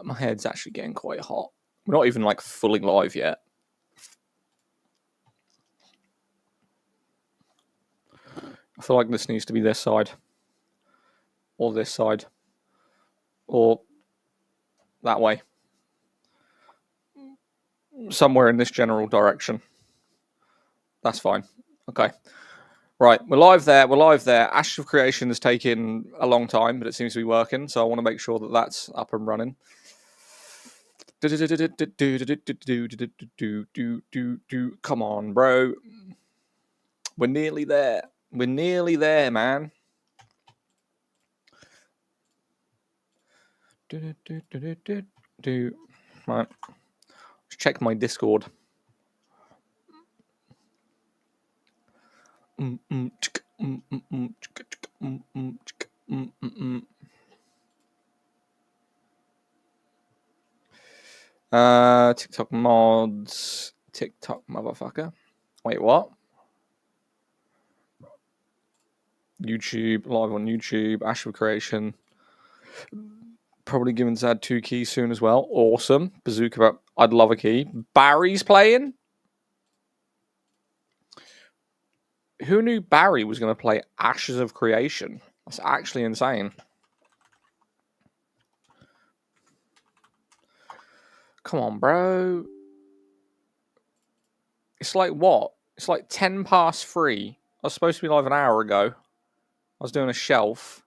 My head's actually getting quite hot. We're not even like fully live yet. I feel like this needs to be this side. Or this side. Or that way. Somewhere in this general direction. That's fine. Okay. Right, we're live there. We're live there. Ashes of Creation has taken a long time, but it seems to be working. So I want to make sure that that's up and running. Come on, bro. We're nearly there. We're nearly there, man. Right. Let's check my Discord. TikTok mods. TikTok motherfucker. Wait, what? YouTube, live on YouTube. Ashes of Creation. Probably giving Zad 2 keys soon as well. Awesome. Bazooka, I'd love a key. Barry's playing? Who knew Barry was going to play Ashes of Creation? That's actually insane. Come on, bro. It's like what? It's like 10 past 3. I was supposed to be live an hour ago. I was doing a shelf.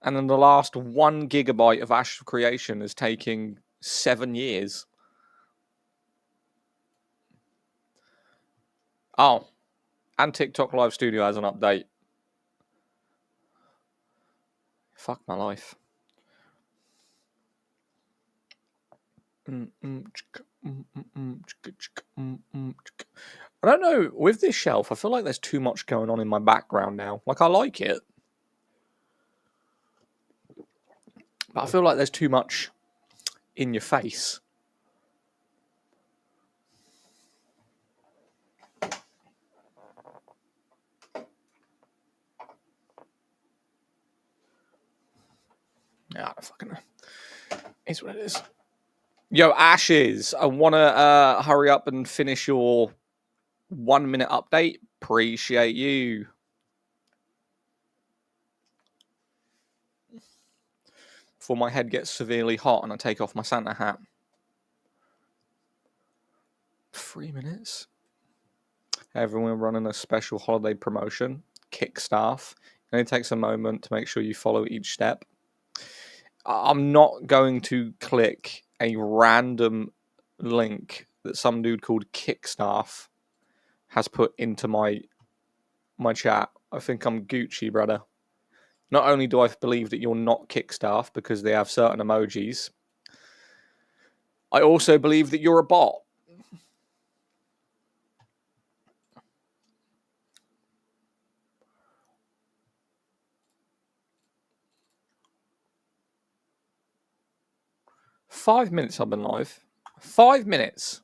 And then the last 1 gigabyte of Ashes of Creation is taking 7 years. Oh. And TikTok Live Studio has an update. Fuck my life. I don't know. With this shelf, I feel like there's too much going on in my background now. Like, I like it. But I feel like there's too much in your face. Yeah, I don't fucking know. It's what it is. Yo, Ashes, I want to hurry up and finish your 1 minute update. Appreciate you. Before my head gets severely hot and I take off my Santa hat. 3 minutes. Everyone running a special holiday promotion. Kick staff. It only takes a moment to make sure you follow each step. I'm not going to click a random link that some dude called Kickstaff has put into my chat. I think I'm Gucci, brother. Not only do I believe that you're not Kickstaff because they have certain emojis, I also believe that you're a bot. Five minutes I've been live. 5 minutes.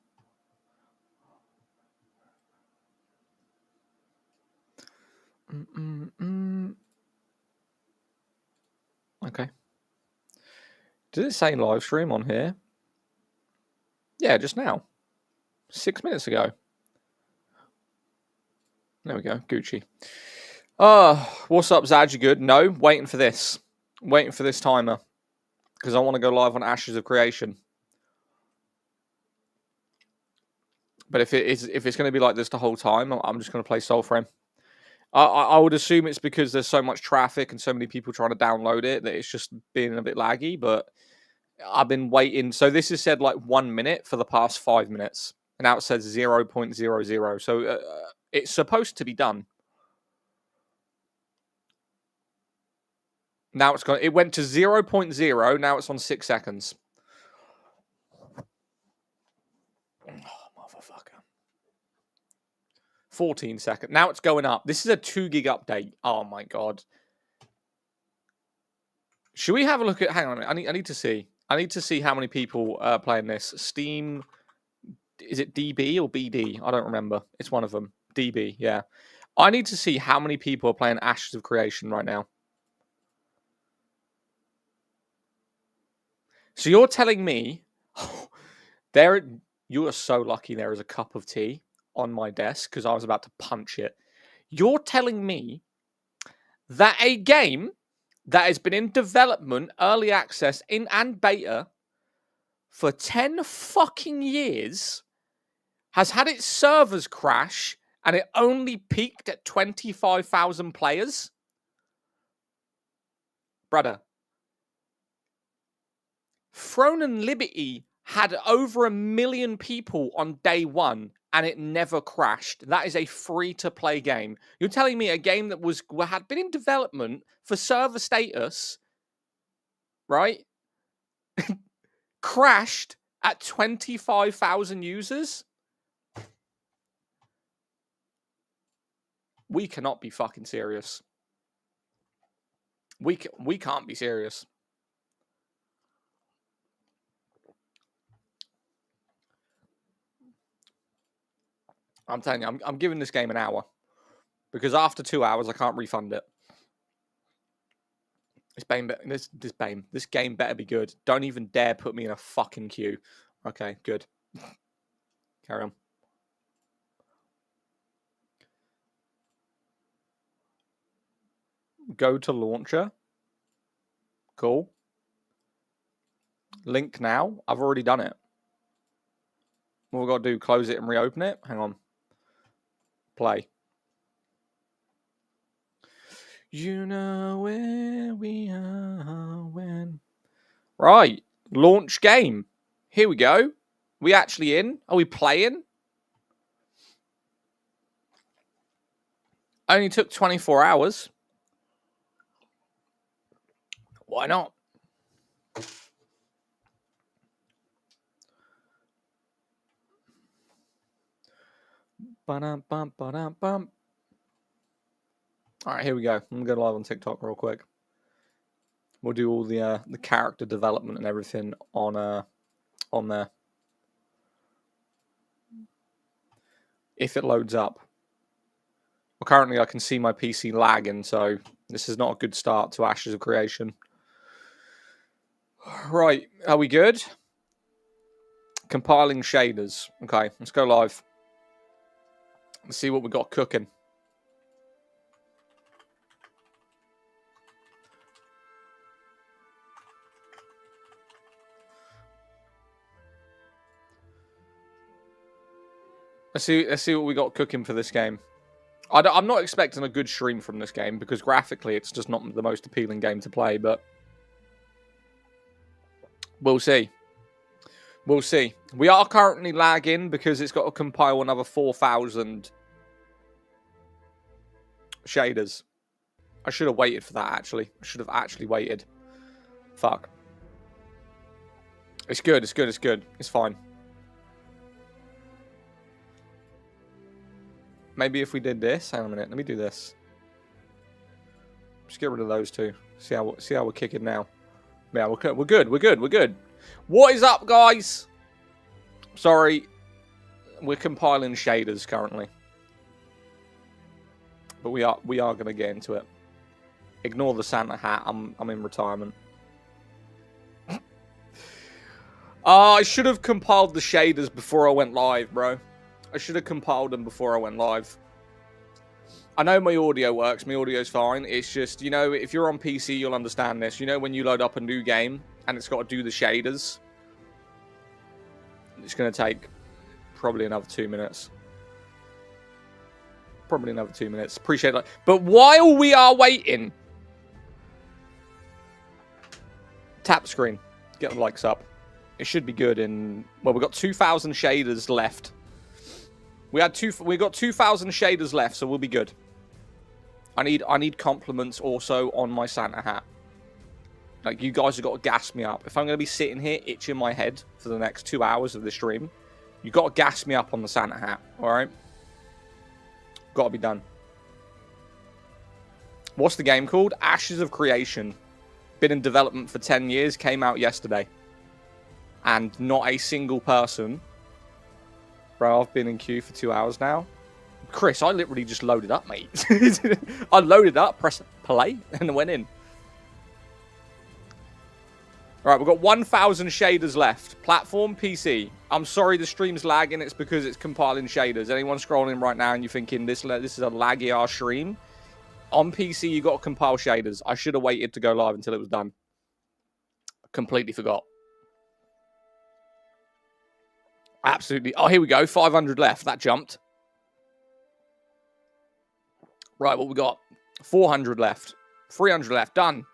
Okay. Did it say live stream on here? Yeah, just now. 6 minutes ago. There we go. Gucci. What's up, Zad? You good? No, waiting for this. Waiting for this timer. Because I want to go live on Ashes of Creation. But if it's going to be like this the whole time, I'm just going to play SOULFRAME. I would assume it's because there's so much traffic and so many people trying to download it that it's just being a bit laggy. But I've been waiting. So this has said like 1 minute for the past 5 minutes. And now it says 0.00. So it's supposed to be done. Now it's gone. It went to 0.0. Now it's on 6 seconds. Oh, motherfucker. 14 seconds. Now it's going up. This is a 2 gig update. Oh my god. Should we have a look at? Hang on. I need to see. I need to see how many people are playing this. Steam. Is it DB or BD? I don't remember. It's one of them. DB. Yeah. I need to see how many people are playing Ashes of Creation right now. So you're telling me there you are so lucky there is a cup of tea on my desk because I was about to punch it. You're telling me that a game that has been in development, early access, and beta for 10 fucking years has had its servers crash and it only peaked at 25,000 players? Brother. Throne and Liberty had over 1 million people on day one and it never crashed. That is a free-to-play game. You're telling me a game that had been in development for server status, right? Crashed at 25,000 users? We cannot be fucking serious. We can't be serious. I'm telling you, I'm giving this game an hour. Because after 2 hours, I can't refund it. This game better be good. Don't even dare put me in a fucking queue. Okay, good. Carry on. Go to launcher. Cool. Link now. I've already done it. What we've got to do, close it and reopen it. Hang on. Play. You know where we are when. Right. Launch game. Here we go. We actually in? Are we playing? Only took 24 hours. Why not? Ba-dum, bum, ba-dum, bum. All right, here we go. I'm gonna go live on TikTok real quick. We'll do all the character development and everything on there. If it loads up. Well, currently I can see my PC lagging, so this is not a good start to Ashes of Creation. Right, are we good? Compiling shaders. Okay, let's go live. Let's see what we got cooking. Let's see what we got cooking for this game. I'm not expecting a good stream from this game because graphically it's just not the most appealing game to play, but we'll see. We'll see. We are currently lagging because it's got to compile another 4,000 shaders. I should have waited for that, actually. I should have actually waited. Fuck. It's good, it's good, it's good. It's fine. Maybe if we did this, hang on a minute, let me do this. Just get rid of those two. See how we're kicking now. Yeah, we're good. What is up, guys? Sorry, we're compiling shaders currently, but we are gonna get into it. Ignore the Santa hat. I'm in retirement. I should have compiled the shaders before I went live, bro. I should have compiled them before I went live. I know my audio works. My audio's fine. It's just, you know, if you're on PC, you'll understand this. You know, when you load up a new game and it's got to do the shaders, it's going to take probably another 2 minutes. Probably another 2 minutes. Appreciate that. But while we are waiting, tap screen. Get the likes up. It should be good in... Well, we've got 2,000 shaders left. We got 2,000 shaders left, so we'll be good. I need compliments also on my Santa hat. Like, you guys have got to gas me up. If I'm going to be sitting here itching my head for the next 2 hours of the stream, you've got to gas me up on the Santa hat, alright? Got to be done. What's the game called? Ashes of Creation. Been in development for 10 years, came out yesterday. And not a single person... Bro, I've been in queue for 2 hours now. Chris, I literally just loaded up, mate. I loaded up, pressed play, and went in. All right, we've got 1,000 shaders left. Platform, PC. I'm sorry the stream's lagging. It's because it's compiling shaders. Anyone scrolling right now and you're thinking this is a laggy-ass stream, on PC, you got to compile shaders. I should have waited to go live until it was done. Completely forgot. Absolutely. Oh, here we go. 500 left. That jumped. Right, what we got? 400 left. 300 left. Done.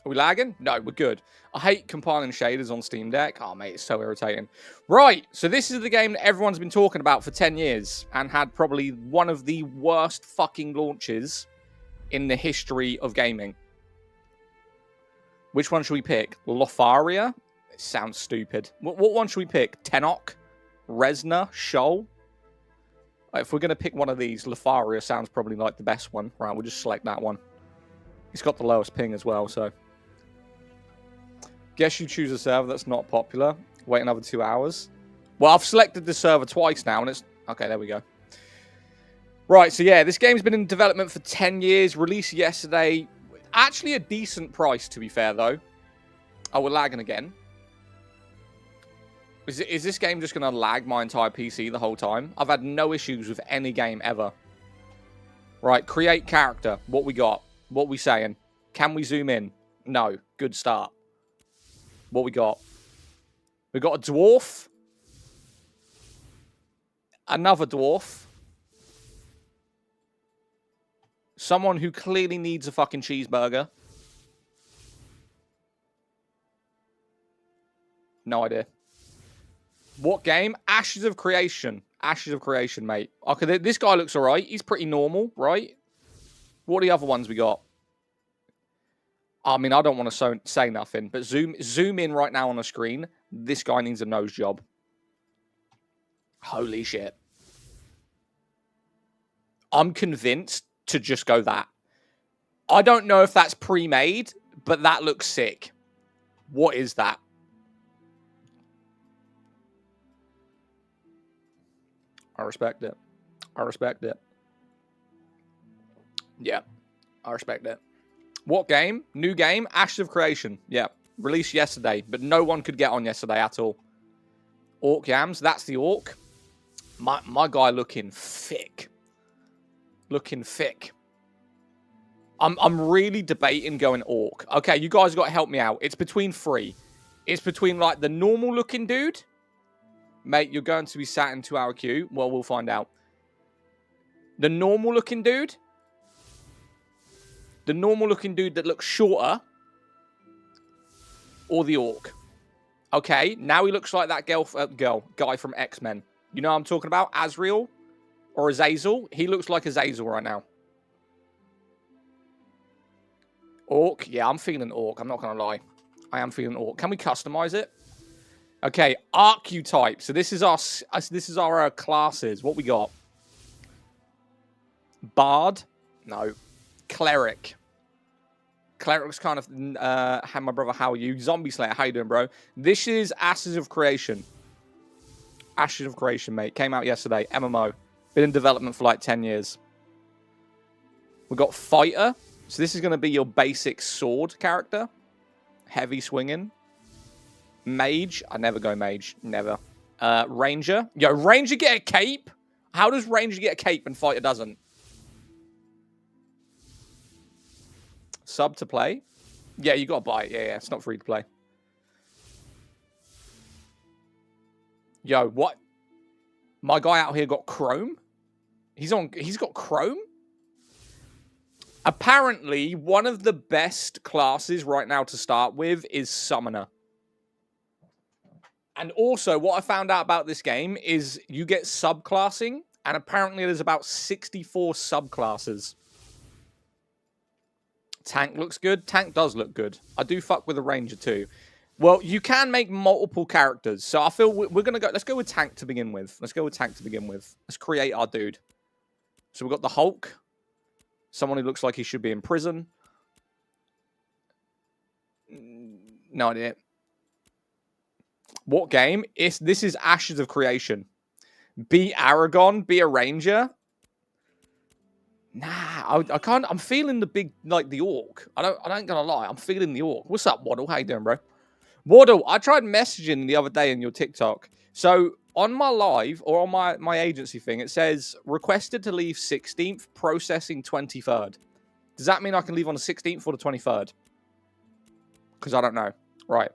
Are we lagging? No, we're good. I hate compiling shaders on Steam Deck. Oh, mate, it's so irritating. Right, so this is the game that everyone's been talking about for 10 years and had probably one of the worst fucking launches in the history of gaming. Which one should we pick? Lotharia? It sounds stupid. What one should we pick? Tenok? Resna? Shoal? If we're going to pick one of these, Lotharia sounds probably like the best one. Right, we'll just select that one. It's got the lowest ping as well, so... Guess you choose a server that's not popular. Wait another 2 hours. Well, I've selected the server twice now, and it's... Okay, there we go. Right, so yeah, this game's been in development for 10 years. Released yesterday. Actually a decent price, to be fair, though. Oh, we're lagging again. Is this game just going to lag my entire PC the whole time? I've had no issues with any game ever. Right, create character. What we got? What we saying? Can we zoom in? No. Good start. What we got? We got a dwarf. Another dwarf. Someone who clearly needs a fucking cheeseburger. No idea. What game? Ashes of Creation. Ashes of Creation, mate. Okay, this guy looks alright. He's pretty normal, right? What are the other ones we got? I mean, I don't want to say nothing, but zoom in right now on the screen. This guy needs a nose job. Holy shit. I'm convinced to just go that. I don't know if that's pre-made, but that looks sick. What is that? I respect it. I respect it. Yeah, I respect it. What game? New game? Ashes of Creation. Yeah, released yesterday, but no one could get on yesterday at all. Orc Yams, that's the orc. My guy looking thick. Looking thick. I'm really debating going orc. Okay, you guys got to help me out. It's between three. It's between, like, the normal-looking dude. Mate, you're going to be sat in 2-hour queue. Well, we'll find out. The normal-looking dude. The normal-looking dude that looks shorter. Or the orc. Okay, now he looks like that guy from X-Men. You know what I'm talking about? Azrael or Azazel. He looks like Azazel right now. Orc. Yeah, I'm feeling orc. I'm not going to lie. I am feeling orc. Can we customize it? Okay, archetype. So this is our classes. What we got? Bard. No. Cleric. Cleric's kind of... Hi, my brother, how are you? Zombie Slayer, how you doing, bro? This is Ashes of Creation. Ashes of Creation, mate. Came out yesterday. MMO. Been in development for like 10 years. We've got Fighter. So this is going to be your basic sword character. Heavy swinging. Mage. I never go mage. Never. Ranger. Yo, Ranger get a cape? How does Ranger get a cape and Fighter doesn't? Sub to play? Yeah, you got to buy it. Yeah, it's not free to play. Yo, what? My guy out here got Chrome? He's got Chrome? Apparently, one of the best classes right now to start with is Summoner. And also, what I found out about this game is you get subclassing, and apparently there's about 64 subclasses. Tank looks good. Tank does look good. I do fuck with a Ranger too. Well, you can make multiple characters. So I feel we're going to go... Let's go with Tank to begin with. Let's create our dude. So we've got the Hulk. Someone who looks like he should be in prison. No idea. What game? This is Ashes of Creation. Be Aragon. Be a Ranger. Nah, I can't. I'm feeling the big, like the orc. I ain't gonna lie. I'm feeling the orc. What's up, Waddle? How you doing, bro? Waddle, I tried messaging the other day in your TikTok. So on my live or on my agency thing, it says requested to leave 16th, processing 23rd. Does that mean I can leave on the 16th or the 23rd? Because I don't know. Right.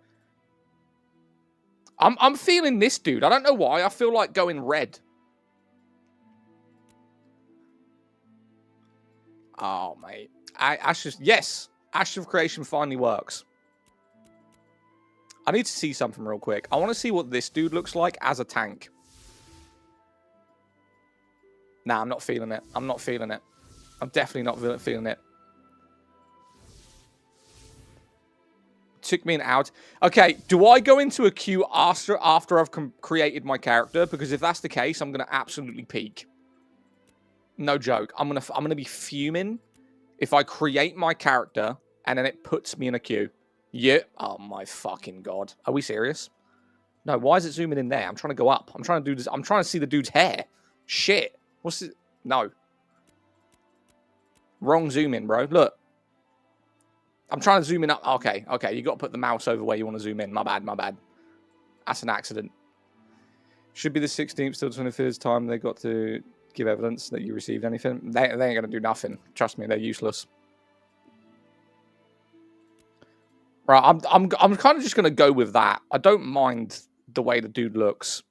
I'm feeling this, dude. I don't know why. I feel like going red. Oh, mate. Yes. Ashes of Creation finally works. I need to see something real quick. I want to see what this dude looks like as a tank. Nah, I'm not feeling it. I'm not feeling it. I'm definitely not feeling it. Took me an out. Okay, do I go into a queue after I've created my character? Because if that's the case, I'm going to absolutely peak. No joke. I'm gonna be fuming if I create my character and then it puts me in a queue. Yeah. Oh my fucking god. Are we serious? No. Why is it zooming in there? I'm trying to go up. I'm trying to do this. I'm trying to see the dude's hair. Shit. What's it? No. Wrong zoom in, bro. Look. I'm trying to zoom in up. Okay. Okay. You got to put the mouse over where you want to zoom in. My bad. My bad. That's an accident. Should be the 16th, still 23rd time they got to give evidence that you received anything. They ain't going to do nothing. Trust me, they're useless. Right, I'm kind of just going to go with that. I don't mind the way the dude looks.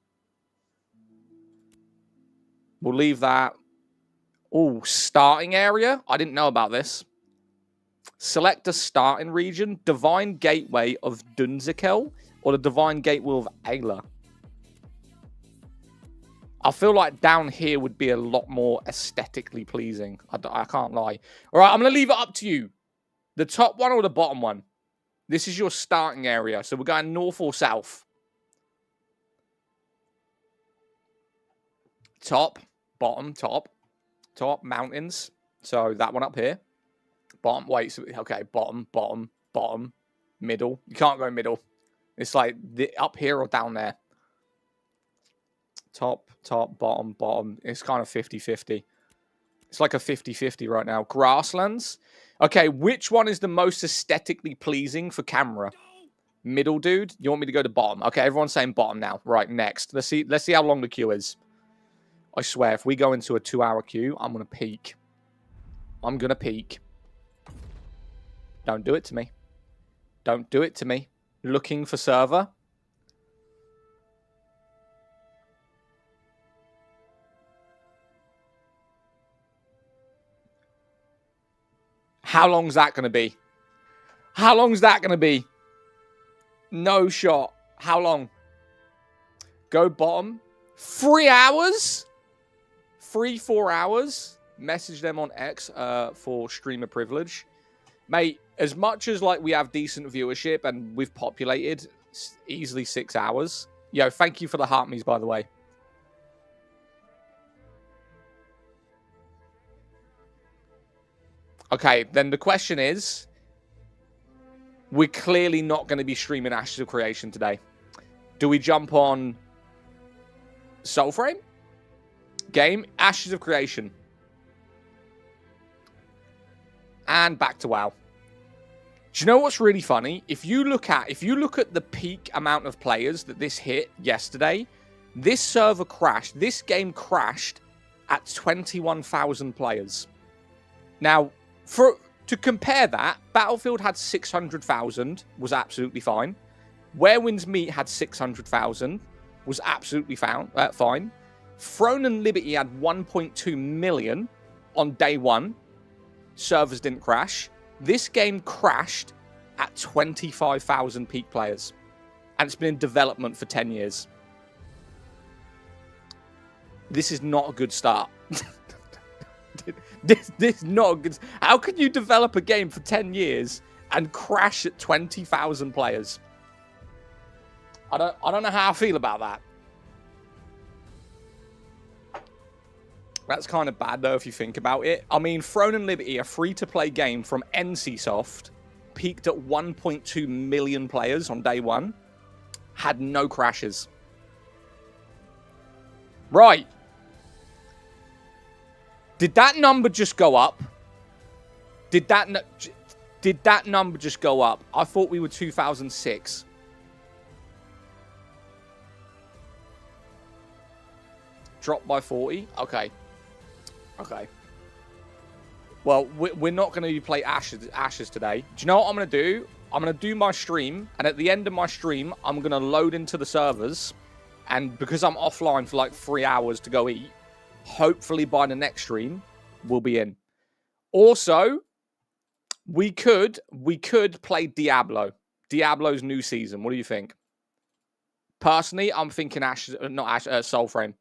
We'll leave that. Oh, starting area? I didn't know about this. Select a starting region. Divine Gateway of Dunzikel or the Divine Gateway of Ayla. I feel like down here would be a lot more aesthetically pleasing. I can't lie. All right, I'm going to leave it up to you. The top one or the bottom one? This is your starting area. So we're going north or south? Top, bottom, top, mountains. So that one up here. Bottom, wait, so, okay, bottom, bottom, bottom, middle. You can't go middle. It's like up here or down there. Top, bottom, bottom. It's kind of 50-50. It's like a 50-50 right now. Grasslands. Okay, which one is the most aesthetically pleasing for camera? Middle, dude? You want me to go to bottom? Okay, everyone's saying bottom now. Right, next. Let's see how long the queue is. I swear, if we go into a 2-hour queue, I'm going to peak. I'm going to peak. Don't do it to me. Don't do it to me. Looking for server. How long's that going to be? How long's that going to be? No shot. How long? Go bottom. 3 hours? 3-4 hours? Message them on X for streamer privilege. Mate, as much as like we have decent viewership and we've populated easily 6 hours. Yo, thank you for the heart me's, by the way. Okay, then the question is, we're clearly not going to be streaming Ashes of Creation today. Do we jump on SOULFRAME? Game, Ashes of Creation. And back to WoW. Do you know what's really funny? If you look at the peak amount of players that this hit yesterday, this server crashed. This game crashed at 21,000 players. Now, to compare that, Battlefield had 600,000, was absolutely fine. Where Winds Meet had 600,000, was absolutely fine. Throne and Liberty had 1.2 million on day one. Servers didn't crash. This game crashed at 25,000 peak players. And it's been in development for 10 years. This is not a good start. This is not a good... How can you develop a game for 10 years and crash at 20,000 players? I don't know how I feel about that. That's kind of bad, though, if you think about it. I mean, Throne and Liberty, a free-to-play game from NCSoft, peaked at 1.2 million players on day one, had no crashes. Right. Did that number just go up? Did that number just go up? I thought we were 2006. Dropped by 40? Okay. Okay. Well, we're not going to play Ashes today. Do you know what I'm going to do? I'm going to do my stream, and at the end of my stream, I'm going to load into the servers, and because I'm offline for like 3 hours to go eat, hopefully by the next stream, we'll be in. Also, we could play Diablo. Diablo's new season. What do you think? Personally, I'm thinking SOULFRAME.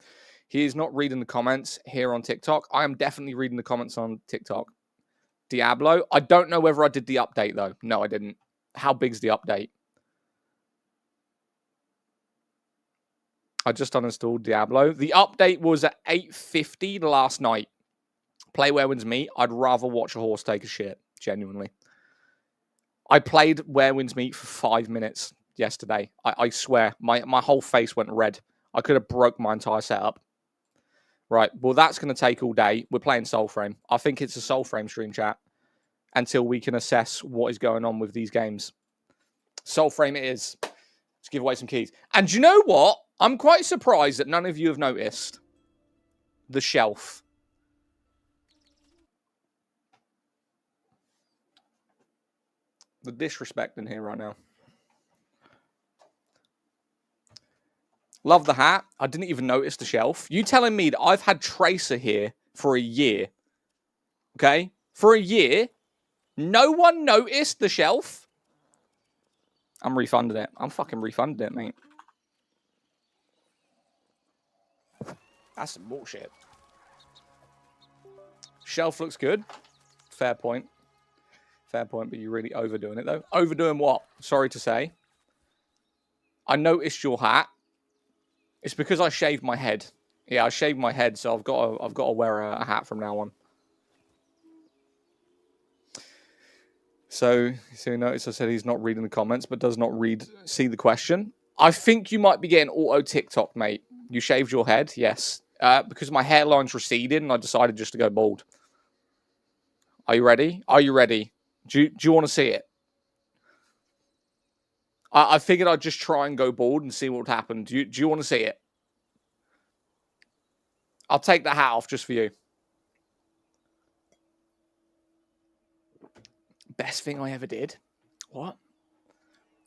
He is not reading the comments here on TikTok. I am definitely reading the comments on TikTok. Diablo. I don't know whether I did the update, though. No, I didn't. How big's the update? I just uninstalled Diablo. The update was at 8:50 last night. Play Where Winds Meet. I'd rather watch a horse take a shit. Genuinely. I played Where Winds Meet for 5 minutes yesterday. I swear. My whole face went red. I could have broke my entire setup. Right, well, that's going to take all day. We're playing SOULFRAME. I think it's a SOULFRAME stream chat until we can assess what is going on with these games. SOULFRAME it is. Let's give away some keys. And you know what? I'm quite surprised that none of you have noticed the shelf. The disrespect in here right now. Love the hat. I didn't even notice the shelf. You telling me that I've had Tracer here for a year? Okay? For a year? No one noticed the shelf? I'm refunding it. I'm fucking refunding it, mate. That's some bullshit. Shelf looks good. Fair point. Fair point, but you're really overdoing it, though. Overdoing what? Sorry to say. I noticed your hat. It's because I shaved my head. Yeah, I shaved my head, so I've got to wear a hat from now on. So you notice I said he's not reading the comments, but does not see the question. I think you might be getting auto TikTok, mate. You shaved your head? Yes. Because my hairline's receded, and I decided just to go bald. Are you ready? Are you ready? Do you want to see it? I figured I'd just try and go bald and see what would happen. Do you want to see it? I'll take the hat off just for you. Best thing I ever did? What?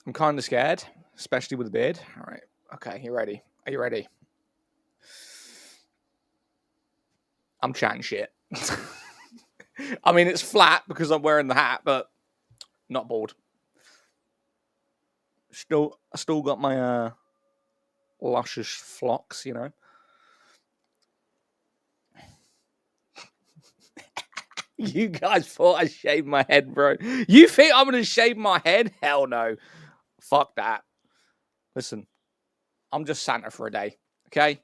I'm kind of scared, especially with a beard. All right. Okay, you ready? Are you ready? I'm chatting shit. I mean, it's flat because I'm wearing the hat, but not bald. I still got my luscious flocks, you know. You guys thought I shaved my head, bro. You think I'm going to shave my head? Hell no. Fuck that. Listen, I'm just Santa for a day, okay?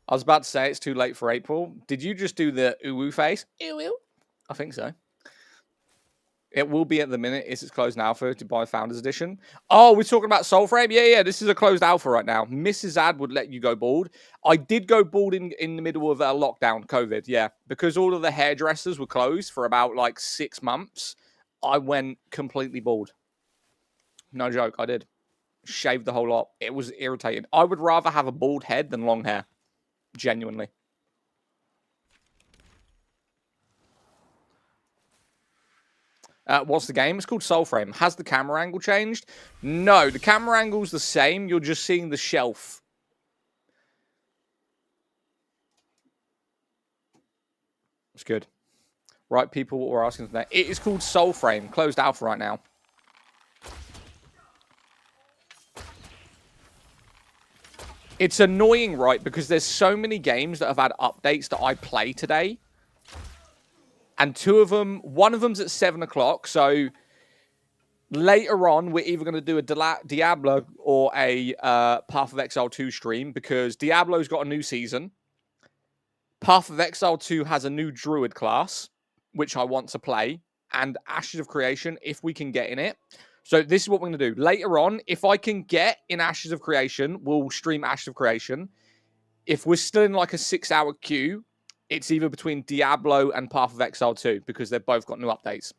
I was about to say it's too late for April. Did you just do the ooh face? Ooh. I think so. It will be at the minute. It's closed alpha to buy Founders Edition. Oh, we're talking about SOULFRAME? Yeah. This is a closed alpha right now. Mrs. Ad would let you go bald. I did go bald in the middle of lockdown, COVID, yeah. Because all of the hairdressers were closed for about, like, 6 months, I went completely bald. No joke, I did. Shaved the whole lot. It was irritating. I would rather have a bald head than long hair. Genuinely. What's the game? It's called SOULFRAME. Has the camera angle changed? No, the camera angle's the same. You're just seeing the shelf. It's good. Right, people, what we're asking today. It is called SOULFRAME. Closed alpha right now. It's annoying, right? Because there's so many games that have had updates that I play today. And one of them's at 7 o'clock. So later on, we're either going to do a Diablo or a Path of Exile 2 stream. Because Diablo's got a new season. Path of Exile 2 has a new Druid class, which I want to play. And Ashes of Creation, if we can get in it. So this is what we're going to do. Later on, if I can get in Ashes of Creation, we'll stream Ashes of Creation. if we're still in like a 6-hour queue, it's either between Diablo and Path of Exile 2 because they've both got new updates.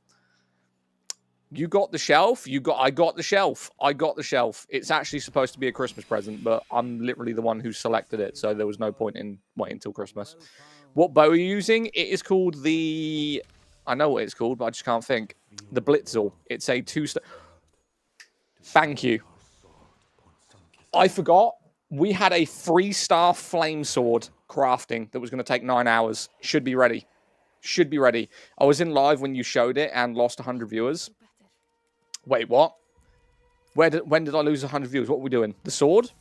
You got the shelf. I got the shelf. I got the shelf. It's actually supposed to be a Christmas present, but I'm literally the one who selected it, so there was no point in waiting until Christmas. What bow are you using? It is called the... I know what it's called, but I just can't think. The Blitzel. It's a 2-star... Thank you. I forgot. We had a 3-star flame sword crafting that was going to take 9 hours. Should be ready. Should be ready. I was in live when you showed it and lost 100 viewers. Wait, what? When did I lose 100 viewers? What were we doing? The sword?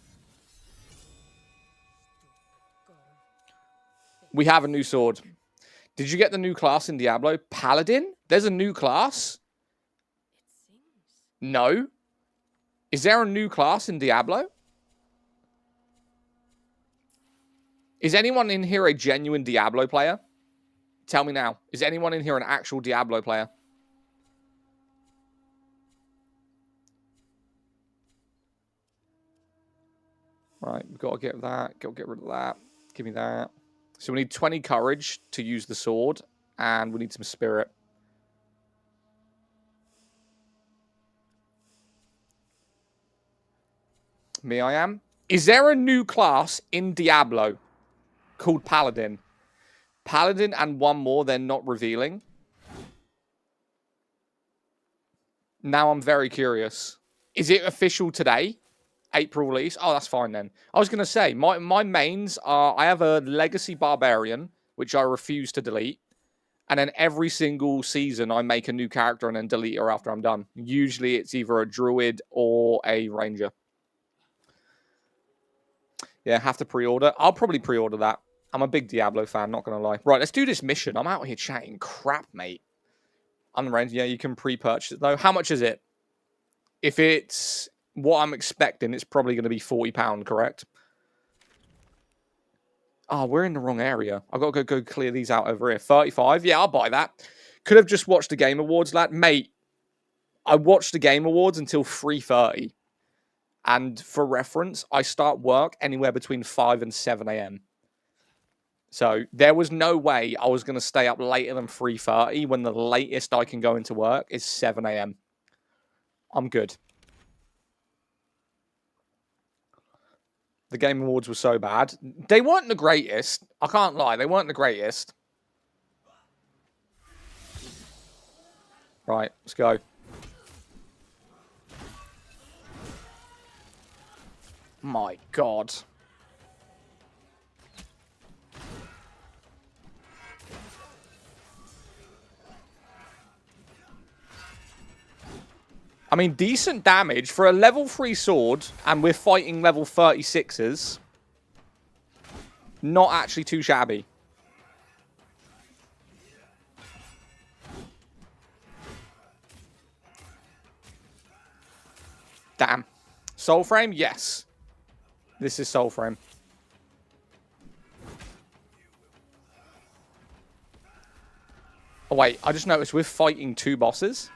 We have a new sword. Did you get the new class in Diablo? Paladin? There's a new class? No. Is there a new class in Diablo? Is anyone in here a genuine Diablo player? Tell me now. Is anyone in here an actual Diablo player? Right, we've got to get that. Got to get rid of that. Give me that. So we need 20 courage to use the sword, and we need some spirit. Me, I am. Is there a new class in Diablo called Paladin? Paladin and one more they're not revealing. Now I'm very curious. Is it official today? April release? Oh, that's fine then. I was going to say, my mains are... I have a Legacy Barbarian, which I refuse to delete. And then every single season, I make a new character and then delete her after I'm done. Usually, it's either a Druid or a Ranger. Yeah, have to pre-order. I'll probably pre-order that. I'm a big Diablo fan, not going to lie. Right, let's do this mission. I'm out here chatting crap, mate. I'm the Ranger. Yeah, you can pre-purchase it, though. How much is it? If it's what I'm expecting, it's probably going to be £40, correct? Oh, we're in the wrong area. I've got to go clear these out over here. 35? Yeah, I'll buy that. Could have just watched the Game Awards, lad. Mate, I watched the Game Awards until 3:30. And for reference, I start work anywhere between 5 and 7 a.m. So there was no way I was going to stay up later than 3:30 when the latest I can go into work is 7 a.m. I'm good. The Game Awards were so bad. They weren't the greatest. I can't lie. They weren't the greatest. Right, let's go. My God. I mean, decent damage for a level 3 sword, and we're fighting level 36s. Not actually too shabby. Damn. SOULFRAME? Yes. This is SOULFRAME. Oh, wait. I just noticed we're fighting 2 bosses.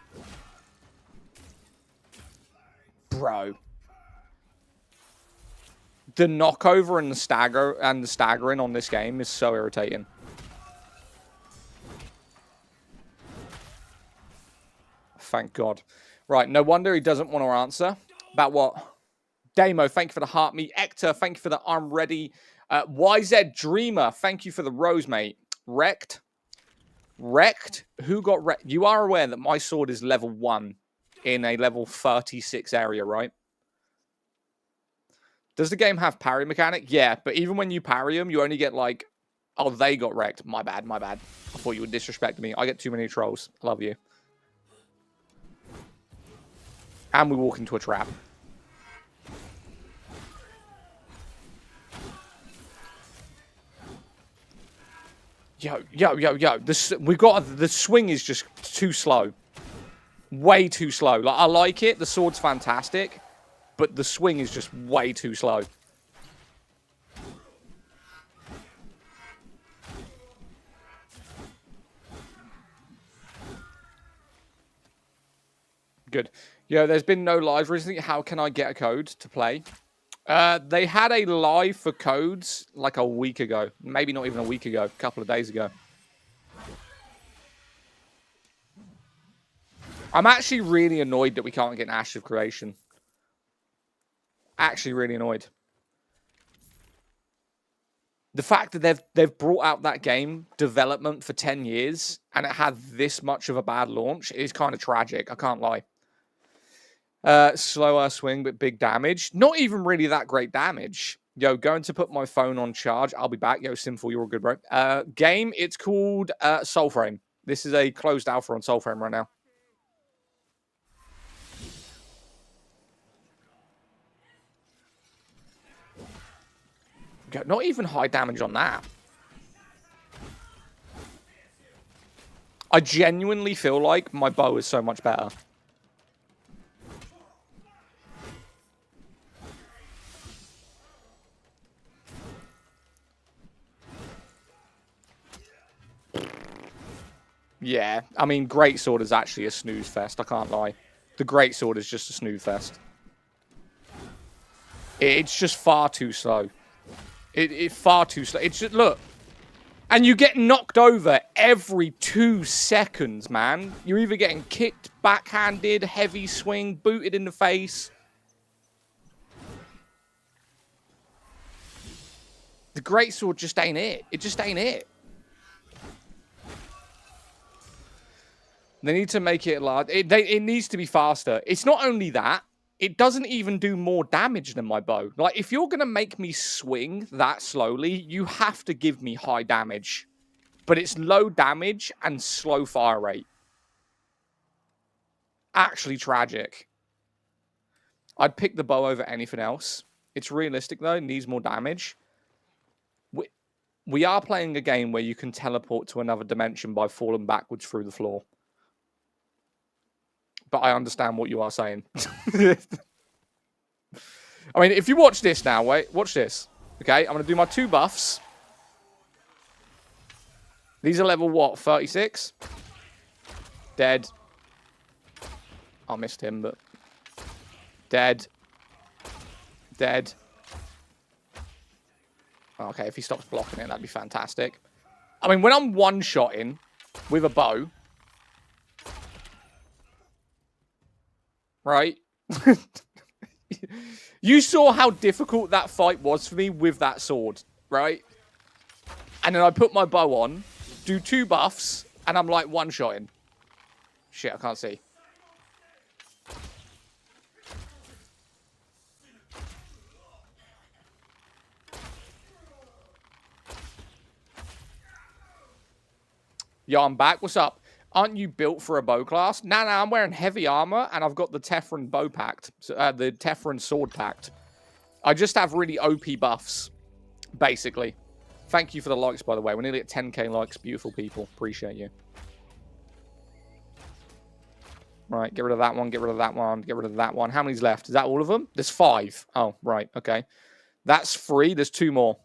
Bro. The knockover and the staggering on this game is so irritating. Thank God. Right, no wonder he doesn't want to answer. About what? Damo, thank you for the heart meat. Ector, thank you for the I'm ready. YZ Dreamer, thank you for the rose, mate. Wrecked? Who got wrecked? You are aware that my sword is level 1 in a level 36 area, right? Does the game have parry mechanic? Yeah, but even when you parry them, you only get like... Oh, they got wrecked. My bad, my bad. I thought you would disrespect me. I get too many trolls. I love you. And we walk into a trap. Yo. The swing is just too slow. Way too slow. Like, I like it. The sword's fantastic. But the swing is just way too slow. Good. Yo, there's been no live recently. How can I get a code to play? They had a live for codes like a week ago. Maybe not even a week ago. A couple of days ago. I'm actually really annoyed that we can't get an Ash of Creation. Actually really annoyed. The fact that they've brought out that game development for 10 years and it had this much of a bad launch is kind of tragic. I can't lie. Slower swing, but big damage. Not even really that great damage. Yo, going to put my phone on charge. I'll be back. Yo, Sinful, you're all good, bro. Game, it's called SOULFRAME. This is a closed alpha on SOULFRAME right now. Not even high damage on that. I genuinely feel like my bow is so much better. Yeah, I mean, Greatsword is actually a snooze fest. I can't lie. The Greatsword is just a snooze fest. It's just far too slow. It's far too slow. It's just, look. And you get knocked over every 2 seconds, man. You're either getting kicked, backhanded, heavy swing, booted in the face. The Greatsword just ain't it. It just ain't it. They need to make it large. It needs to be faster. It's not only that. It doesn't even do more damage than my bow. Like, if you're going to make me swing that slowly, you have to give me high damage. But it's low damage and slow fire rate. Actually tragic. I'd pick the bow over anything else. It's realistic, though. It needs more damage. We are playing a game where you can teleport to another dimension by falling backwards through the floor. But I understand what you are saying. I mean, if you watch this now, wait, watch this. Okay, I'm going to do my 2 buffs. These are level what? 36? Dead. I missed him, but... Dead. Dead. Okay, if he stops blocking it, that'd be fantastic. I mean, when I'm one-shotting with a bow... Right? You saw how difficult that fight was for me with that sword, right? And then I put my bow on, do 2 buffs, and I'm like one-shotting. Shit, I can't see. Yo, I'm back. What's up? Aren't you built for a bow class? Nah, I'm wearing heavy armor, and I've got the Teflon bow pact. The Teflon sword pact. I just have really OP buffs, basically. Thank you for the likes, by the way. We're nearly at 10k likes. Beautiful people. Appreciate you. Right, get rid of that one, get rid of that one, get rid of that one. How many's left? Is that all of them? There's 5. Oh, right, okay. That's 3. There's 2 more.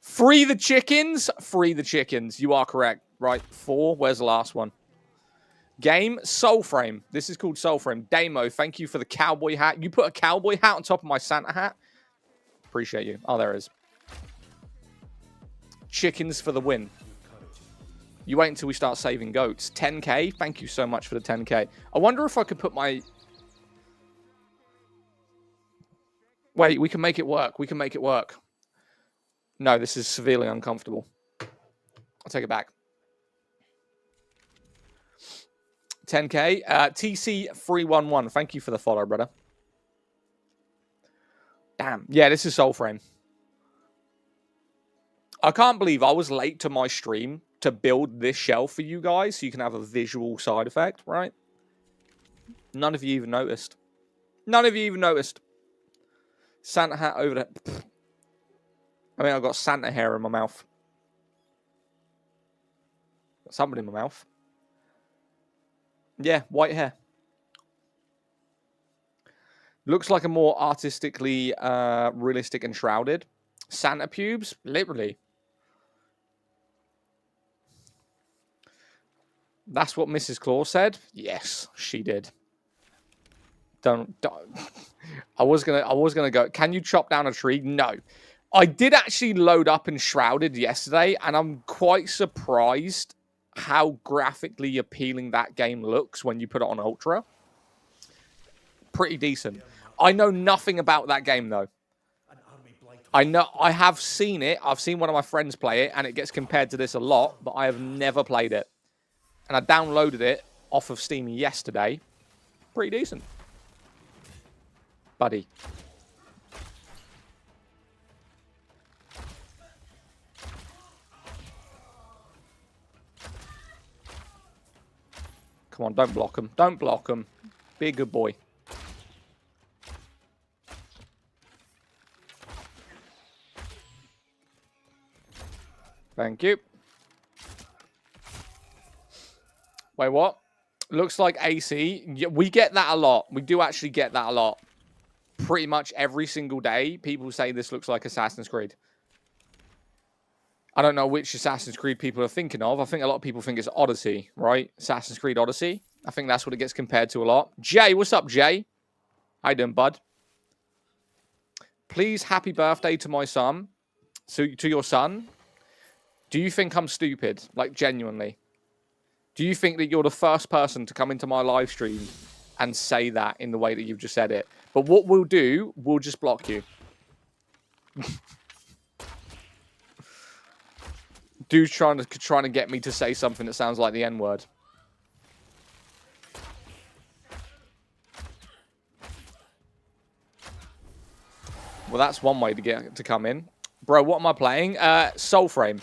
Free the chickens. Free the chickens. You are correct. Right, 4. Where's the last one? Game, SOULFRAME. This is called SOULFRAME. Damo, thank you for the cowboy hat. You put a cowboy hat on top of my Santa hat? Appreciate you. Oh, there it is. Chickens for the win. You wait until we start saving goats. 10k? Thank you so much for the 10k. I wonder if I could put my... Wait, we can make it work. We can make it work. No, this is severely uncomfortable. I'll take it back. 10k. TC311. Thank you for the follow, brother. Damn. Yeah, this is SOULFRAME. I can't believe I was late to my stream to build this shelf for you guys so you can have a visual side effect, right? None of you even noticed. None of you even noticed. Santa hat over there. I mean, I've got Santa hair in my mouth. Got something in my mouth. Yeah, white hair. Looks like a more artistically realistic and shrouded. Santa pubes? Literally. That's what Mrs. Claus said? Yes, she did. Don't. I was gonna go. Can you chop down a tree? No. I did actually load up Enshrouded yesterday, and I'm quite surprised how graphically appealing that game looks when you put it on Ultra. Pretty decent. I know nothing about that game, though. I have seen it. I've seen one of my friends play it, and it gets compared to this a lot, but I have never played it. And I downloaded it off of Steam yesterday. Pretty decent. Buddy. Come on, don't block him. Don't block him. Be a good boy. Thank you. Wait, what? Looks like AC. Yeah, we get that a lot. We do actually get that a lot. Pretty much every single day, people say this looks like Assassin's Creed. I don't know which Assassin's Creed people are thinking of. I think a lot of people think it's Odyssey, right? Assassin's Creed Odyssey. I think that's what it gets compared to a lot. Jay, what's up, Jay? How you doing, bud? Please, happy birthday to my son. To your son. Do you think I'm stupid? Like, genuinely. Do you think that you're the first person to come into my live stream and say that in the way that you've just said it? But what we'll do, we'll just block you. Dude's trying to get me to say something that sounds like the N-word. Well, that's one way to get to come in. Bro, what am I playing? SOULFRAME.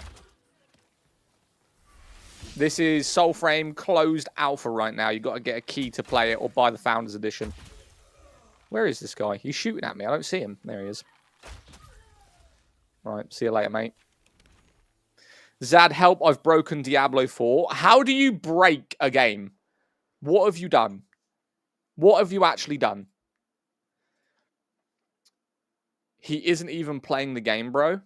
This is SOULFRAME closed alpha right now. You've got to get a key to play it or buy the Founders Edition. Where is this guy? He's shooting at me. I don't see him. There he is. Right, see you later, mate. Zad, help. I've broken Diablo 4. How do you break a game? What have you done? What have you actually done? He isn't even playing the game, bro.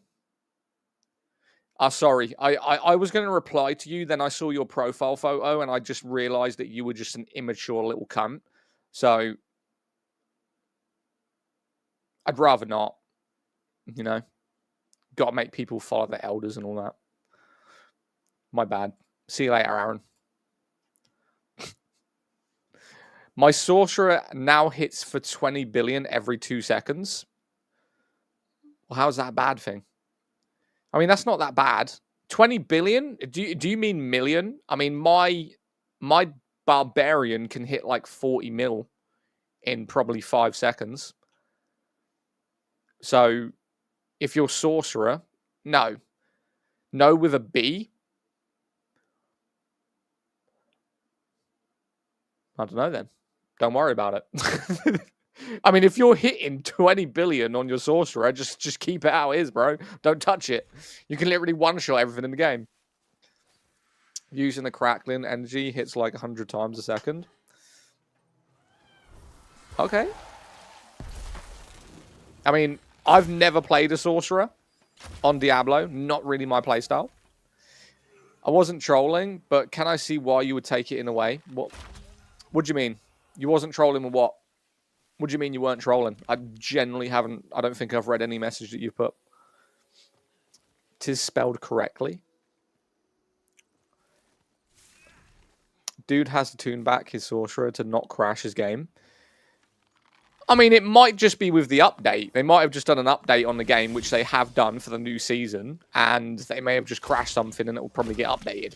Sorry. I was going to reply to you, then I saw your profile photo, and I just realized that you were just an immature little cunt. So, I'd rather not. You know? Got to make people follow their elders and all that. My bad. See you later, Aaron. My sorcerer now hits for 20 billion every 2 seconds. Well, how's that a bad thing? I mean, that's not that bad. 20 billion? Do you mean million? I mean, my barbarian can hit like 40 mil in probably 5 seconds. So, if you're sorcerer, no. No with a B. I don't know then. Don't worry about it. I mean, if you're hitting 20 billion on your sorcerer, just keep it how it is, bro. Don't touch it. You can literally one-shot everything in the game. Using the crackling energy hits like 100 times a second. Okay. I mean, I've never played a sorcerer on Diablo. Not really my playstyle. I wasn't trolling, but can I see why you would take it in a way? What do you mean? You wasn't trolling with what? What do you mean you weren't trolling? I generally haven't. I don't think I've read any message that you've put. Tis spelled correctly. Dude has to tune back his sorcerer to not crash his game. I mean, it might just be with the update. They might have just done an update on the game, which they have done for the new season, and they may have just crashed something, and it will probably get updated.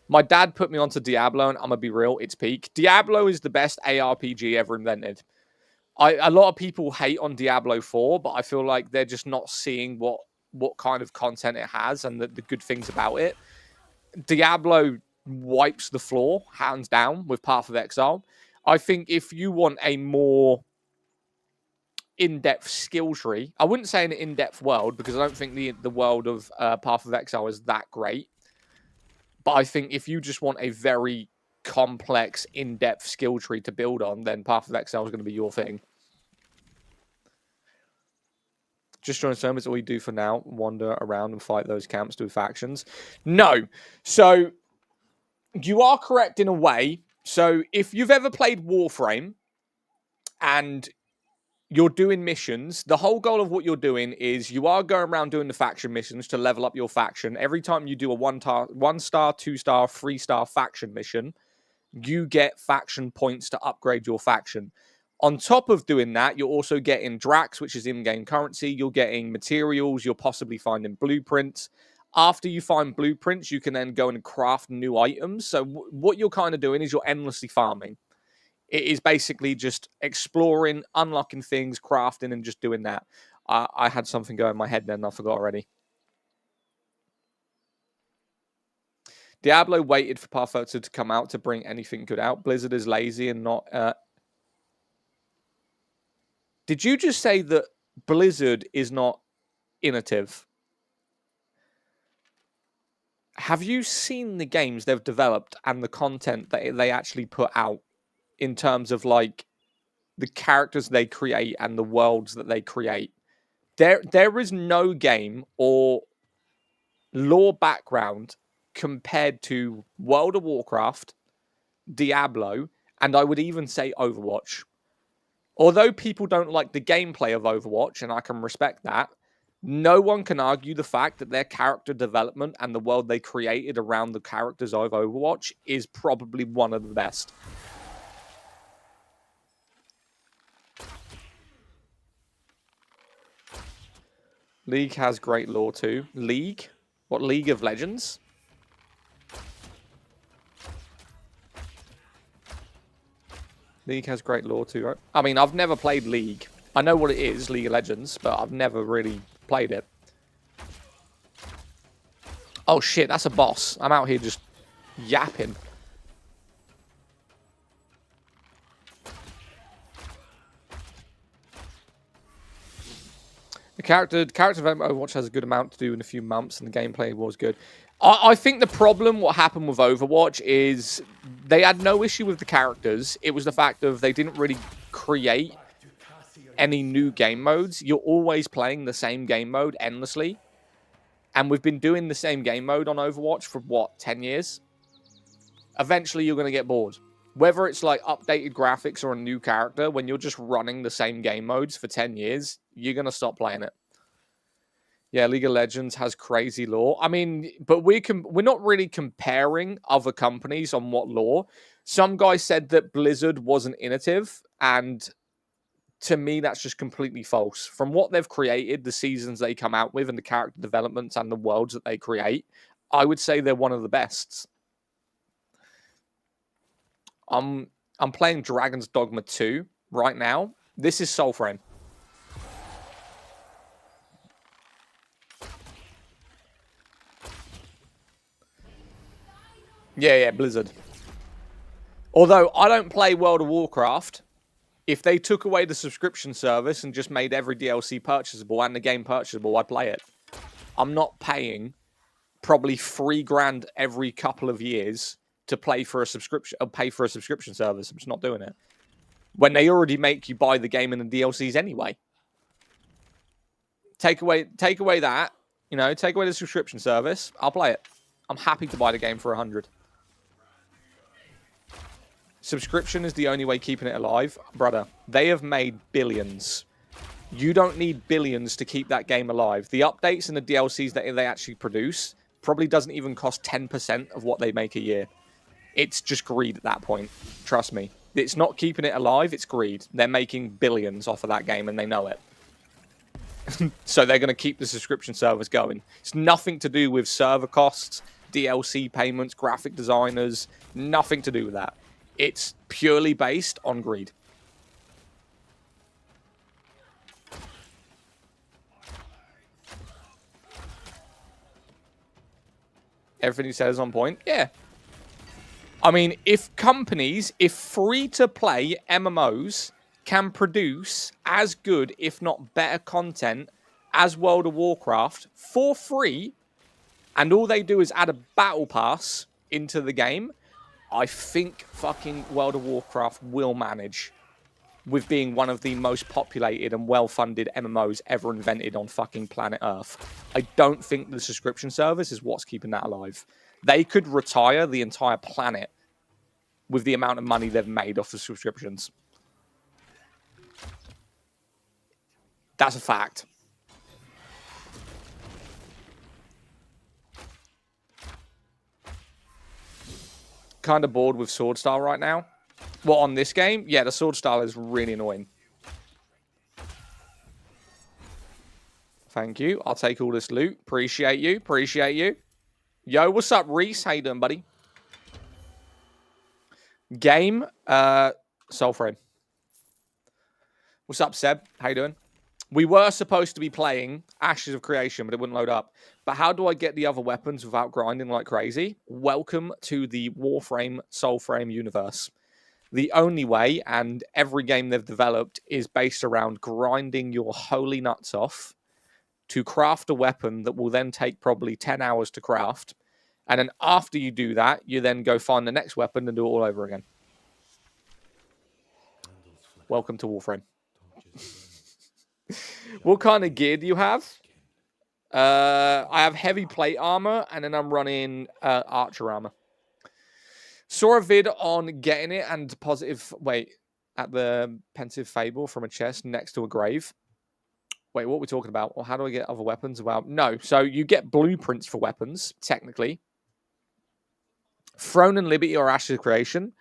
My dad put me onto Diablo, and I'm going to be real, it's peak. Diablo is the best ARPG ever invented. A lot of people hate on Diablo 4, but I feel like they're just not seeing what kind of content it has and the good things about it. Diablo wipes the floor, hands down, with Path of Exile. I think if you want a more in-depth skill tree, I wouldn't say an in-depth world, because I don't think the world of Path of Exile is that great. But I think if you just want a very complex, in-depth skill tree to build on, then Path of Exile is going to be your thing. Just join sermons, all you do for now, wander around and fight those camps, do factions. No. So, you are correct in a way. So, if you've ever played Warframe, and you're doing missions. The whole goal of what you're doing is you are going around doing the faction missions to level up your faction. Every time you do a 1-star, 2-star, 3-star faction mission, you get faction points to upgrade your faction. On top of doing that, you're also getting Drax, which is in-game currency. You're getting materials. You're possibly finding blueprints. After you find blueprints, you can then go and craft new items. So what you're kind of doing is you're endlessly farming. It is basically just exploring, unlocking things, crafting, and just doing that. I had something go in my head then, I forgot already. Diablo waited for Pathfinder to come out to bring anything good out. Blizzard is lazy and not... Did you just say that Blizzard is not innovative? Have you seen the games they've developed and the content that they actually put out in terms of, like, the characters they create and the worlds that they create? There is no game or lore background compared to World of Warcraft, Diablo, and I would even say Overwatch. Although people don't like the gameplay of Overwatch, and I can respect that, no one can argue the fact that their character development and the world they created around the characters of Overwatch is probably one of the best. League has great lore too. League? What, League of Legends? League has great lore too, right? I mean, I've never played League. I know what it is, League of Legends, but I've never really played it. Oh shit, that's a boss. I'm out here just yapping. The character development Overwatch has a good amount to do in a few months, and the gameplay was good. I think the problem, what happened with Overwatch, is they had no issue with the characters. It was the fact of they didn't really create any new game modes. You're always playing the same game mode endlessly. And we've been doing the same game mode on Overwatch for, what, 10 years? Eventually, you're going to get bored. Whether it's like updated graphics or a new character, when you're just running the same game modes for 10 years, you're going to stop playing it. Yeah, League of Legends has crazy lore. I mean, but we're not really comparing other companies on what lore. Some guy said that Blizzard wasn't innovative, and to me, that's just completely false. From what they've created, the seasons they come out with, and the character developments and the worlds that they create, I would say they're one of the best. I'm playing Dragon's Dogma 2 right now. This is SOULFRAME. Yeah, Blizzard. Although I don't play World of Warcraft, if they took away the subscription service and just made every DLC purchasable and the game purchasable, I'd play it. I'm not paying probably $3,000 every couple of years to play for a subscription or pay for a subscription service. I'm just not doing it. When they already make you buy the game and the DLCs anyway. Take away that, you know, take away the subscription service. I'll play it. I'm happy to buy the game for $100. Subscription is the only way keeping it alive. Brother, they have made billions. You don't need billions to keep that game alive. The updates and the DLCs that they actually produce probably doesn't even cost 10% of what they make a year. It's just greed at that point. Trust me. It's not keeping it alive, it's greed. They're making billions off of that game and they know it. So they're going to keep the subscription service going. It's nothing to do with server costs, DLC payments, graphic designers. Nothing to do with that. It's purely based on greed. Everything he says is on point. Yeah. I mean, if free-to-play MMOs can produce as good, if not better content as World of Warcraft for free, and all they do is add a battle pass into the game, I think fucking World of Warcraft will manage with being one of the most populated and well-funded MMOs ever invented on fucking planet Earth. I don't think the subscription service is what's keeping that alive. They could retire the entire planet with the amount of money they've made off the subscriptions. That's a fact. Kind of bored with sword style right now. Well, on this game, yeah, the sword style is really annoying. Thank you. I'll take all this loot. Appreciate you. Appreciate you. Yo, what's up, Reese? How you doing, buddy? Game, SOULFRAME. What's up, Seb? How you doing? We were supposed to be playing Ashes of Creation, but it wouldn't load up. But how do I get the other weapons without grinding like crazy? Welcome to the Warframe SOULFRAME universe. The only way, and every game they've developed, is based around grinding your holy nuts off to craft a weapon that will then take probably 10 hours to craft. And then after you do that, you then go find the next weapon and do it all over again. Welcome to Warframe. What kind of gear do you have? I have heavy plate armor, and then I'm running archer armor. Saw a vid on getting it and positive... Wait, at the pensive fable from a chest next to a grave. Wait, what are we talking about? Or how do I get other weapons? Well, no. So you get blueprints for weapons, technically. Throne and Liberty or Ashes of Creation.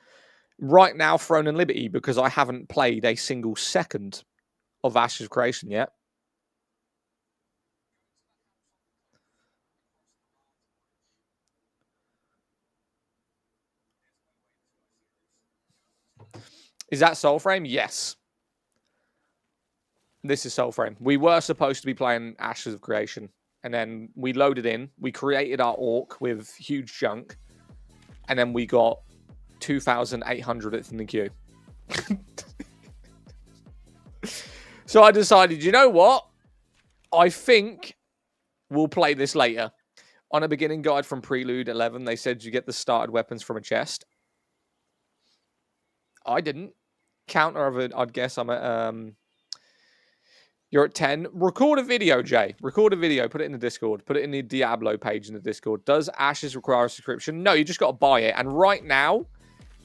Right now, Throne and Liberty, because I haven't played a single second of Ashes of Creation yet. Is that SOULFRAME? Yes. This is SOULFRAME. We were supposed to be playing Ashes of Creation. And then we loaded in. We created our orc with huge junk. And then we got 2,800th in the queue. So I decided, you know what? I think we'll play this later. On a beginning guide from Prelude 11, they said you get the started weapons from a chest. I didn't. Counter of it, I'd guess I'm at... You're at 10. Record a video, Jay. Record a video. Put it in the Discord. Put it in the Diablo page in the Discord. Does Ashes require a subscription? No, you just got to buy it. And right now,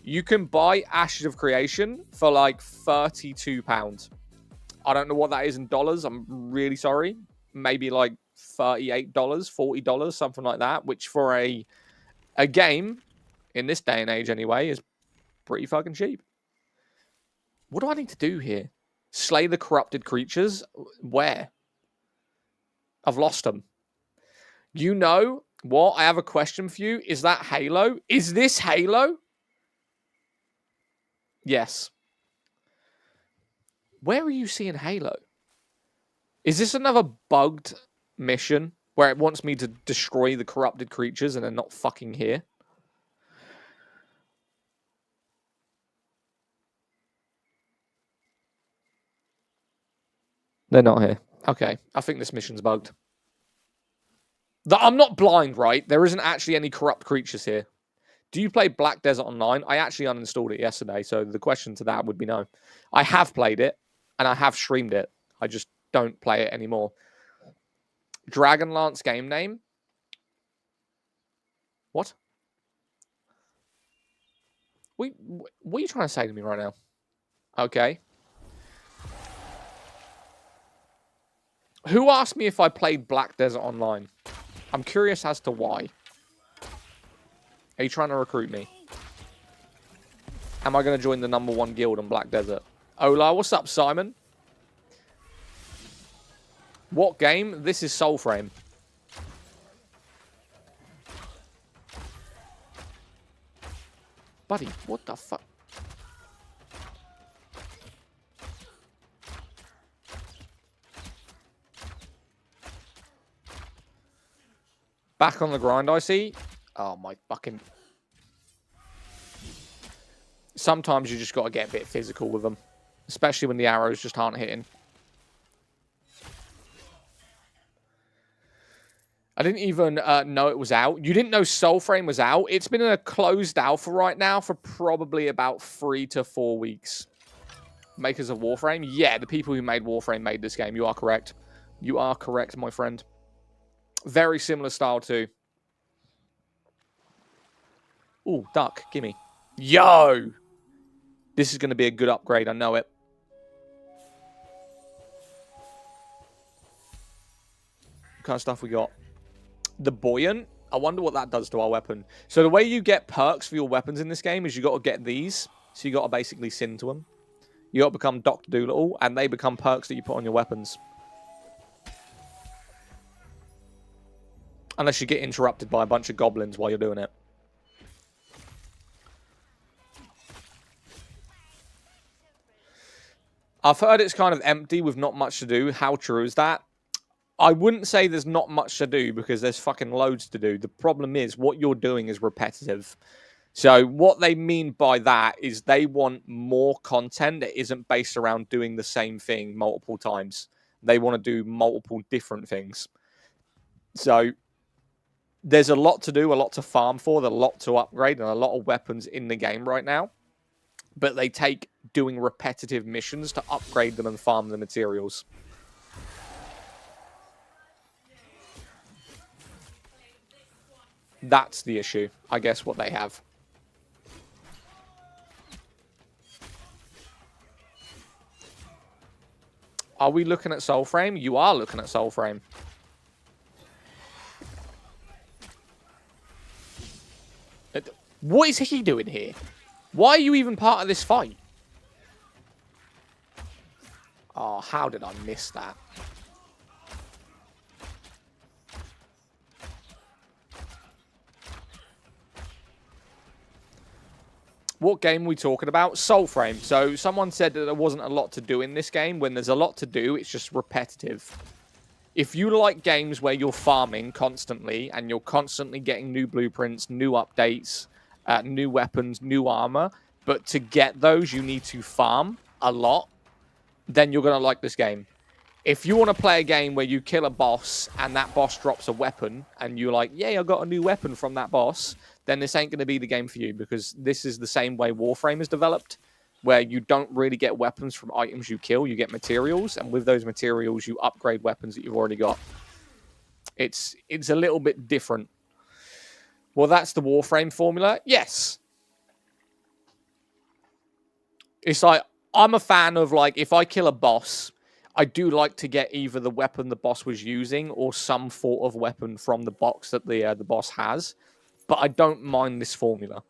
you can buy Ashes of Creation for like £32. I don't know what that is in dollars. I'm really sorry. Maybe like $38, $40, something like that. Which for a game, in this day and age anyway, is pretty fucking cheap. What do I need to do here? Slay the corrupted creatures? Where? I've lost them. You know what? I have a question for you. Is that Halo? Is this Halo? Yes. Where are you seeing Halo? Is this another bugged mission where it wants me to destroy the corrupted creatures and they're not fucking here? They're not here. Okay, I think this mission's bugged. I'm not blind, right? There isn't actually any corrupt creatures here. Do you play Black Desert Online? I actually uninstalled it yesterday, so the question to that would be no. I have played it, and I have streamed it. I just don't play it anymore. Dragonlance game name? What? What are you trying to say to me right now? Okay. Who asked me if I played Black Desert Online? I'm curious as to why. Are you trying to recruit me? Am I going to join the #1 guild on Black Desert? Ola, what's up, Simon? What game? This is SOULFRAME. Buddy, what the fuck? Back on the grind, I see. Oh, my fucking... Sometimes you just got to get a bit physical with them. Especially when the arrows just aren't hitting. I didn't even know it was out. You didn't know SOULFRAME was out? It's been in a closed alpha right now for probably about 3 to 4 weeks. Makers of Warframe? Yeah, the people who made Warframe made this game. You are correct. You are correct, my friend. Very similar style too. Ooh, duck, gimme. Yo! This is going to be a good upgrade, I know it. kind of stuff we got? The buoyant. I wonder what that does to our weapon. So the way you get perks for your weapons in this game is you got to get these. So you got to basically sin to them. You got to become Dr. Dolittle, and they become perks that you put on your weapons. Unless you get interrupted by a bunch of goblins while you're doing it. I've heard it's kind of empty with not much to do. How true is that? I wouldn't say there's not much to do because there's fucking loads to do. The problem is what you're doing is repetitive. So what they mean by that is they want more content that isn't based around doing the same thing multiple times. They want to do multiple different things. So there's a lot to do, a lot to farm for, there's a lot to upgrade, and a lot of weapons in the game right now. But they take doing repetitive missions to upgrade them and farm the materials. That's the issue, I guess, what they have. Are we looking at SOULFRAME? You are looking at SOULFRAME. What is he doing here? Why are you even part of this fight? Oh, how did I miss that? What game are we talking about? SOULFRAME. So someone said that there wasn't a lot to do in this game. When there's a lot to do, it's just repetitive. If you like games where you're farming constantly and you're constantly getting new blueprints, new updates, new weapons, new armor, but to get those you need to farm a lot, then you're going to like this game. If you want to play a game where you kill a boss and that boss drops a weapon and you're like, yay, I got a new weapon from that boss, then this ain't going to be the game for you, because this is the same way Warframe is developed, where you don't really get weapons from items you kill, you get materials, and with those materials you upgrade weapons that you've already got. It's a little bit different. Well, that's the Warframe formula. Yes. It's like, I'm a fan of, like, if I kill a boss, I do like to get either the weapon the boss was using or some sort of weapon from the box that the boss has. But I don't mind this formula.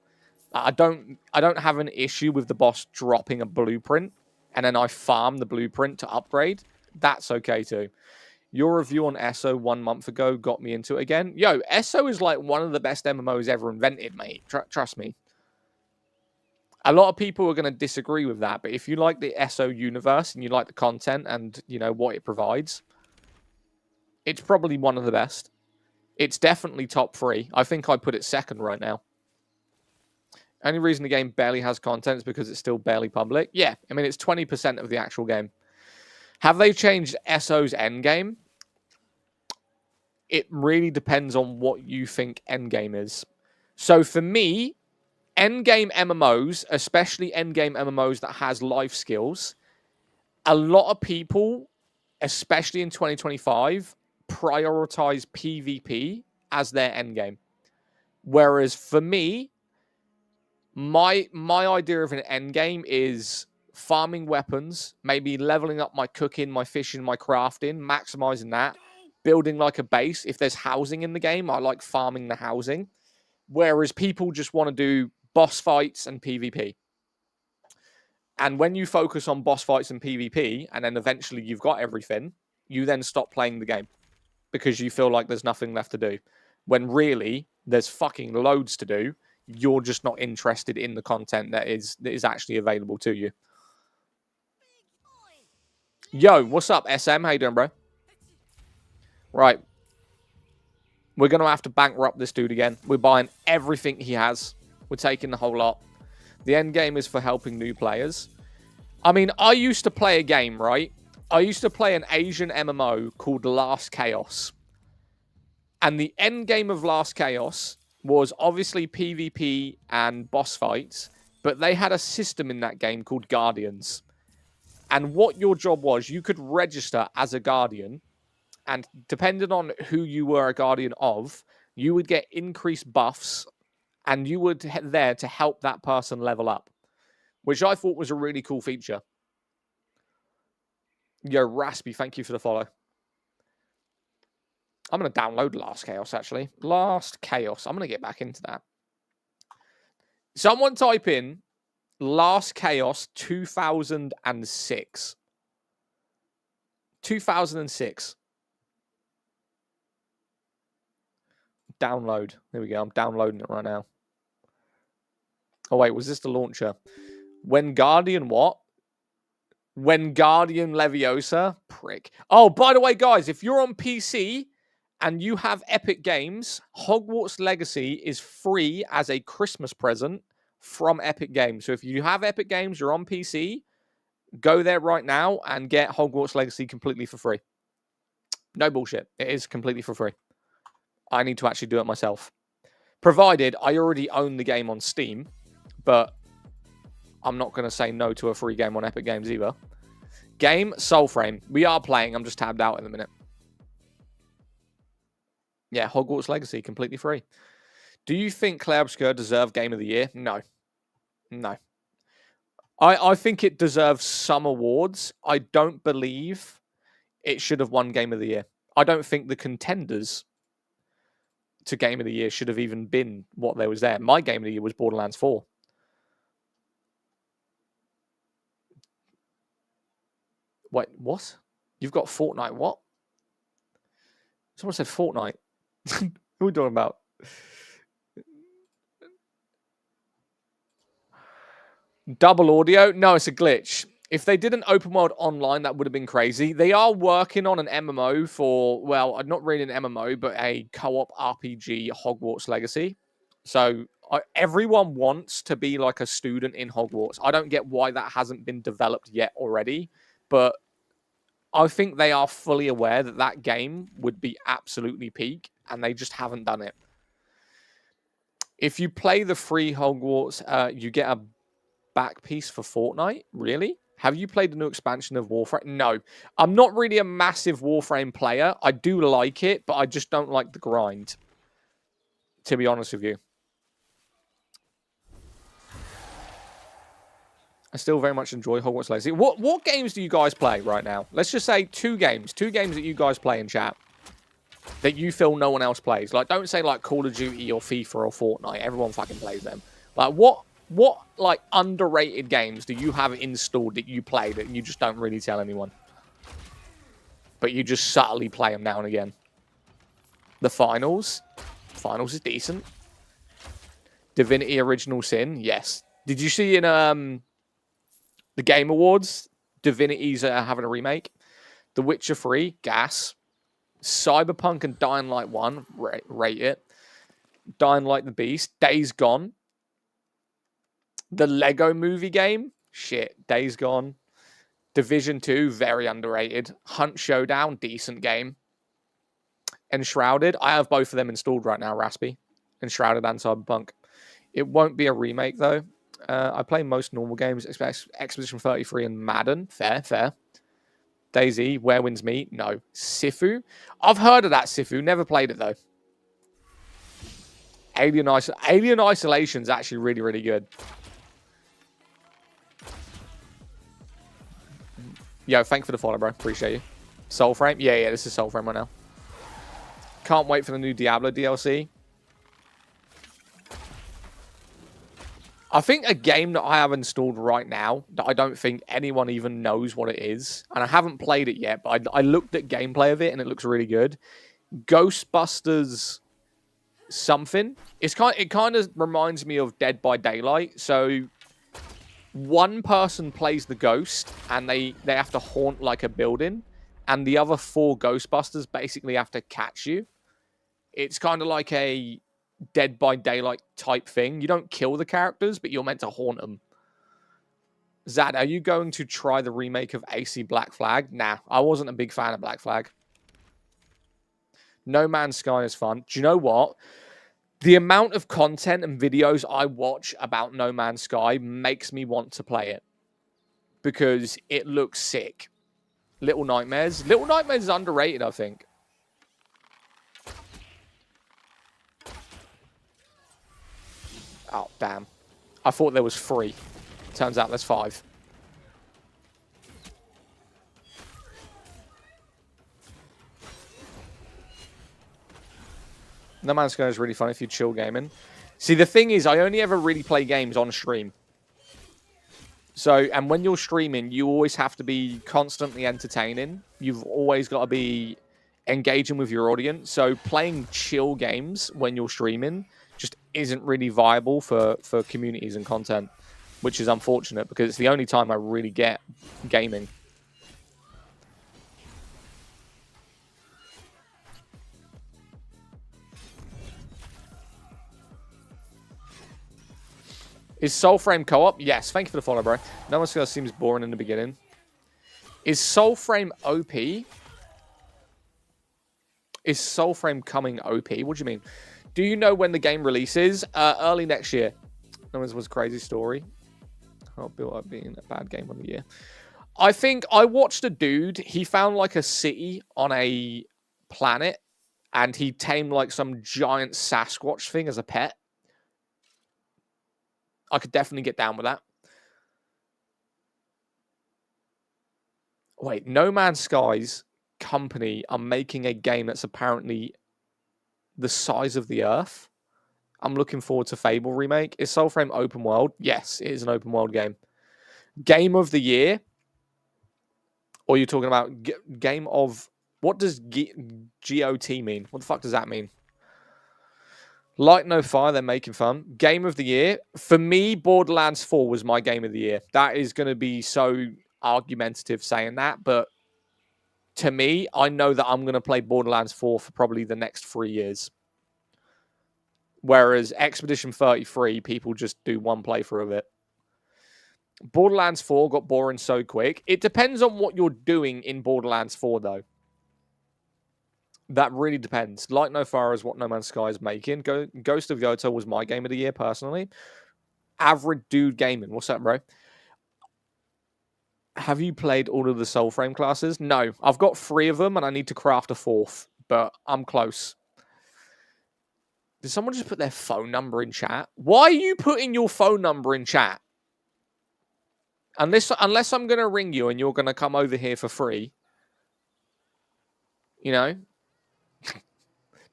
I don't have an issue with the boss dropping a blueprint and then I farm the blueprint to upgrade. That's okay too. Your review on ESO 1 month ago got me into it again. Yo, ESO is like one of the best MMOs ever invented, mate. Trust me. A lot of people are going to disagree with that, but if you like the ESO universe and you like the content and, you know, what it provides, it's probably one of the best. It's definitely top 3. I think I'd put it second right now. Only reason the game barely has content is because it's still barely public. Yeah, I mean, it's 20% of the actual game. Have they changed ESO's endgame? It really depends on what you think endgame is. So for me, endgame MMOs, especially endgame MMOs that has life skills, a lot of people, especially in 2025, prioritize PvP as their endgame. Whereas for me, my idea of an endgame is farming weapons, maybe leveling up my cooking, my fishing, my crafting, maximizing that, building like a base. If there's housing in the game, I like farming the housing. Whereas people just want to do boss fights and PvP. And when you focus on boss fights and PvP, and then eventually you've got everything, you then stop playing the game because you feel like there's nothing left to do. When really, there's fucking loads to do. You're just not interested in the content that is actually available to you. Yo, what's up, SM? How you doing, bro? Right. We're going to have to bankrupt this dude again. We're buying everything he has. We're taking the whole lot. The end game is for helping new players. I mean, I used to play a game, right? I used to play an Asian MMO called Last Chaos. And the end game of Last Chaos was obviously PvP and boss fights, but they had a system in that game called Guardians. And what your job was, you could register as a Guardian, and depending on who you were a Guardian of, you would get increased buffs, and you were there to help that person level up, which I thought was a really cool feature. Yo, Raspy, thank you for the follow. I'm going to download Last Chaos, actually. Last Chaos. I'm going to get back into that. Someone type in Last Chaos 2006. 2006. Download. There we go. I'm downloading it right now. Oh, wait. Was this the launcher? When Guardian what? When Guardian Leviosa? Prick. Oh, by the way, guys, if you're on PC and you have Epic Games, Hogwarts Legacy is free as a Christmas present from Epic Games. So if you have Epic Games, you're on PC, go there right now and get Hogwarts Legacy completely for free. No bullshit. It is completely for free. I need to actually do it myself. Provided I already own the game on Steam, but I'm not going to say no to a free game on Epic Games either. Game, SOULFRAME. We are playing. I'm just tabbed out in a minute. Yeah, Hogwarts Legacy, completely free. Do you think Claire Obscure deserved Game of the Year? No. No. I think it deserves some awards. I don't believe it should have won Game of the Year. I don't think the contenders to Game of the Year should have even been what there was there. My Game of the Year was Borderlands 4. Wait, what? You've got Fortnite, what? Someone said Fortnite. Who are we talking about? Double audio? No, it's a glitch. If they did an open world online, that would have been crazy. They are working on an MMO for, well, not really an MMO, but a co-op RPG Hogwarts Legacy. So everyone wants to be like a student in Hogwarts. I don't get why that hasn't been developed yet already, but I think they are fully aware that that game would be absolutely peak, and they just haven't done it. If you play the free Hogwarts, you get a back piece for Fortnite. Really? Have you played the new expansion of Warframe? No. I'm not really a massive Warframe player. I do like it, but I just don't like the grind, to be honest with you. I still very much enjoy Hogwarts Legacy. What games do you guys play right now? Let's just say 2 games. 2 games that you guys play in chat that you feel no one else plays. Like, don't say like Call of Duty or FIFA or Fortnite. Everyone fucking plays them. Like, what like underrated games do you have installed that you play that you just don't really tell anyone? But you just subtly play them now and again. The Finals. Finals is decent. Divinity Original Sin. Yes. Did you see in the Game Awards, Divinity's having a remake? The Witcher 3, gas. Cyberpunk and Dying Light 1, rate it. Dying Light the Beast, Days Gone. The Lego Movie game, shit. Days Gone. Division 2, very underrated. Hunt Showdown, decent game. Enshrouded, I have both of them installed right now, Raspy. Enshrouded and Cyberpunk. It won't be a remake, though. I play most normal games, Expedition 33 and Madden. Fair. DayZ, Where Winds Meet? No. Sifu? I've heard of that Sifu. Never played it, though. Alien Isolation's actually really, really good. Yo, thanks for the follow, bro. Appreciate you. SOULFRAME? Yeah, this is SOULFRAME right now. Can't wait for the new Diablo DLC. I think a game that I have installed right now that I don't think anyone even knows what it is, and I haven't played it yet, but I looked at gameplay of it and it looks really good. Ghostbusters something. It kind of reminds me of Dead by Daylight. So one person plays the ghost and they have to haunt like a building, and the other 4 Ghostbusters basically have to catch you. It's kind of like a Dead by Daylight type thing. You don't kill the characters, but you're meant to haunt them. Zad, are you going to try the remake of AC Black Flag? Nah, I wasn't a big fan of Black Flag. No Man's Sky is fun. Do you know what? The amount of content and videos I watch about No Man's Sky makes me want to play it. Because it looks sick. Little Nightmares. Little Nightmares is underrated, I think. Oh, damn. I thought there was 3. Turns out there's 5. No Man's Sky is really fun if you chill gaming. See, the thing is, I only ever really play games on stream. So, and when you're streaming, you always have to be constantly entertaining. You've always got to be engaging with your audience. So playing chill games when you're streaming just isn't really viable for communities and content, which is unfortunate because it's the only time I really get gaming. Is SOULFRAME co-op? Yes. Thank you for the follow, bro. No Man's Sky seems boring in the beginning. Is SOULFRAME OP? Is SOULFRAME coming OP? What do you mean? Do you know when the game releases? Early next year. That was a crazy story. I'll build up being a bad game of the year. I think I watched a dude. He found like a city on a planet, and he tamed like some giant Sasquatch thing as a pet. I could definitely get down with that. Wait, No Man's Sky's company are making a game that's apparently the size of the Earth. I'm looking forward to Fable remake. Is SOULFRAME open world? Yes, it is an open world game. Game of the year? Or you're talking about game of... What does GOT mean? What the fuck does that mean? Light No Fire, they're making fun. Game of the year. For me, Borderlands 4 was my game of the year. That is going to be so argumentative saying that, but to me, I know that I'm going to play Borderlands 4 for probably the next 3 years. Whereas Expedition 33, people just do one playthrough of it. Borderlands 4 got boring so quick. It depends on what you're doing in Borderlands 4, though. That really depends. Light No Fire is what No Man's Sky is making. Ghost of Yoto was my game of the year, personally. Average Dude Gaming. What's up, bro? Have you played all of the SOULFRAME classes? No. I've got 3 of them, and I need to craft a 4th. But I'm close. Did someone just put their phone number in chat? Why are you putting your phone number in chat? Unless I'm going to ring you and you're going to come over here for free. You know?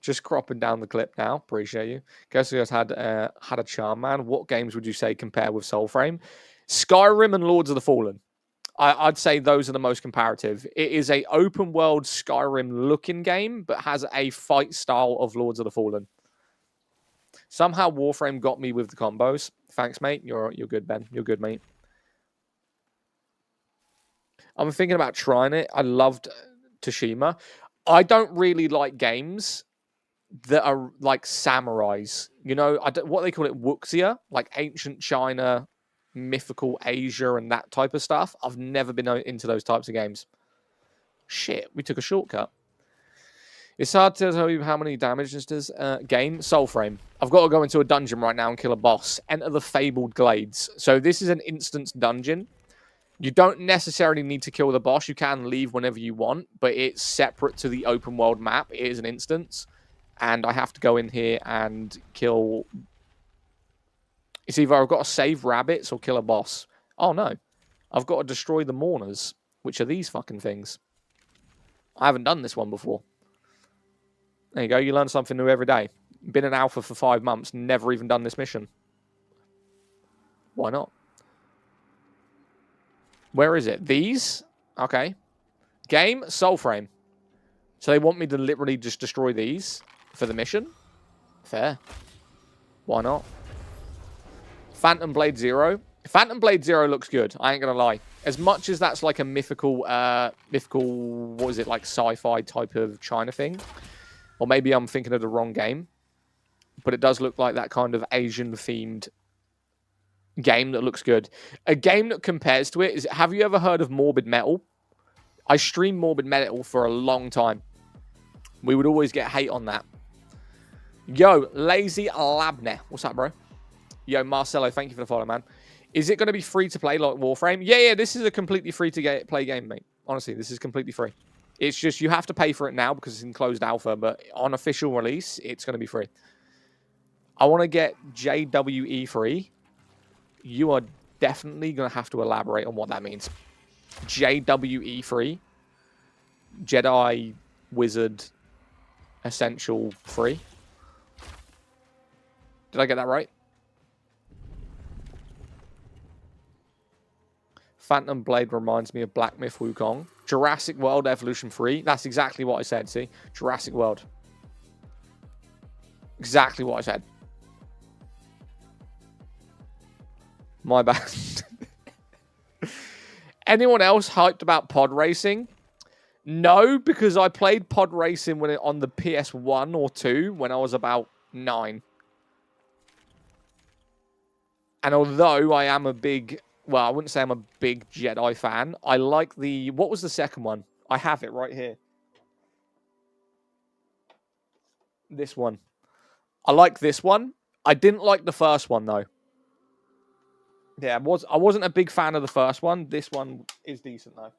Just cropping down the clip now. Appreciate you. Guess who has had a charm, man? What games would you say compare with SOULFRAME? Skyrim and Lords of the Fallen. I'd say those are the most comparative. It is a open world Skyrim looking game, but has a fight style of Lords of the Fallen. Somehow Warframe got me with the combos. Thanks, mate. You're good, Ben. You're good, mate. I'm thinking about trying it. I loved Tsushima. I don't really like games that are like samurais. You know, what they call it, wuxia, like ancient China, mythical Asia, and that type of stuff. I've never been into those types of games. Shit, we took a shortcut. It's hard to tell you how many damage this does. Game, SOULFRAME. I've got to go into a dungeon right now and kill a boss. Enter the Fabled Glades. So this is an instance dungeon. You don't necessarily need to kill the boss. You can leave whenever you want, but it's separate to the open world map. It is an instance. And I have to go in here and kill... It's either I've got to save rabbits or kill a boss. Oh, no. I've got to destroy the mourners, which are these fucking things. I haven't done this one before. There you go. You learn something new every day. Been an alpha for 5 months. Never even done this mission. Why not? Where is it? These? Okay. Game, SOULFRAME. So they want me to literally just destroy these for the mission? Fair. Why not? Phantom Blade Zero. Phantom Blade Zero looks good. I ain't going to lie. As much as that's like a mythical, what is it, like sci-fi type of China thing. Or maybe I'm thinking of the wrong game. But it does look like that kind of Asian-themed game that looks good. A game that compares to it is, have you ever heard of Morbid Metal? I streamed Morbid Metal for a long time. We would always get hate on that. Yo, Lazy Labne. What's up, bro? Yo, Marcelo, thank you for the follow, man. Is it going to be free to play like Warframe? Yeah, this is a completely free to play game, mate. Honestly, this is completely free. It's just you have to pay for it now because it's in closed alpha, but on official release, it's going to be free. I want to get JWE free. You are definitely going to have to elaborate on what that means. JWE free. Jedi Wizard Essential free. Did I get that right? Phantom Blade reminds me of Black Myth Wukong. Jurassic World Evolution 3. That's exactly what I said, see? Jurassic World. Exactly what I said. My bad. Anyone else hyped about pod racing? No, because I played pod racing when on the PS1 or 2 when I was about 9. And although I am a big... Well, I wouldn't say I'm a big Jedi fan. I like the... What was the second one? I have it right here. This one. I like this one. I didn't like the first one, though. Yeah, I wasn't a big fan of the first one. This one is decent, though.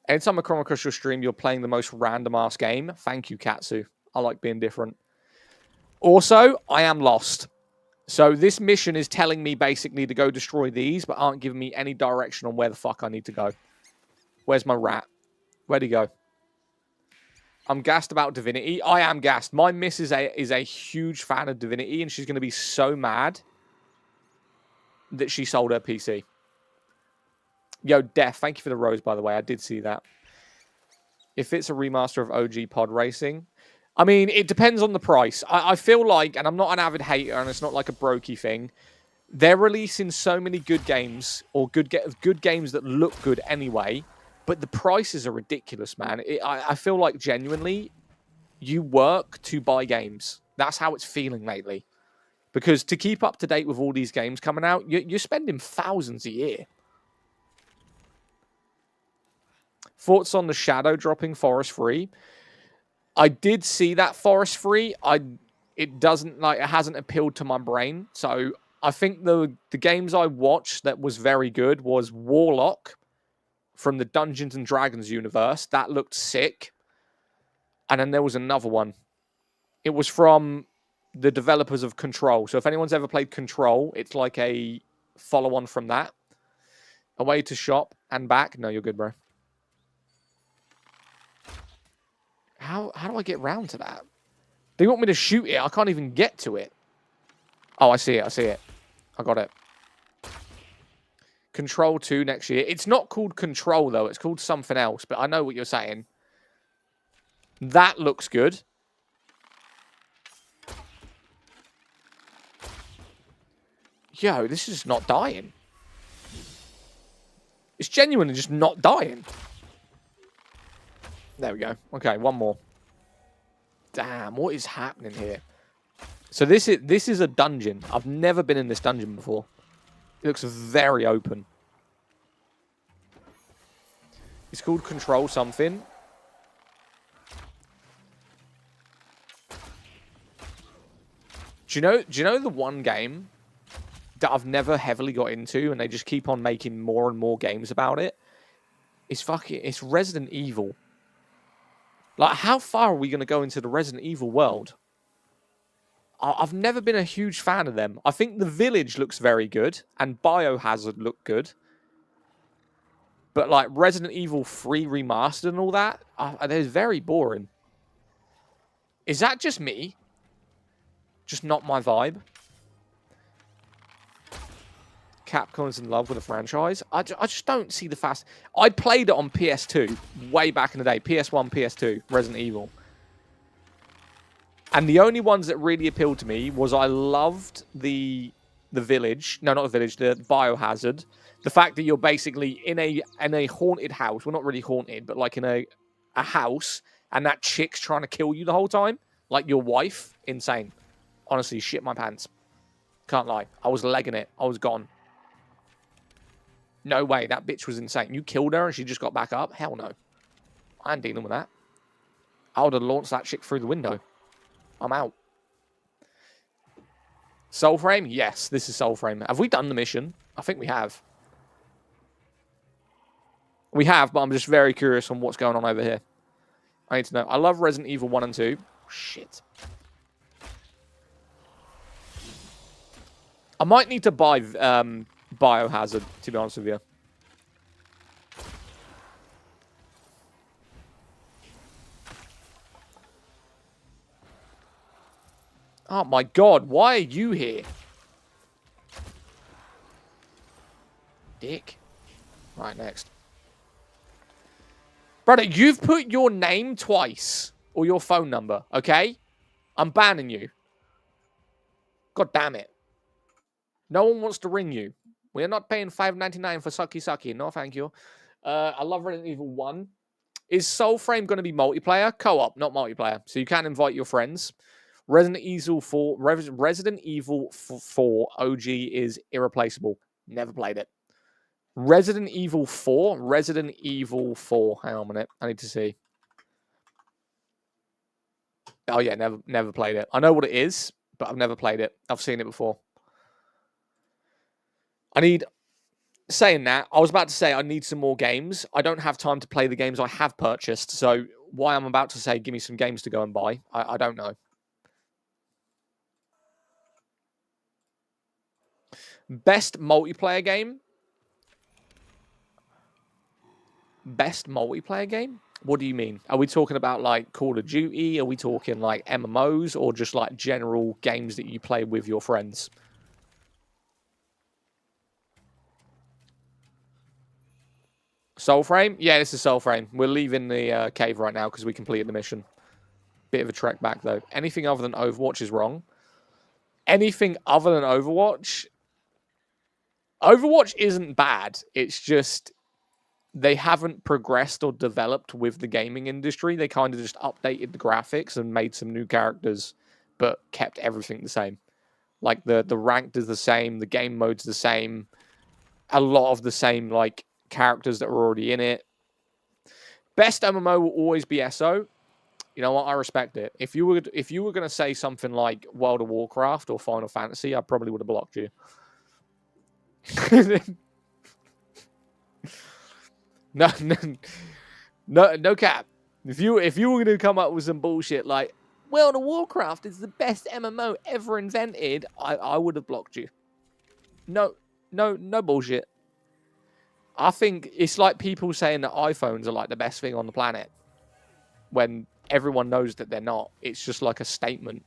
Anytime I come across your stream, you're playing the most random-ass game. Thank you, Katsu. I like being different. Also, I am lost. So this mission is telling me basically to go destroy these, but aren't giving me any direction on where the fuck I need to go. Where's my rat? Where'd he go? I'm gassed about Divinity. I am gassed. My miss is a huge fan of Divinity, and she's going to be so mad that she sold her PC. Yo, Def, thank you for the rose, by the way. I did see that. If it's a remaster of OG Pod Racing... I mean, it depends on the price. I feel like, and I'm not an avid hater, and it's not like a brokey thing, they're releasing so many good games, or good games that look good anyway, but the prices are ridiculous, man. I feel like, genuinely, you work to buy games. That's how it's feeling lately. Because to keep up to date with all these games coming out, you're spending thousands a year. Thoughts on the shadow dropping Forest Free? I did see that Forest Free. It hasn't appealed to my brain. So I think the games I watched that was very good was Warlock from the Dungeons and Dragons universe. That looked sick. And then there was another one. It was from the developers of Control. So if anyone's ever played Control, it's like a follow-on from that. Away to shop and back. No, you're good, bro. How do I get round to that? They want me to shoot it. I can't even get to it. Oh, I see it. I see it. I got it. Control 2 next year. It's not called Control, though. It's called something else. But I know what you're saying. That looks good. Yo, this is not dying. It's genuinely just not dying. There we go. Okay, one more. Damn, what is happening here? So this is a dungeon. I've never been in this dungeon before. It looks very open. It's called Control something. Do you know the one game that I've never heavily got into, and they just keep on making more and more games about it? It's Resident Evil. Like, how far are we going to go into the Resident Evil world? I've never been a huge fan of them. I think The Village looks very good, and Biohazard looked good. But, like, Resident Evil 3 Remastered and all that, they're very boring. Is that just me? Just not my vibe? Capcom's in love with the franchise. I just don't see the fast... I played it on PS2 way back in the day. PS1, PS2, Resident Evil. And the only ones that really appealed to me was I loved the Village. No, not the Village, the Biohazard. The fact that you're basically in a haunted house. Well, not really haunted, but like in a house. And that chick's trying to kill you the whole time. Like your wife. Insane. Honestly, shit my pants. Can't lie. I was legging it. I was gone. No way, that bitch was insane. You killed her and she just got back up? Hell no. I ain't dealing with that. I would have launched that chick through the window. I'm out. SOULFRAME? Yes, this is SOULFRAME. Have we done the mission? I think we have. We have, but I'm just very curious on what's going on over here. I need to know. I love Resident Evil 1 and 2. Shit. I might need to buy... Biohazard, to be honest with you. Oh my god, why are you here? Dick. Right, next. Brother, you've put your name twice. Or your phone number, okay? I'm banning you. God damn it. No one wants to ring you. We're not paying $5.99 for Sucky Sucky. No, thank you. I love Resident Evil 1. Is SOULFRAME going to be multiplayer? Co-op, not multiplayer. So you can invite your friends. Resident Evil 4 OG is irreplaceable. Never played it. Resident Evil 4. Hang on a minute. I need to see. Oh yeah, never played it. I know what it is, but I've never played it. I've seen it before. Saying that, I was about to say I need some more games. I don't have time to play the games I have purchased, so why I'm about to say give me some games to go and buy, I don't know. Best multiplayer game? Best multiplayer game? What do you mean? Are we talking about like Call of Duty? Are we talking like MMOs or just like general games that you play with your friends? SOULFRAME? Yeah, this is SOULFRAME. We're leaving the cave right now because we completed the mission. Bit of a trek back though. Anything other than Overwatch is wrong. Anything other than Overwatch? Overwatch isn't bad. It's just they haven't progressed or developed with the gaming industry. They kind of just updated the graphics and made some new characters, but kept everything the same. Like the ranked is the same, the game mode's the same, a lot of the same like characters that were already in it. Best MMO will always be SO. You know what? I respect it. If you were going to say something like World of Warcraft or Final Fantasy, I probably would have blocked you. No cap. If you were going to come up with some bullshit like World of Warcraft is the best MMO ever invented, I would have blocked you. No bullshit. I think it's like people saying that iPhones are like the best thing on the planet when everyone knows that they're not. It's just like a statement.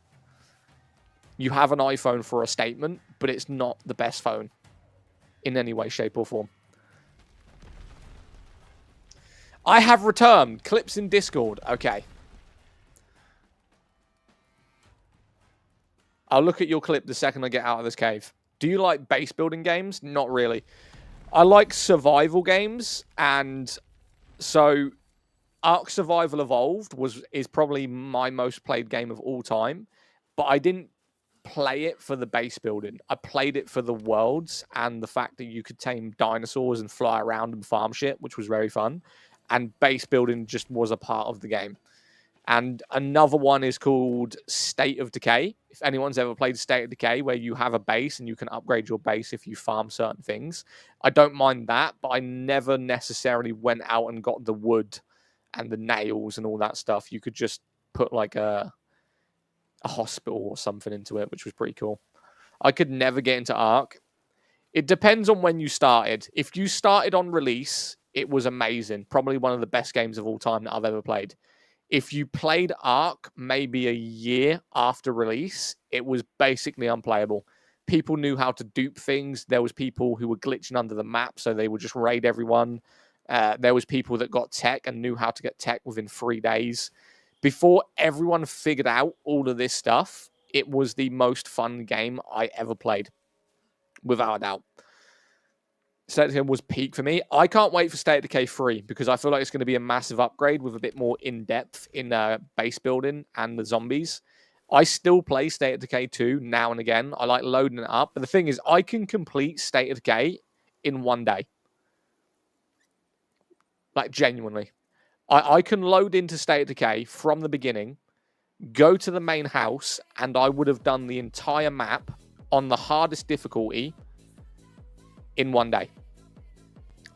You have an iPhone for a statement, but it's not the best phone in any way, shape, or form. I have returned. Clips in Discord. Okay. I'll look at your clip the second I get out of this cave. Do you like base building games? Not really. I like survival games, and so Ark Survival Evolved is probably my most played game of all time, but I didn't play it for the base building. I played it for the worlds and the fact that you could tame dinosaurs and fly around and farm shit, which was very fun. And base building just was a part of the game. And another one is called State of Decay. If anyone's ever played State of Decay, where you have a base and you can upgrade your base if you farm certain things. I don't mind that, but I never necessarily went out and got the wood and the nails and all that stuff. You could just put like a hospital or something into it, which was pretty cool. I could never get into Ark. It depends on when you started. If you started on release, it was amazing. Probably one of the best games of all time that I've ever played. If you played Ark maybe a year after release, it was basically unplayable. People knew how to dupe things. There was people who were glitching under the map, so they would just raid everyone. There was people that got tech and knew how to get tech within 3 days. Before everyone figured out all of this stuff, it was the most fun game I ever played. Without a doubt. State of Decay was peak for me. I can't wait for State of Decay 3 because I feel like it's going to be a massive upgrade with a bit more in-depth in base building and the zombies. I still play State of Decay 2 now and again. I like loading it up. But the thing is, I can complete State of Decay in 1 day. Like, genuinely. I can load into State of Decay from the beginning, go to the main house, and I would have done the entire map on the hardest difficulty in 1 day.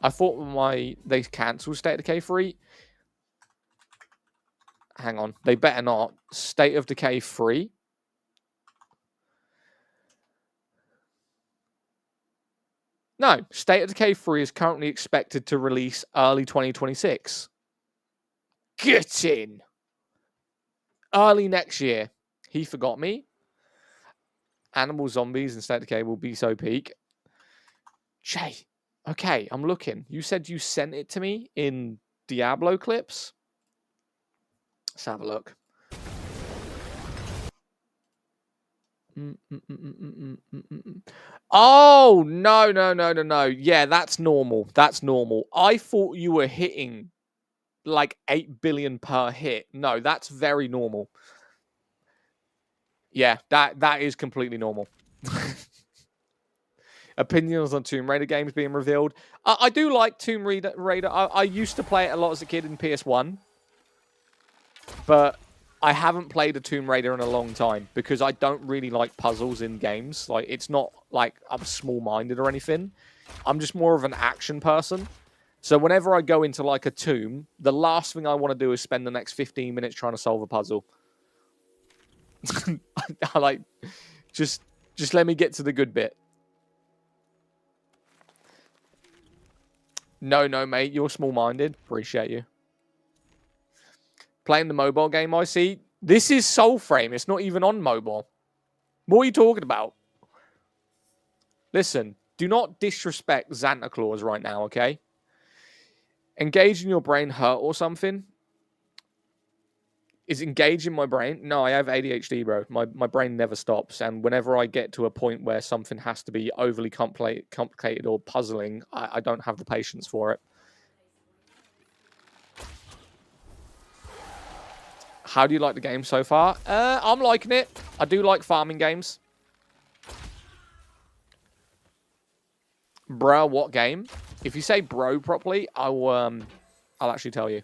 I thought they cancelled State of Decay 3. Hang on. They better not. State of Decay 3. No. State of Decay 3 is currently expected to release early 2026. Get in! Early next year. He forgot me. Animal zombies and state decay will be so peak. Jay, okay, I'm looking. You said you sent it to me in Diablo clips. Let's have a look. Oh, no. Yeah, that's normal. That's normal. I thought you were hitting like 8 billion per hit. No, that's very normal. Yeah, that is completely normal. Opinions on Tomb Raider games being revealed. I do like Tomb Raider. I used to play it a lot as a kid in PS1. But I haven't played a Tomb Raider in a long time because I don't really like puzzles in games. Like, it's not like I'm small-minded or anything. I'm just more of an action person. So whenever I go into, like, a tomb, the last thing I want to do is spend the next 15 minutes trying to solve a puzzle. I like, just let me get to the good bit. No, mate, you're small-minded. Appreciate you. Playing the mobile game, I see. This is SOULFRAME. It's not even on mobile. What are you talking about? Listen, do not disrespect Santa Claus right now, okay? Engaging your brain hurt or something? Is engaging my brain? No, I have ADHD, bro. My brain never stops. And whenever I get to a point where something has to be overly complicated or puzzling, I don't have the patience for it. How do you like the game so far? I'm liking it. I do like farming games. Bro, what game? If you say bro properly, I'll actually tell you.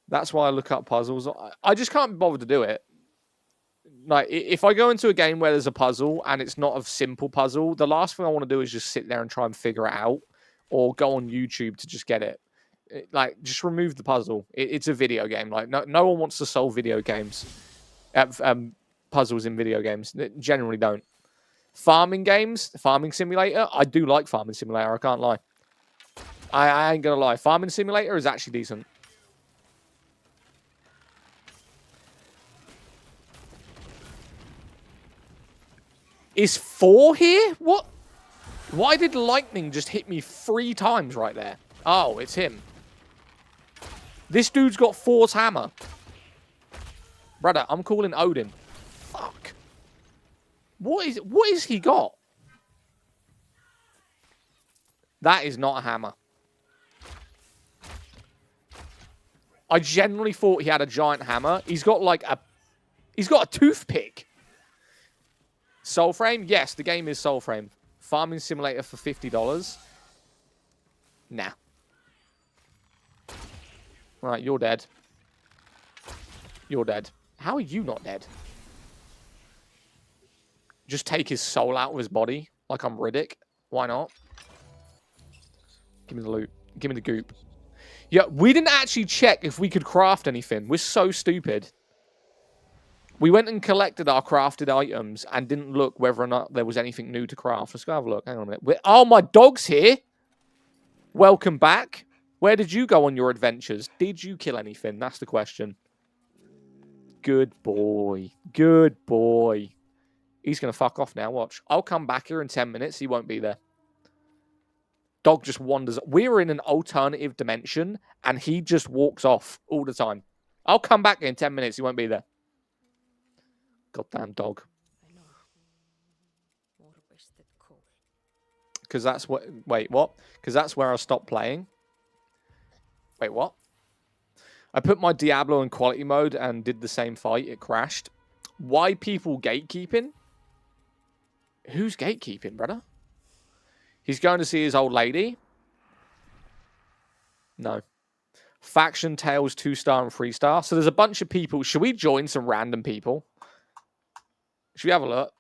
That's why I look up puzzles. I just can't be bothered to do it. Like, if I go into a game where there's a puzzle and it's not a simple puzzle, the last thing I want to do is just sit there and try and figure it out or go on YouTube to just get it. Like, just remove the puzzle. It's a video game. Like, no one wants to solve video games. Puzzles in video games. They generally don't. Farming games, Farming Simulator. I do like Farming Simulator. I can't lie. I ain't going to lie. Farming Simulator is actually decent. Is 4 here? What? Why did lightning just hit me 3 times right there? Oh, it's him. This dude's got Thor's hammer. Brother, I'm calling Odin. Fuck. What is he got? That is not a hammer. I genuinely thought he had a giant hammer. He's got like a... He's got a toothpick. SOULFRAME? Yes, the game is SOULFRAME. Farming Simulator for $50. Nah. Right, you're dead. You're dead. How are you not dead? Just take his soul out of his body like I'm Riddick. Why not? Give me the loot. Give me the goop. Yeah, we didn't actually check if we could craft anything. We're so stupid. We went and collected our crafted items and didn't look whether or not there was anything new to craft. Let's go have a look. Hang on a minute. Oh, my dog's here. Welcome back. Where did you go on your adventures? Did you kill anything? That's the question. Good boy. Good boy. He's going to fuck off now. Watch. I'll come back here in 10 minutes. He won't be there. Dog just wanders. We're in an alternative dimension, and he just walks off all the time. I'll come back in 10 minutes. He won't be there. Goddamn dog. Because that's what... Wait, what? Because that's where I stopped playing. Wait, what? I put my Diablo in quality mode and did the same fight. It crashed. Why people gatekeeping? Who's gatekeeping, brother? He's going to see his old lady? No. Faction Tales 2-star and 3-star. So there's a bunch of people. Should we join some random people? Should we have a look?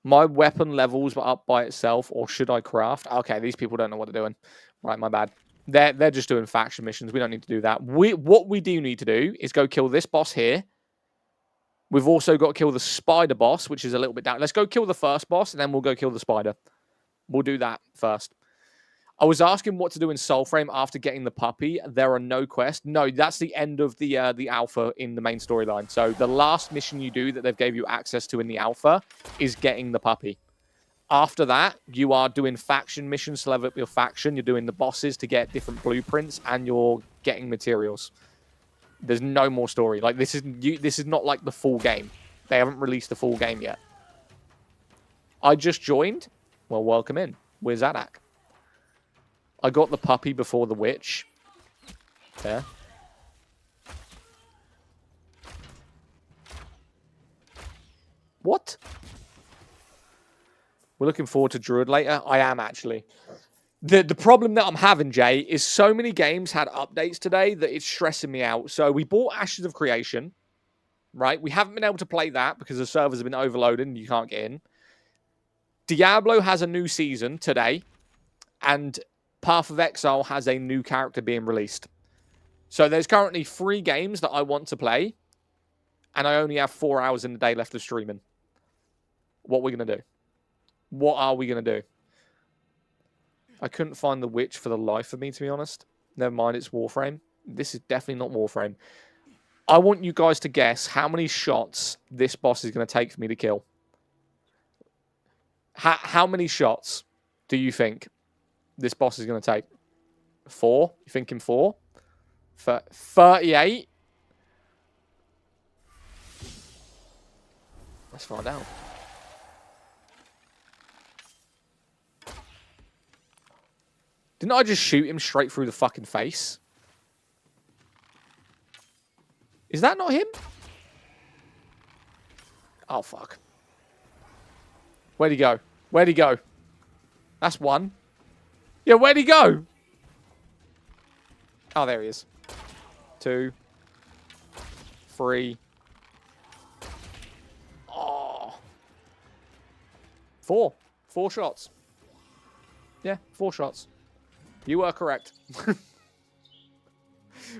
My weapon levels were up by itself, or should I craft? Okay, these people don't know what they're doing. Right, my bad. They're just doing faction missions. We don't need to do that. What we do need to do is go kill this boss here. We've also got to kill the spider boss, which is a little bit down. Let's go kill the first boss, and then we'll go kill the spider. We'll do that first. I was asking what to do in SOULFRAME after getting the puppy. There are no quests. No, that's the end of the alpha in the main storyline. So the last mission you do that they've gave you access to in the alpha is getting the puppy. After that, you are doing faction missions to level up your faction. You're doing the bosses to get different blueprints, and you're getting materials. There's no more story. Like this is not like the full game. They haven't released the full game yet. I just joined. Well, welcome in. We're Zaddak. I got the puppy before the witch. There. What? We're looking forward to Druid later. I am, actually. The problem that I'm having, Jay, is so many games had updates today that it's stressing me out. So we bought Ashes of Creation, right? We haven't been able to play that because the servers have been overloaded and you can't get in. Diablo has a new season today, and Path of Exile has a new character being released. So there's currently 3 games that I want to play, and I only have 4 hours in the day left of streaming. What are we going to do? What are we going to do? I couldn't find the witch for the life of me, to be honest. Never mind, it's Warframe. This is definitely not Warframe. I want you guys to guess how many shots this boss is going to take for me to kill. How many shots do you think this boss is going to take? 4? You thinking 4? 38? Let's find out. Didn't I just shoot him straight through the fucking face? Is that not him? Oh, fuck. Where'd he go? Where'd he go? That's 1. Yeah, where'd he go? Oh, there he is. 2. 3. Oh. 4. 4 shots. Yeah, 4 shots. You were correct.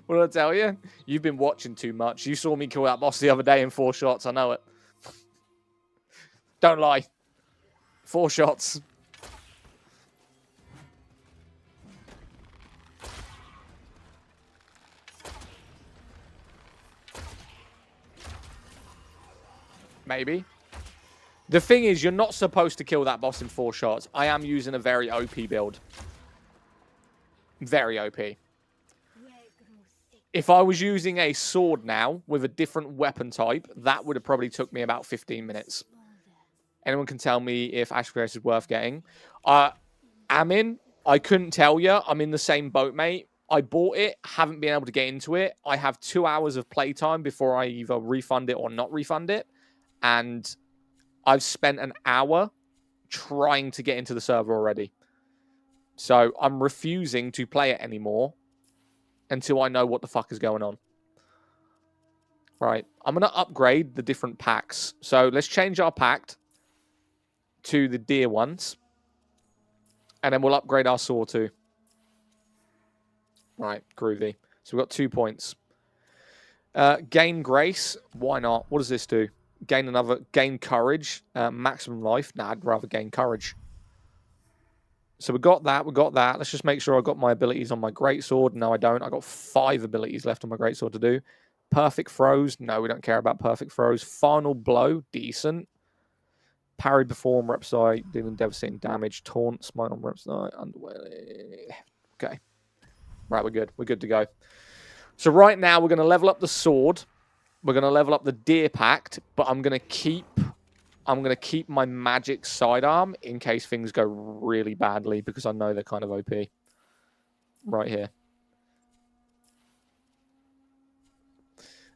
What did I tell you? You've been watching too much. You saw me kill that boss the other day in 4 shots. I know it. Don't lie. 4 shots. Maybe. The thing is, you're not supposed to kill that boss in 4 shots. I am using a very OP build. Very OP. If I was using a sword now with a different weapon type, that would have probably took me about 15 minutes. Anyone can tell me if Ash Grace is worth getting. I'm in. I couldn't tell you. I'm in the same boat, mate. I bought it, haven't been able to get into it. I have 2 hours of playtime before I either refund it or not refund it. And I've spent an hour trying to get into the server already. So I'm refusing to play it anymore until I know what the fuck is going on. Right. I'm going to upgrade the different packs. So let's change our pact to the deer ones. And then we'll upgrade our sword too. Right. Groovy. So we've got 2 points. Gain grace. Why not? What does this do? Gain courage. Maximum life. Nah, I'd rather gain courage. So we got that. We got that. Let's just make sure I got my abilities on my greatsword. No, I don't. I got 5 abilities left on my greatsword to do. Perfect throws. No, we don't care about perfect throws. Final blow. Decent. Parry before on repsite, dealing devastating damage. Taunt. Smite on repsite. Underwear. Okay. Right, we're good. We're good to go. So right now we're going to level up the sword. We're going to level up the deer pact, but I'm going to keep my magic sidearm in case things go really badly because I know they're kind of OP. Right here.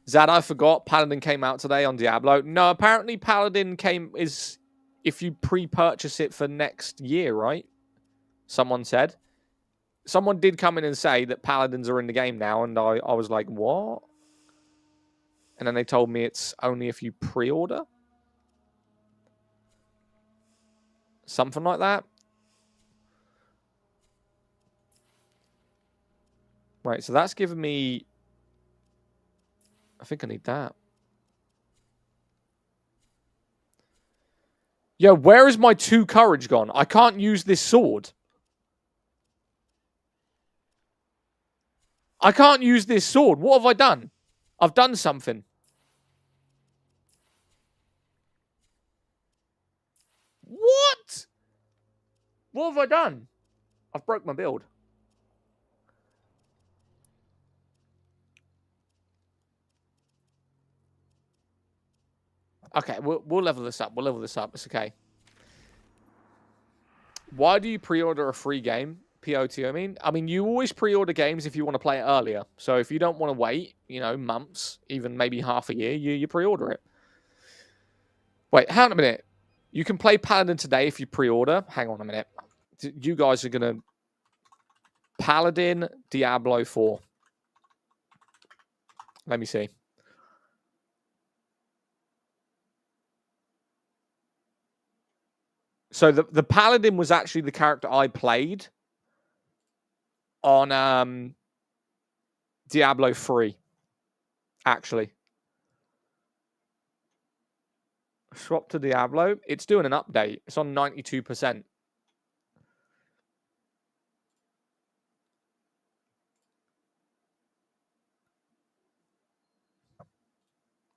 Zad, I forgot. Paladin came out today on Diablo. No, apparently Paladin is if you pre-purchase it for next year, right? Someone said. Someone did come in and say that Paladins are in the game now, and I was like, what? And then they told me it's only if you pre-order. Something like that. Right, so that's given me... I think I need that. Yo, where is my 2 courage gone? I can't use this sword. I can't use this sword. What have I done? I've done something. What? What have I done? I've broke my build. Okay, we'll level this up. We'll level this up. It's okay. Why do you pre-order a free game? POT, I mean, you always pre-order games if you want to play it earlier. So if you don't want to wait, you know, months, even maybe half a year, you pre-order it. Wait, hang on a minute. You can play Paladin today if you pre-order. Hang on a minute. You guys are going to... Paladin Diablo 4. Let me see. So the Paladin was actually the character I played on Diablo 3, actually. Swap to Diablo. It's doing an update. It's on 92%.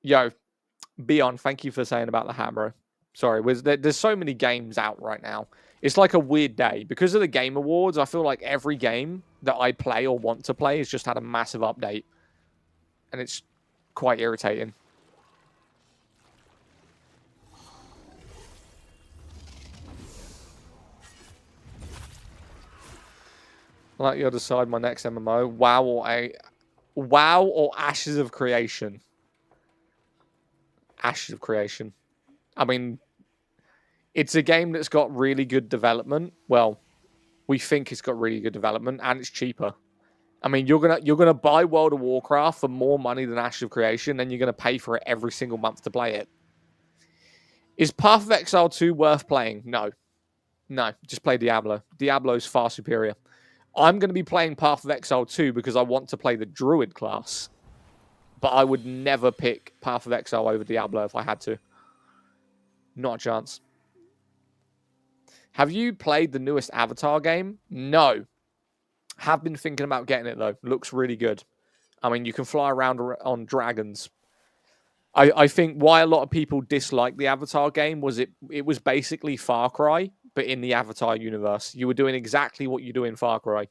Yo, Beyond, thank you for saying about the hat, bro. Sorry, there's so many games out right now. It's like a weird day. Because of the Game Awards, I feel like every game that I play or want to play has just had a massive update. And it's quite irritating. I'll let you decide my next MMO. WoW or Ashes of Creation? Ashes of Creation. I mean, it's a game that's got really good development. Well, we think it's got really good development, and it's cheaper. I mean, you're gonna buy World of Warcraft for more money than Ashes of Creation, and you're gonna pay for it every single month to play it. Is Path of Exile 2 worth playing? No. No, just play Diablo. Diablo's far superior. I'm going to be playing Path of Exile 2 because I want to play the Druid class. But I would never pick Path of Exile over Diablo if I had to. Not a chance. Have you played the newest Avatar game? No. Have been thinking about getting it, though. Looks really good. I mean, you can fly around on dragons. I think why a lot of people dislike the Avatar game was it was basically Far Cry, but in the Avatar universe. You were doing exactly what you do in Far Cry.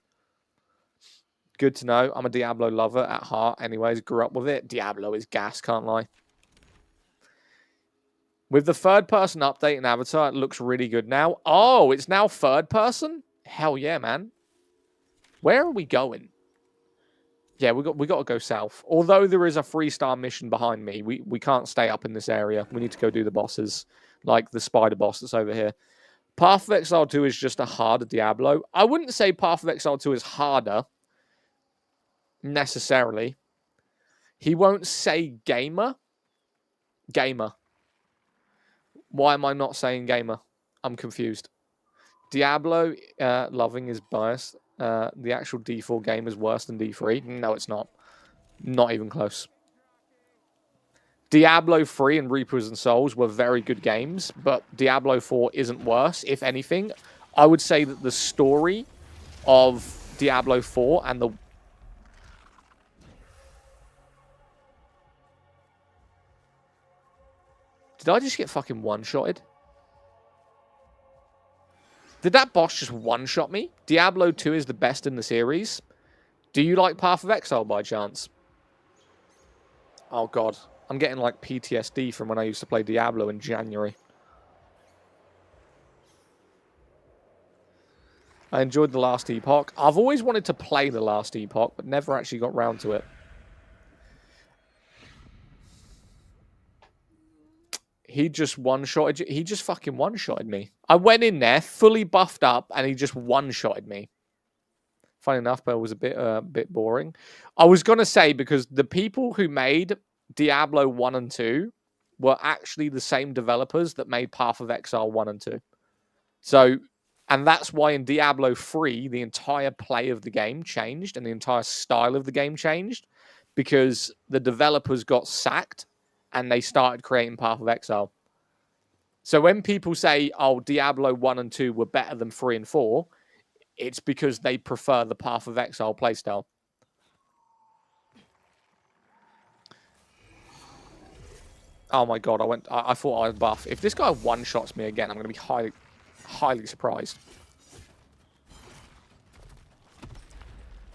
Good to know. I'm a Diablo lover at heart anyways. Grew up with it. Diablo is gas, can't lie. With the third-person update in Avatar, it looks really good now. Oh, it's now third-person? Hell yeah, man. Where are we going? Yeah, we got to go south. Although there is a 3-star mission behind me, we can't stay up in this area. We need to go do the bosses, like the spider boss that's over here. Path of Exile 2 is just a harder Diablo. I wouldn't say Path of Exile 2 is harder, necessarily. He won't say gamer. Gamer. Why am I not saying gamer? I'm confused. Diablo loving is biased. The actual D4 game is worse than D3. No, it's not. Not even close. Diablo 3 and Reapers and Souls were very good games, but Diablo 4 isn't worse. If anything, I would say that the story of Diablo 4 and the... Did I just get fucking one-shotted? Did that boss just one-shot me? Diablo 2 is the best in the series. Do you like Path of Exile by chance? Oh, God. I'm getting, like, PTSD from when I used to play Diablo in January. I enjoyed The Last Epoch. I've always wanted to play The Last Epoch, but never actually got round to it. He just one-shotted you. He just fucking one-shotted me. I went in there fully buffed up, and he just one-shotted me. Funny enough, but it was a bit boring. I was going to say, because the people who made Diablo 1 and 2 were actually the same developers that made Path of Exile 1 and 2. So, and that's why in Diablo 3, the entire play of the game changed, and the entire style of the game changed, because the developers got sacked, and they started creating Path of Exile. So when people say, oh, Diablo 1 and 2 were better than 3 and 4, it's because they prefer the Path of Exile playstyle. Oh my god, I thought I was buff. If this guy one-shots me again, I'm going to be highly surprised.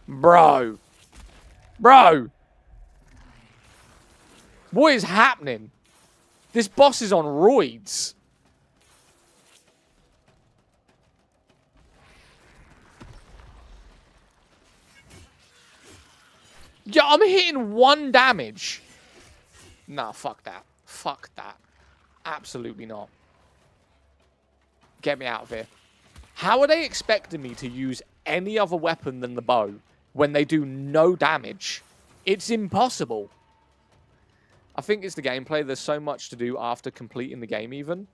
Bro. Bro. What is happening? This boss is on roids. Yeah, I'm hitting 1 damage. Nah, fuck that. Fuck that. Absolutely not. Get me out of here. How are they expecting me to use any other weapon than the bow when they do no damage? It's impossible. I think it's the gameplay. There's so much to do after completing the game even.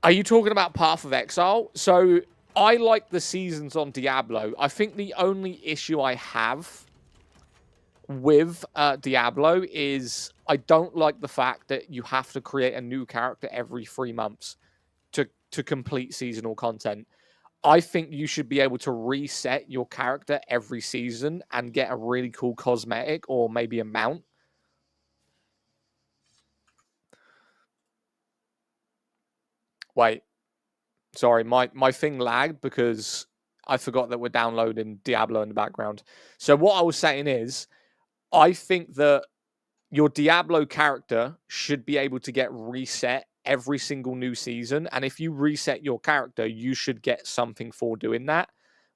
Are you talking about Path of Exile? So, I like the seasons on Diablo. I think the only issue I have with Diablo is I don't like the fact that you have to create a new character every 3 months to complete seasonal content. I think you should be able to reset your character every season and get a really cool cosmetic or maybe a mount. Wait. Sorry, my thing lagged because I forgot that we're downloading Diablo in the background. So what I was saying is, I think that your Diablo character should be able to get reset every single new season. And if you reset your character, you should get something for doing that.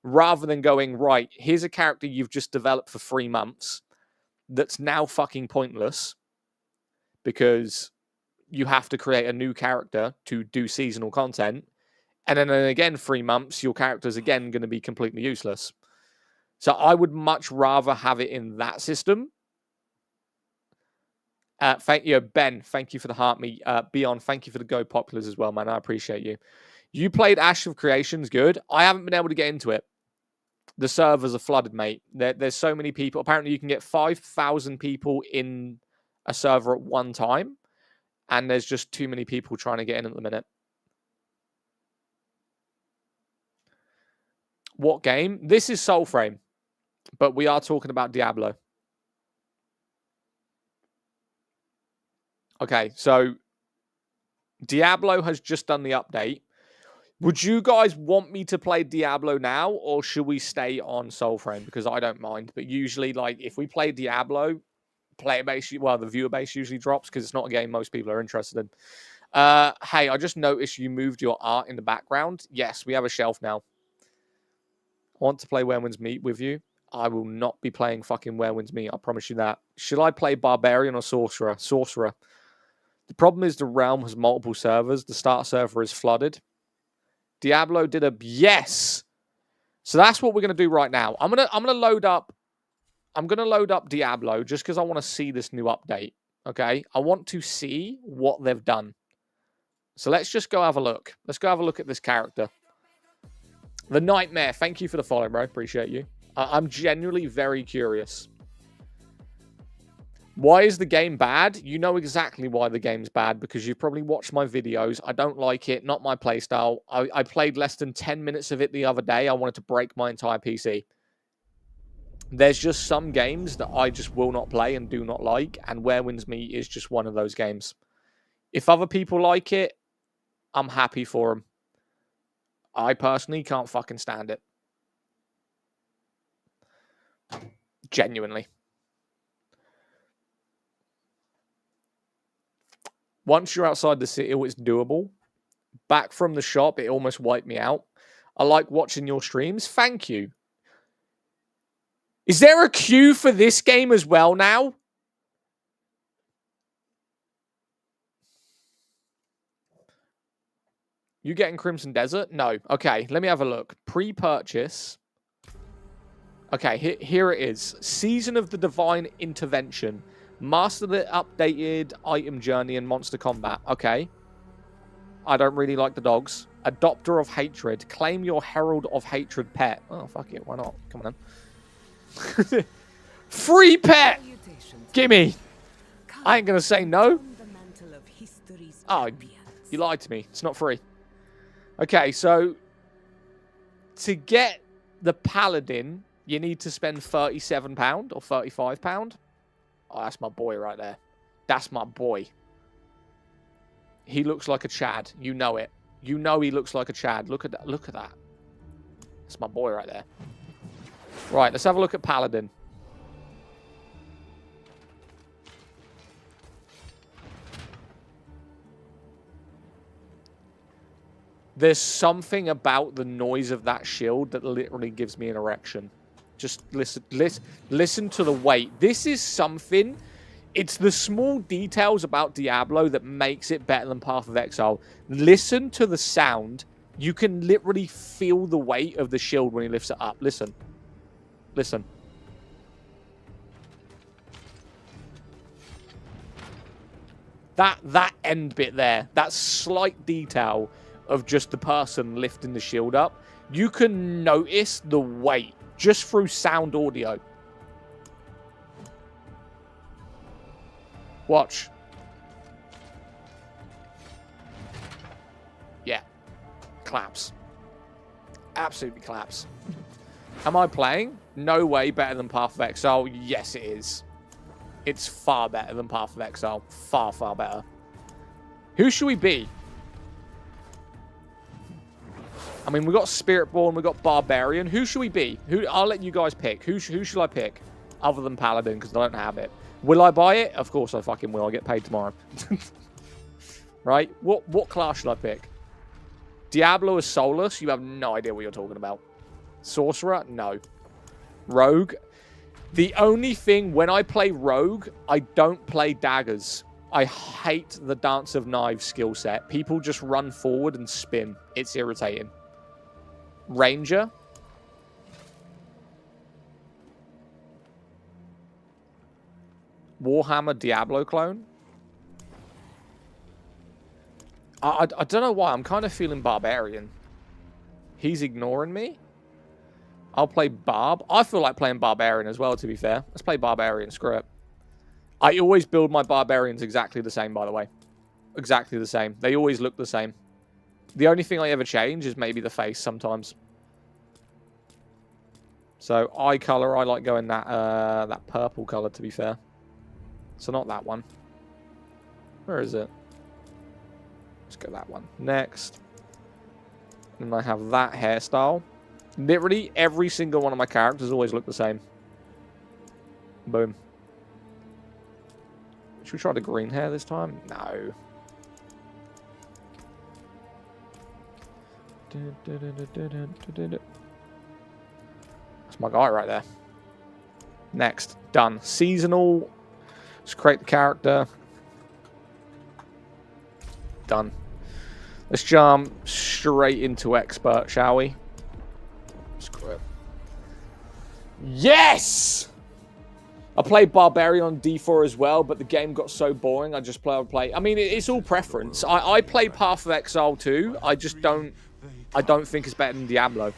Rather than going, right, here's a character you've just developed for 3 months that's now fucking pointless because you have to create a new character to do seasonal content. And then again, 3 months, your character's again going to be completely useless. So I would much rather have it in that system. Thank you, Ben. Thank you for the heart me. Beyond, thank you for the Go Populars as well, man. I appreciate you. You played Ash of Creations, good. I haven't been able to get into it. The servers are flooded, mate. There's so many people. Apparently, you can get 5,000 people in a server at one time. And there's just too many people trying to get in at the minute. What game? This is SOULFRAME. But we are talking about Diablo. Okay, so Diablo has just done the update. Would you guys want me to play Diablo now, or should we stay on SOULFRAME? Because I don't mind. But usually, like, if we play Diablo, player base, well, the viewer base usually drops because it's not a game most people are interested in. Hey, I just noticed you moved your art in the background. Yes, we have a shelf now. I want to play Where Winds Meet with you. I will not be playing fucking Where Winds Meet. I promise you that. Should I play Barbarian or Sorcerer? Sorcerer. The problem is the realm has multiple servers. The start server is flooded. Diablo did a yes. So that's what we're gonna do right now. I'm gonna load up. I'm gonna load up Diablo just because I want to see this new update. Okay, I want to see what they've done. So let's just go have a look. Let's go have a look at this character. The Nightmare. Thank you for the follow, bro. Appreciate you. I'm genuinely very curious. Why is the game bad? You know exactly why the game's bad because you've probably watched my videos. I don't like it. Not my playstyle. I played less than 10 minutes of it the other day. I wanted to break my entire PC. There's just some games that I just will not play and do not like. And Where Winds Meet is just one of those games. If other people like it, I'm happy for them. I personally can't fucking stand it. Genuinely. Once you're outside the city, it's doable. Back from the shop, it almost wiped me out. I like watching your streams. Thank you. Is there a queue for this game as well now? You getting Crimson Desert? No. Okay, let me have a look. Pre-purchase. Okay, here it is. Season of the Divine Intervention. Master the updated item journey and monster combat. Okay. I don't really like the dogs. Adopter of Hatred. Claim your Herald of Hatred pet. Oh, fuck it. Why not? Come on then. Free pet! Gimme! I ain't gonna say no. Oh, you lied to me. It's not free. Okay, so to get the Paladin, you need to spend £37 or £35. Oh, that's my boy right there. That's my boy. He looks like a Chad. You know it. You know he looks like a Chad. Look at that. Look at that. That's my boy right there. Right, let's have a look at Paladin. There's something about the noise of that shield that literally gives me an erection. Just listen to the weight. This is something. It's the small details about Diablo that makes it better than Path of Exile. Listen to the sound. You can literally feel the weight of the shield when he lifts it up. Listen. Listen. That end bit there, that slight detail of just the person lifting the shield up, you can notice the weight just through sound audio. Watch. Yeah. Claps. Absolutely claps. Am I playing? No way better than Path of Exile. Yes, it is. It's far better than Path of Exile. Far, far better. Who should we be? I mean, we got Spiritborn, we got Barbarian. Who should we be? I'll let you guys pick. Who should I pick? Other than Paladin, because I don't have it. Will I buy it? Of course I fucking will. I get paid tomorrow. Right? What class should I pick? Diablo is soulless? You have no idea what you're talking about. Sorcerer? No. Rogue? The only thing, when I play Rogue, I don't play daggers. I hate the Dance of Knives skill set. People just run forward and spin. It's irritating. Ranger? Warhammer Diablo clone? I don't know why. I'm kind of feeling Barbarian. He's ignoring me. I'll play Barb. I feel like playing Barbarian as well, to be fair. Let's play Barbarian. Screw it. I always build my Barbarians exactly the same, by the way. Exactly the same. They always look the same. The only thing I ever change is maybe the face sometimes. So, eye color, I like going that purple color, to be fair. So, not that one. Where is it? Let's go that one. Next. And I have that hairstyle. Literally, every single one of my characters always look the same. Boom. Should we try the green hair this time? No. That's my guy right there. Next. Done. Seasonal. Let's create the character. Done. Let's jump straight into expert, shall we? Screw it. Yes! I played Barbarian on D4 as well, but the game got so boring, I just play. I mean, it's all preference. I play Path of Exile too. I don't think it's better than Diablo.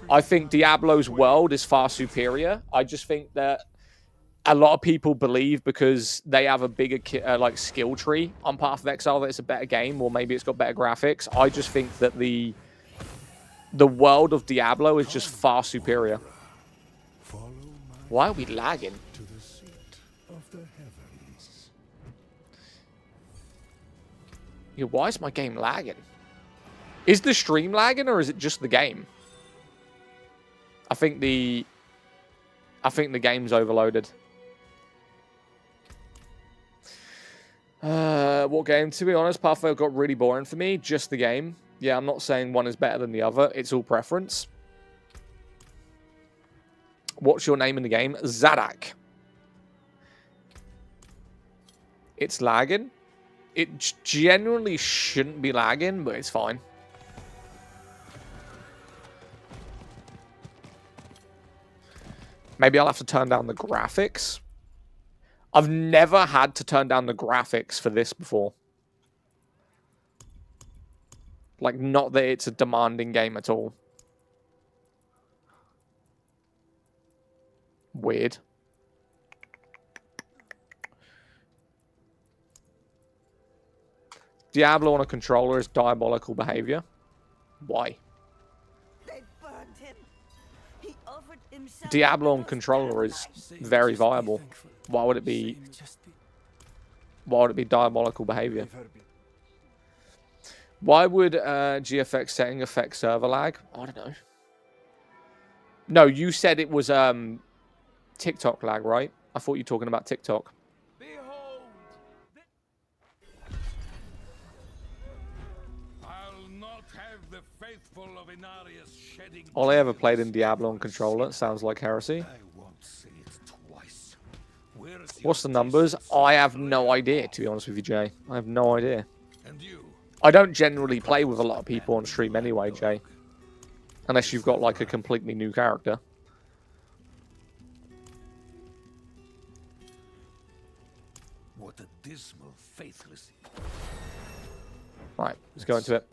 I think Diablo's world is far superior. I just think that a lot of people believe because they have a bigger like skill tree on Path of Exile that it's a better game, or maybe it's got better graphics. I just think that the world of Diablo is just far superior. Why are we lagging? Yeah, why is my game lagging? Is the stream lagging or is it just the game? I think the game's overloaded. What game? To be honest, Pathfinder got really boring for me. Just the game. Yeah, I'm not saying one is better than the other. It's all preference. What's your name in the game? Zaddak. It's lagging. It genuinely shouldn't be lagging, but it's fine. Maybe I'll have to turn down the graphics. I've never had to turn down the graphics for this before. Like, not that it's a demanding game at all. Weird. Diablo on a controller is diabolical behavior. Why? They burned him. He offered Diablo on controller is very viable. Why would it be diabolical behavior? Why would GFX setting affect server lag? I don't know. No, you said it was TikTok lag, right? I thought you were talking about TikTok. Behold, I'll not have the faithful of Inarius shedding. All I ever played in Diablo on controller sounds like heresy. I won't say it twice. What's the numbers? I have no idea, to be honest with you, Jay. I have no idea. And you? I don't generally play with a lot of people on stream anyway, Jay. Unless you've got like a completely new character. What a dismal, faithless. Right, let's go into it.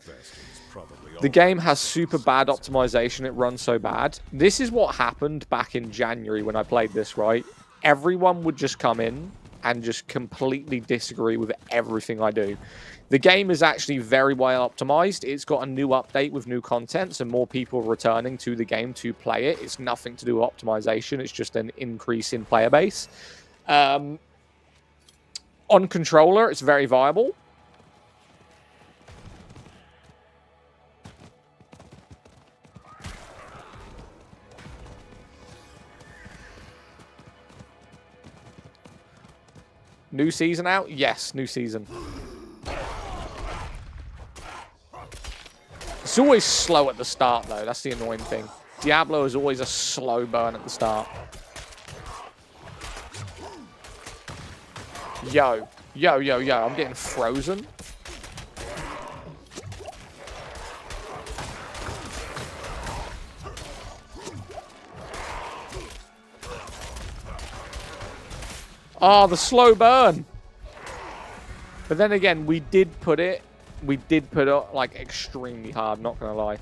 The game has super bad optimization. It runs so bad. This is what happened back in January when I played this, right? Everyone would just come in and just completely disagree with everything I do. The game is actually very well optimized. It's got a new update with new content, so more people are returning to the game to play it. It's nothing to do with optimization. It's just an increase in player base. On controller, it's very viable. New season out? Yes, new season. It's always slow at the start, though. That's the annoying thing. Diablo is always a slow burn at the start. Yo. Yo, yo, yo. I'm getting frozen. Oh, the slow burn. But then again, we did put it like extremely hard, not gonna lie.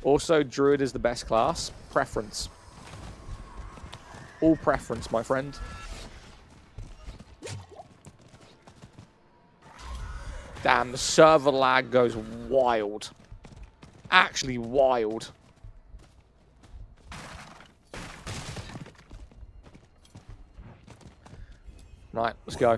Also, Druid is the best class. Preference. All preference, my friend. Damn, the server lag goes wild. Actually wild. Right, let's go.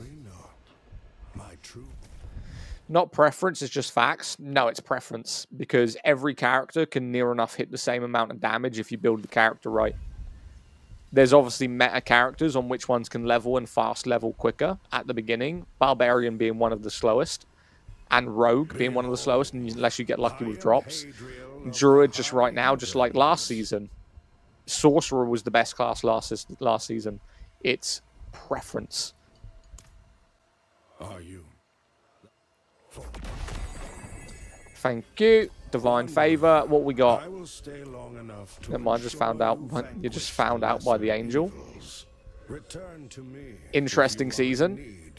Not preference, it's just facts. No, it's preference. Because every character can near enough hit the same amount of damage if you build the character right. There's obviously meta characters on which ones can level and fast level quicker at the beginning. Barbarian being one of the slowest. And Rogue being one of the slowest, unless you get lucky with drops. Druid just right now, just like last season. Sorcerer was the best class last season. It's preference. Are you? Thank you. Divine favor. What we got? I will stay long enough to Never mind, just found out. You just found out by the angel. return to me. Interesting season.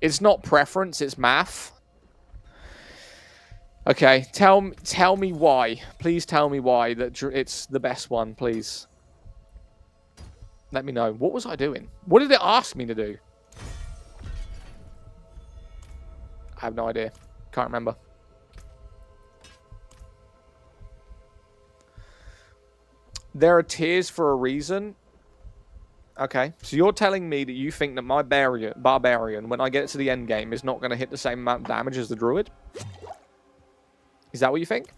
It's not preference, it's math. Okay, tell me why. Please tell me why that it's the best one, please. Let me know. What was I doing? What did it ask me to do? I have no idea. Can't remember. There are tiers for a reason. Okay, so you're telling me that you think that my barbarian, when I get to the end game, is not going to hit the same amount of damage as the druid? Is that what you think?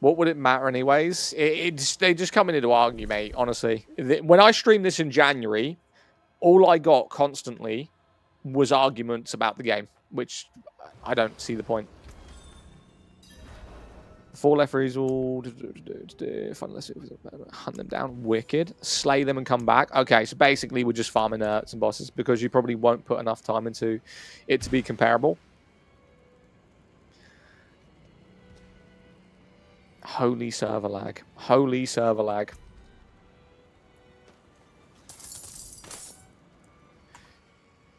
What would it matter anyways? They just come in to argue, mate, honestly. When I streamed this in January, all I got constantly was arguments about the game, which I don't see the point. 4 left freeze will hunt them down. Wicked. Slay them and come back. Okay, so basically we're just farming some bosses because you probably won't put enough time into it to be comparable. Holy server lag. Holy server lag.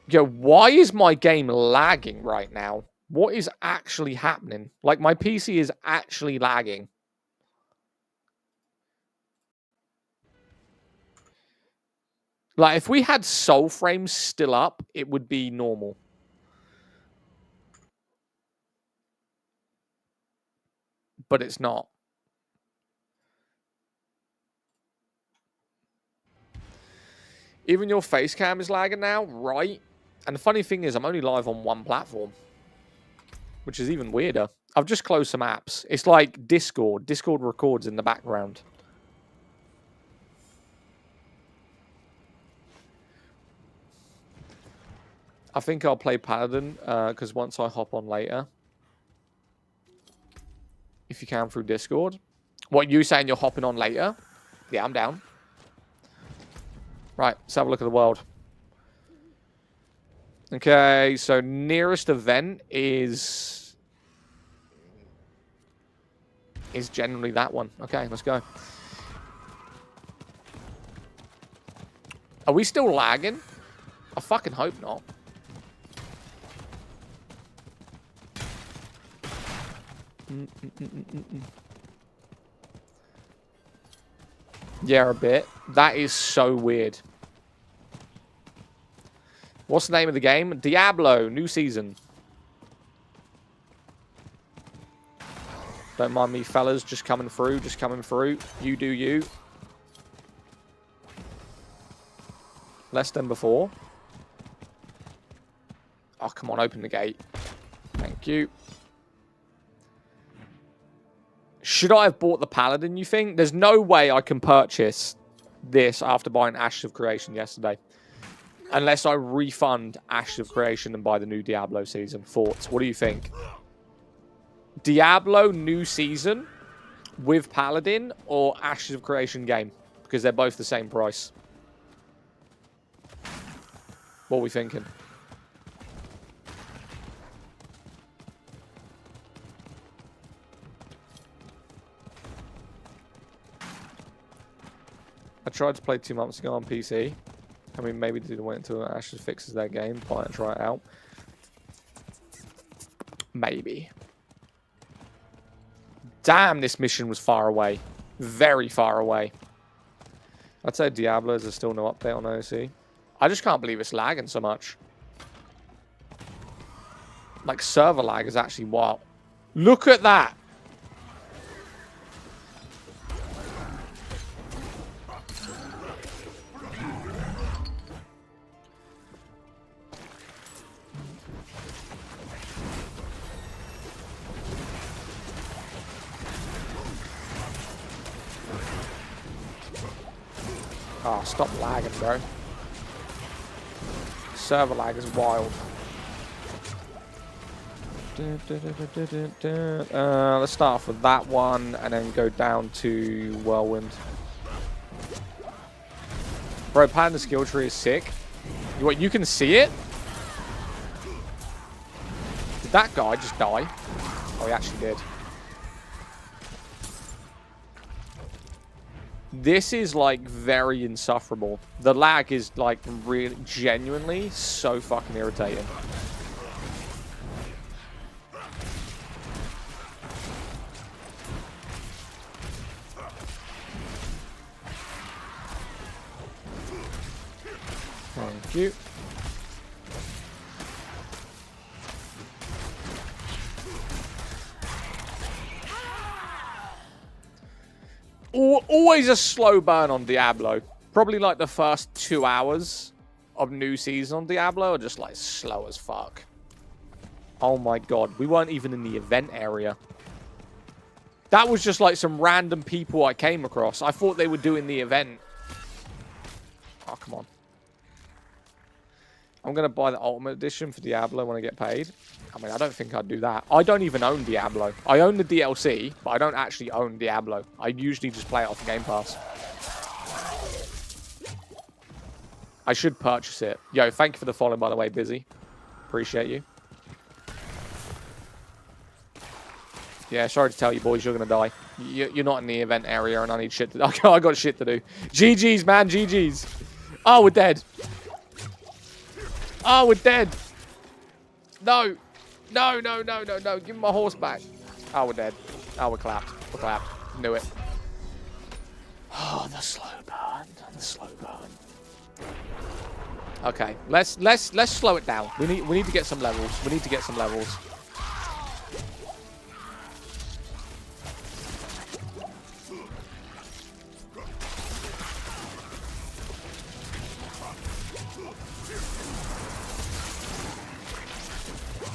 Yo, why is my game lagging right now? What is actually happening? Like, my PC is actually lagging. Like, if we had SOULFRAME still up, it would be normal. but it's not. Even your face cam is lagging now, right? And the funny thing is, I'm only live on one platform, which is even weirder. I've just closed some apps. It's like Discord. Discord records in the background. I think I'll play Paladin, because once I hop on later, if you can through Discord. What, you saying you're hopping on later? Yeah, I'm down. Right, let's have a look at the world. Okay, so nearest event is generally that one. Okay, let's go. Are we still lagging? I fucking hope not. Yeah, a bit. That is so weird. What's the name of the game? Diablo, new season. Don't mind me, fellas. Just coming through. Just coming through. You do you. Less than before. Oh, come on. Open the gate. Thank you. Should I have bought the Paladin, you think? There's no way I can purchase this after buying Ashes of Creation yesterday. Unless I refund Ashes of Creation and buy the new Diablo season. Thoughts? What do you think? Diablo new season with Paladin or Ashes of Creation game? Because they're both the same price. What are we thinking? I tried to play 2 months ago on PC. I mean, maybe they didn't wait until Ashes fixes their game. Buy it and try it out. Maybe. Damn, this mission was far away. Very far away. I'd say Diablo, there's still no update on OC. I just can't believe it's lagging so much. Like, server lag is actually wild. Look at that! Oh, stop lagging, bro. Server lag is wild. Let's start off with that one and then go down to Whirlwind. Bro, Paladin skill tree is sick. What, you can see it? Did that guy just die? Oh, he actually did. This is, like, very insufferable. The lag is, like, really, genuinely so fucking irritating. Thank you. Always a slow burn on Diablo. Probably like the first 2 hours of new season on Diablo are just like slow as fuck. Oh my god, we weren't even in the event area. That was just like some random people I came across. I thought they were doing the event. Oh, come on. I'm going to buy the Ultimate Edition for Diablo when I get paid. I mean, I don't think I'd do that. I don't even own Diablo. I own the DLC, but I don't actually own Diablo. I usually just play it off Game Pass. I should purchase it. Yo, thank you for the follow, by the way, Busy. Appreciate you. Yeah, sorry to tell you, boys, you're going to die. You're not in the event area, and I need shit to do. I got shit to do. GG's, man, GG's. Oh, we're dead. Oh, we're dead. No. No, no, no, no, no. Give me my horse back. Oh, we're dead. Oh, we're clapped. We're clapped. Knew it. Oh, the slow burn. The slow burn. Okay, let's slow it down. We need to get some levels. We need to get some levels.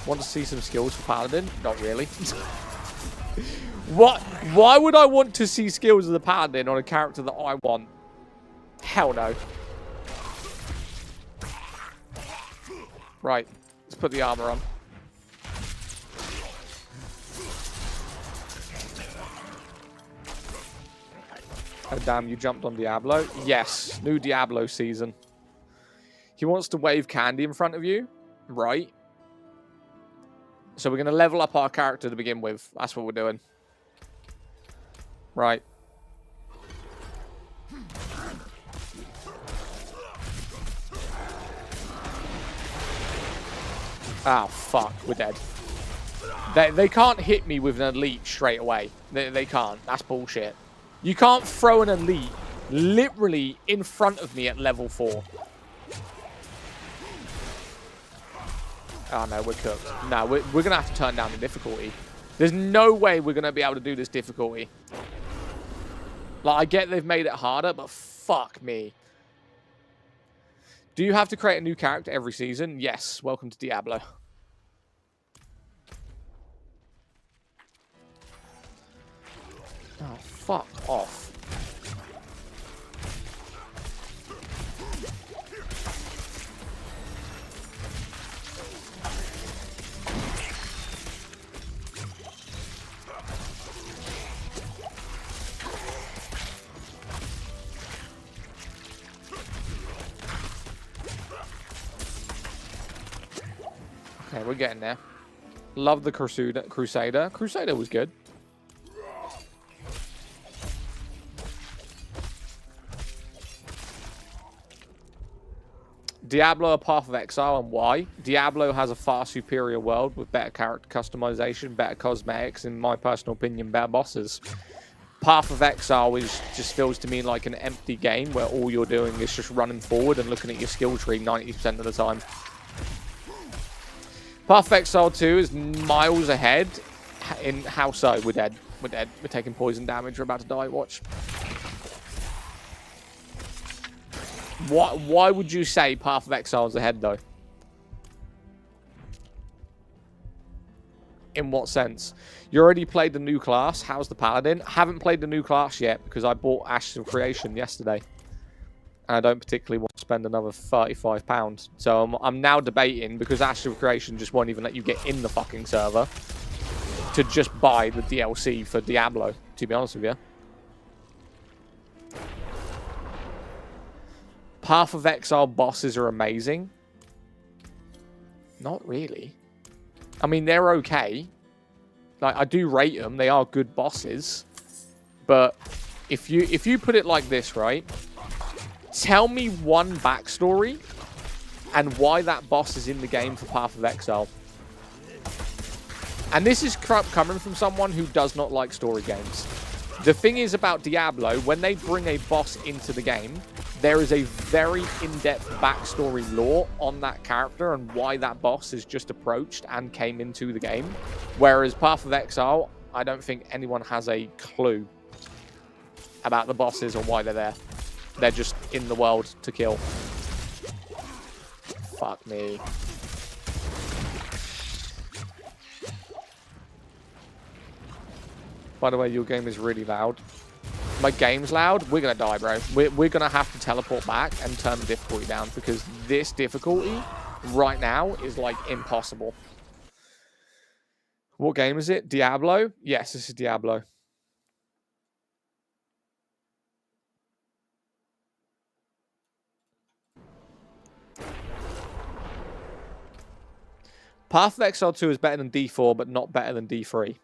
Want to see some skills for Paladin? Not really. What? Why would I want to see skills of the Paladin on a character that I want? Hell no. Right. Let's put the armor on. Oh, damn, you jumped on Diablo? Yes. New Diablo season. He wants to wave candy in front of you. Right. So we're going to level up our character to begin with. That's what we're doing. Right. Oh, fuck. We're dead. They can't hit me with an elite straight away. They can't. That's bullshit. You can't throw an elite literally in front of me at level 4. Oh, no, we're cooked. No, we're going to have to turn down the difficulty. There's no way we're going to be able to do this difficulty. Like, I get they've made it harder, but fuck me. Do you have to create a new character every season? Yes. Welcome to Diablo. Oh, fuck off. Okay, we're getting there. Love the Crusader. Crusader was good. Diablo, A Path of Exile, and why? Diablo has a far superior world with better character customization, better cosmetics, and in my personal opinion, better bosses. Path of Exile just feels to me like an empty game where all you're doing is just running forward and looking at your skill tree 90% of the time. Path of Exile 2 is miles ahead. In how so? We're dead. We're dead. We're taking poison damage. We're about to die. Watch. Why would you say Path of Exile is ahead, though? In what sense? You already played the new class. How's the Paladin? Haven't played the new class yet because I bought Ashes of Creation yesterday. And I don't particularly want to spend another £35. So I'm now debating, because Ashes of Creation just won't even let you get in the fucking server, to just buy the DLC for Diablo, to be honest with you. Path of Exile bosses are amazing. Not really. I mean, they're okay. Like, I do rate them. They are good bosses. But if you put it like this, right? Tell me one backstory and why that boss is in the game for Path of Exile. And this is coming from someone who does not like story games. The thing is about Diablo, when they bring a boss into the game, there is a very in-depth backstory lore on that character and why that boss is just approached and came into the game. Whereas Path of Exile, I don't think anyone has a clue about the bosses or why they're there. They're just in the world to kill. Fuck me. By the way, your game is really loud. My game's loud? We're going to die, bro. We're going to have to teleport back and turn the difficulty down because this difficulty right now is, like, impossible. What game is it? Diablo? Yes, this is Diablo. Path of Exile 2 is better than D4, but not better than D3.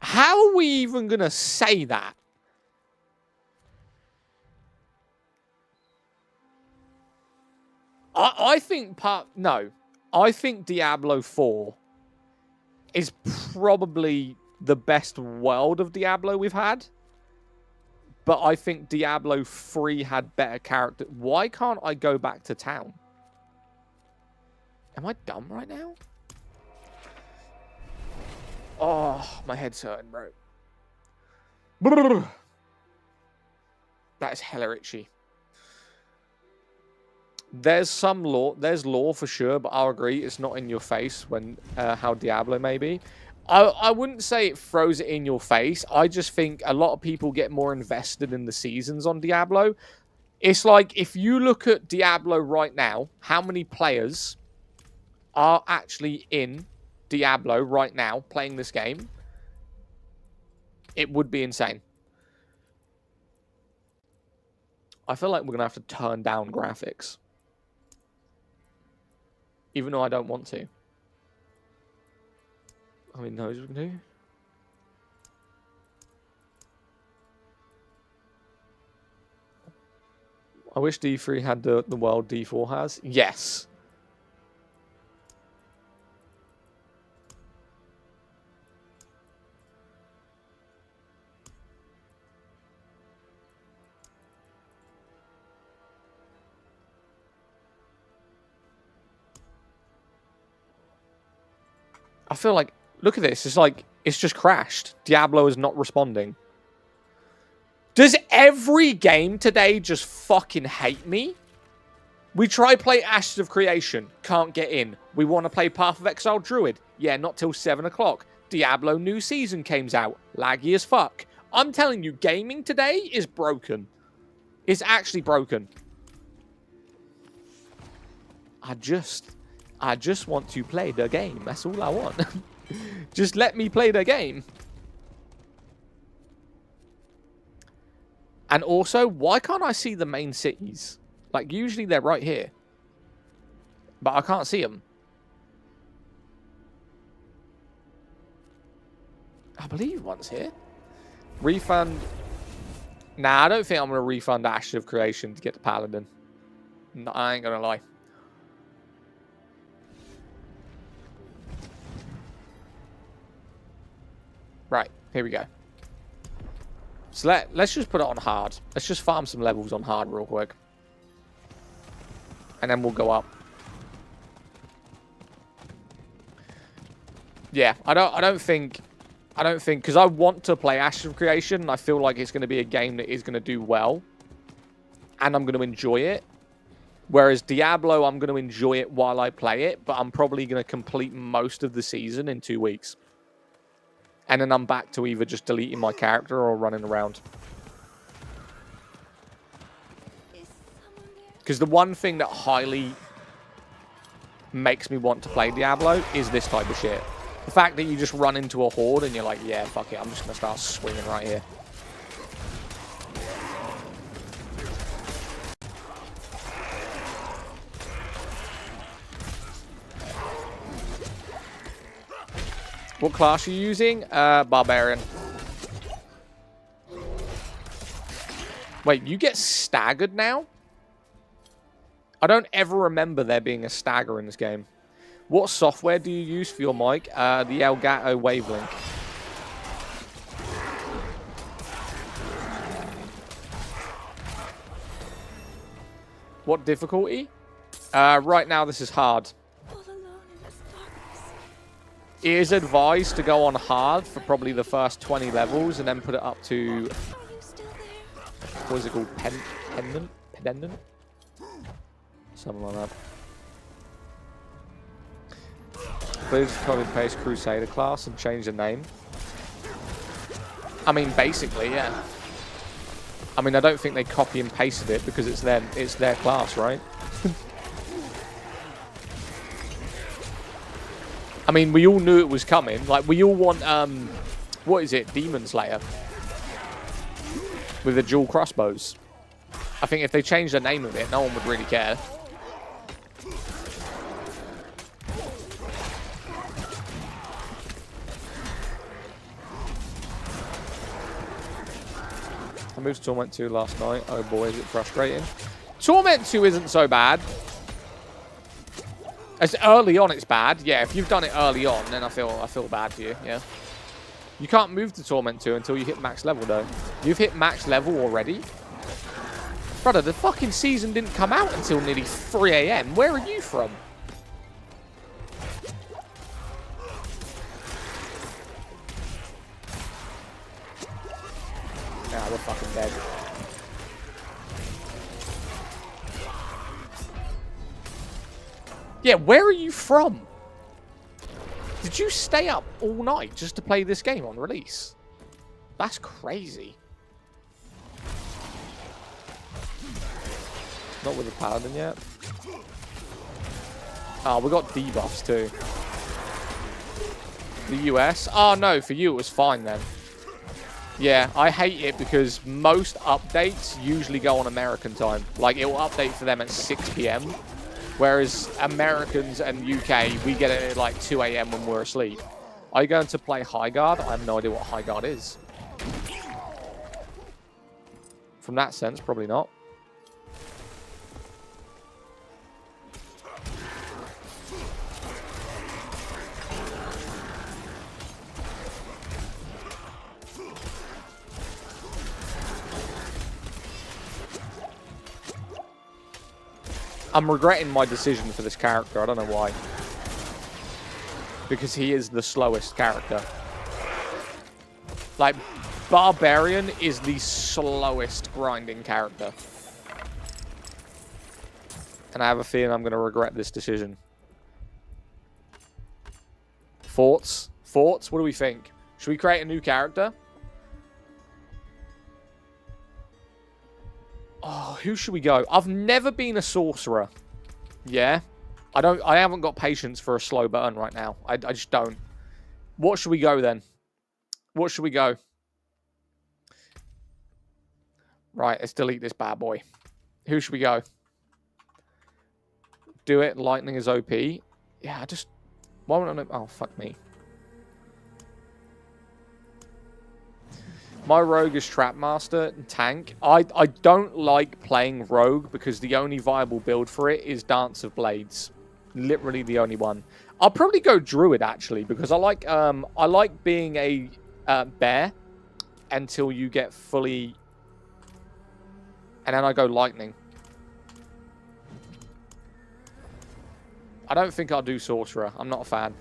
How are we even going to say that? I think I think Diablo 4 is probably the best world of Diablo we've had. But I think Diablo 3 had better character. Why can't I go back to town? Am I dumb right now? Oh, my head's hurting, bro. Brrr. That is hella itchy. There's some lore. There's lore for sure, but I'll agree it's not in your face when how Diablo may be. I wouldn't say it throws it in your face. I just think a lot of people get more invested in the seasons on Diablo. It's like if you look at Diablo right now, how many players are actually in Diablo right now playing this game? It would be insane. I feel like we're going to have to turn down graphics. Even though I don't want to. I mean, those we can do. I wish D3 had the world D4 has. Yes. I feel like, look at this. It's like, it's just crashed. Diablo is not responding. Does every game today just fucking hate me? We try play Ashes of Creation. Can't get in. We want to play Path of Exile Druid. Yeah, not till 7 o'clock. Diablo new season came out. Laggy as fuck. I'm telling you, gaming today is broken. It's actually broken. I just want to play the game. That's all I want. Just let me play the game. And also, why can't I see the main cities? Like, usually they're right here. But I can't see them. I believe one's here. Refund. Nah, I don't think I'm going to refund Ashes of Creation to get the Paladin. No, I ain't going to lie. Right, here we go. So let's just put it on hard. Let's just farm some levels on hard real quick. And then we'll go up. Yeah, I don't think because I want to play Ashes of Creation and I feel like it's going to be a game that is going to do well. And I'm going to enjoy it. Whereas Diablo, I'm going to enjoy it while I play it, but I'm probably going to complete most of the season in 2 weeks. And then I'm back to either just deleting my character or running around. Because the one thing that highly makes me want to play Diablo is this type of shit. The fact that you just run into a horde and you're like, yeah, fuck it, I'm just going to start swinging right here. What class are you using? Barbarian. Wait, you get staggered now? I don't ever remember there being a stagger in this game. What software do you use for your mic? The Elgato Wavelink. What difficulty? Right now, this is hard. It is advised to go on hard for probably the first 20 levels and then put it up to... What is it called? Pendant? Pendant? Something like that. Please copy and paste Crusader class and change the name. I mean, basically, yeah. I mean, I don't think they copy and pasted it because it's their class, right? I mean, we all knew it was coming. Like, we all want, what is it? Demon Slayer. With the dual crossbows. I think if they changed the name of it, no one would really care. I moved to Torment 2 last night. Oh boy, is it frustrating. Torment 2 isn't so bad. As early on, it's bad. Yeah, if you've done it early on, then I feel bad for you. Yeah. You can't move to Torment 2 until you hit max level, though. You've hit max level already? Brother, the fucking season didn't come out until nearly 3 AM. Where are you from? Nah, we're fucking dead. Yeah, where are you from? Did you stay up all night just to play this game on release? That's crazy. Not with the paladin yet. Oh, we got debuffs too. The US? Oh no, for you it was fine then. Yeah, I hate it because most updates usually go on American time. Like, it will update for them at 6 PM. Whereas Americans and UK, we get it at like 2 AM when we're asleep. Are you going to play High Guard? I have no idea what High Guard is. From that sense, probably not. I'm regretting my decision for this character. I don't know why. Because he is the slowest character. Like, Barbarian is the slowest grinding character. And I have a feeling I'm going to regret this decision. Thoughts? Thoughts? What do we think? Should we create a new character? Oh, who should we go? I've never been a sorcerer. Yeah. I haven't got patience for a slow burn right now. I just don't. What should we go then? What should we go? Right, let's delete this bad boy. Who should we go? Do it. Lightning is OP. Yeah, I just... Why won't I... Oh, fuck me. My rogue is Trap Master and Tank. I don't like playing rogue because the only viable build for it is Dance of Blades. Literally the only one. I'll probably go Druid actually because I like being a bear until you get fully, and then I go Lightning. I don't think I'll do Sorcerer. I'm not a fan.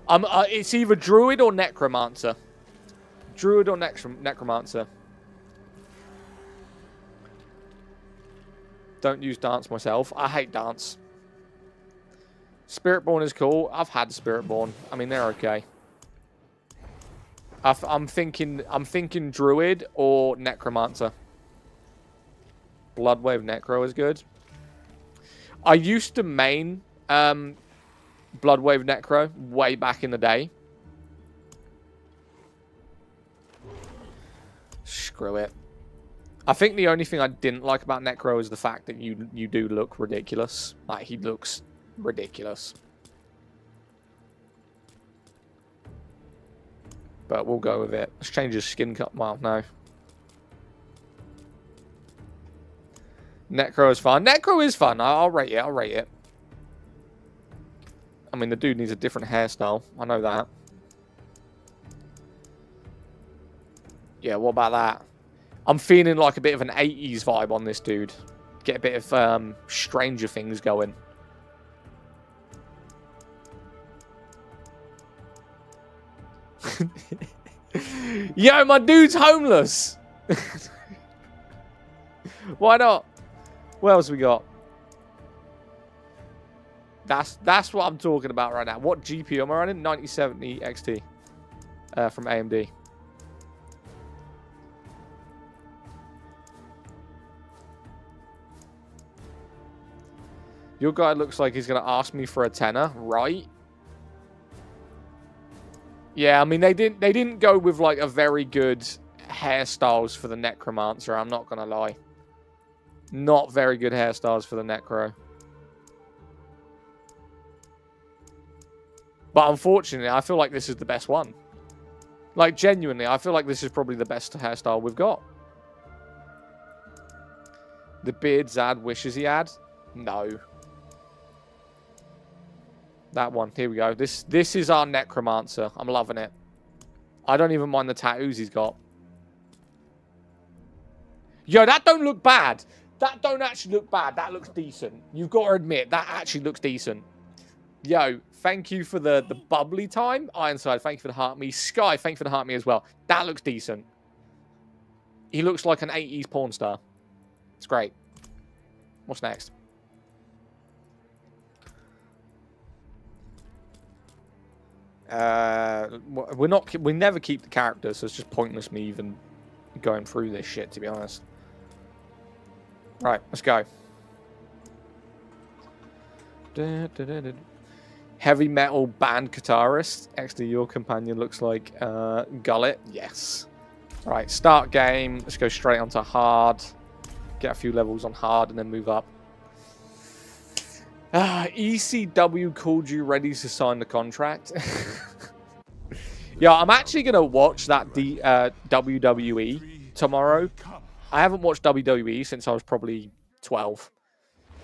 It's either Druid or Necromancer. Druid or Necromancer. Don't use Dance myself. I hate Dance. Spiritborn is cool. I've had Spiritborn. I mean, they're okay. I'm thinking Druid or Necromancer. Bloodwave Necro is good. I used to main Bloodwave Necro way back in the day. Screw it. I think the only thing I didn't like about Necro is the fact that you do look ridiculous. Like, he looks ridiculous. But we'll go with it. Let's change his skin cut. Well, no. Necro is fun. Necro is fun. I'll rate it. I'll rate it. I mean, the dude needs a different hairstyle. I know that. Yeah, what about that? I'm feeling like a bit of an 80s vibe on this dude. Get a bit of Stranger Things going. Yo, my dude's homeless. Why not? What else we got? That's what I'm talking about right now. What GPU am I running? 9070 XT from AMD. Your guy looks like he's going to ask me for a tenner, right? Yeah, I mean, they didn't go with, like, a very good hairstyles for the Necromancer, I'm not going to lie. Not very good hairstyles for the Necro. But unfortunately, I feel like this is the best one. Like, genuinely, I feel like this is probably the best hairstyle we've got. The beard Zad wishes he had? No. That one. Here we go. This is our Necromancer. I'm loving it. I don't even mind the tattoos he's got. Yo, that don't look bad. That don't actually look bad. That looks decent. You've got to admit, that actually looks decent. Yo, thank you for the bubbly time. Ironside, thank you for the heart me. Sky, thank you for the heart me as well. That looks decent. He looks like an 80s porn star. It's great. What's next? We never keep the characters, so it's just pointless me even going through this shit, to be honest. Right, let's go. Heavy metal band guitarist. Actually, your companion looks like Gullet. Yes. Right, start game. Let's go straight onto hard. Get a few levels on hard and then move up. ECW called you, ready to sign the contract. Yeah, I'm actually going to watch that WWE tomorrow. I haven't watched WWE since I was probably 12.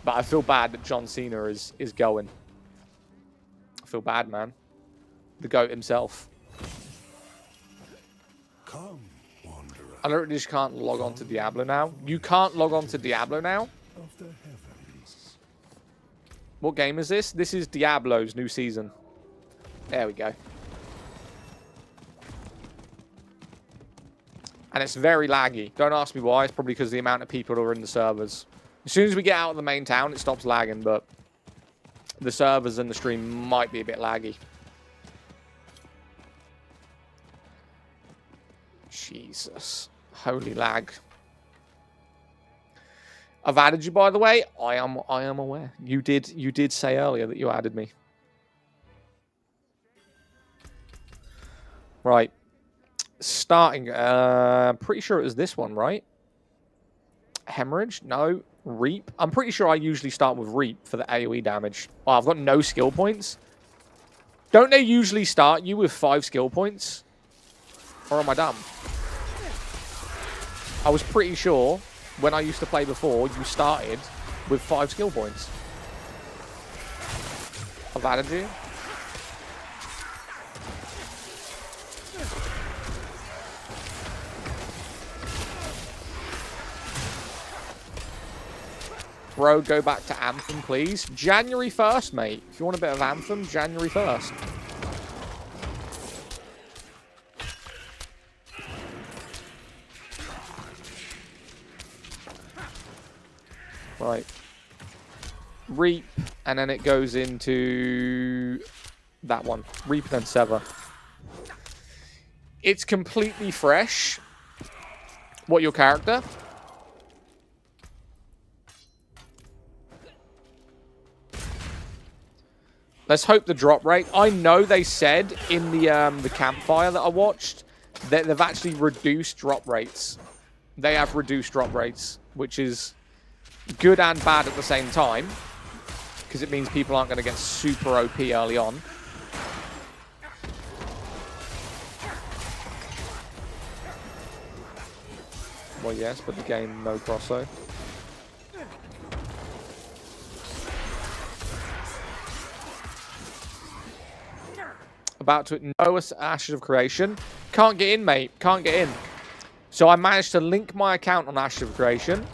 But I feel bad that John Cena is going. I feel bad, man. The GOAT himself. Come, wanderer I literally just can't log on to Diablo now. You can't log on to Diablo now? of the heavens. What game is this? This is Diablo's new season. There we go. And it's very laggy. Don't ask me why. It's probably because of the amount of people that are in the servers. As soon as we get out of the main town, it stops lagging, but the servers and the stream might be a bit laggy. Jesus. Holy lag. I've added you, by the way. I am aware. You did say earlier that you added me. Right. Starting, pretty sure it was this one, right? Hemorrhage? No. Reap? I'm pretty sure I usually start with Reap for the AoE damage. Oh, I've got no skill points. Don't they usually start you with 5 skill points? Or am I dumb? I was pretty sure when I used to play before, you started with 5 skill points. I've added you. Bro, go back to Anthem, please. January 1st, mate. If you want a bit of Anthem, January 1st. Right. Reap, and then it goes into that one. Reap and then Sever. It's completely fresh. What, your character? Let's hope the drop rate. I know they said in the campfire that I watched that they've actually reduced drop rates. They have reduced drop rates, which is good and bad at the same time, because it means people aren't going to get super OP early on. Well, yes, but the game no crosso. About to know us Ashes of Creation. Can't get in, mate. Can't get in. So I managed to link my account on Ashes of Creation.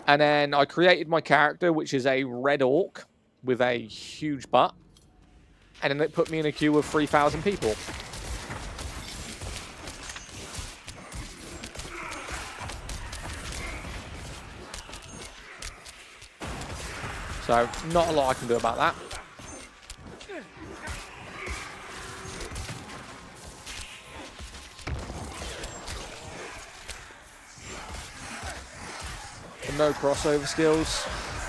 And then I created my character, which is a red orc with a huge butt. And then it put me in a queue of 3,000 people. So, not a lot I can do about that. No crossover skills.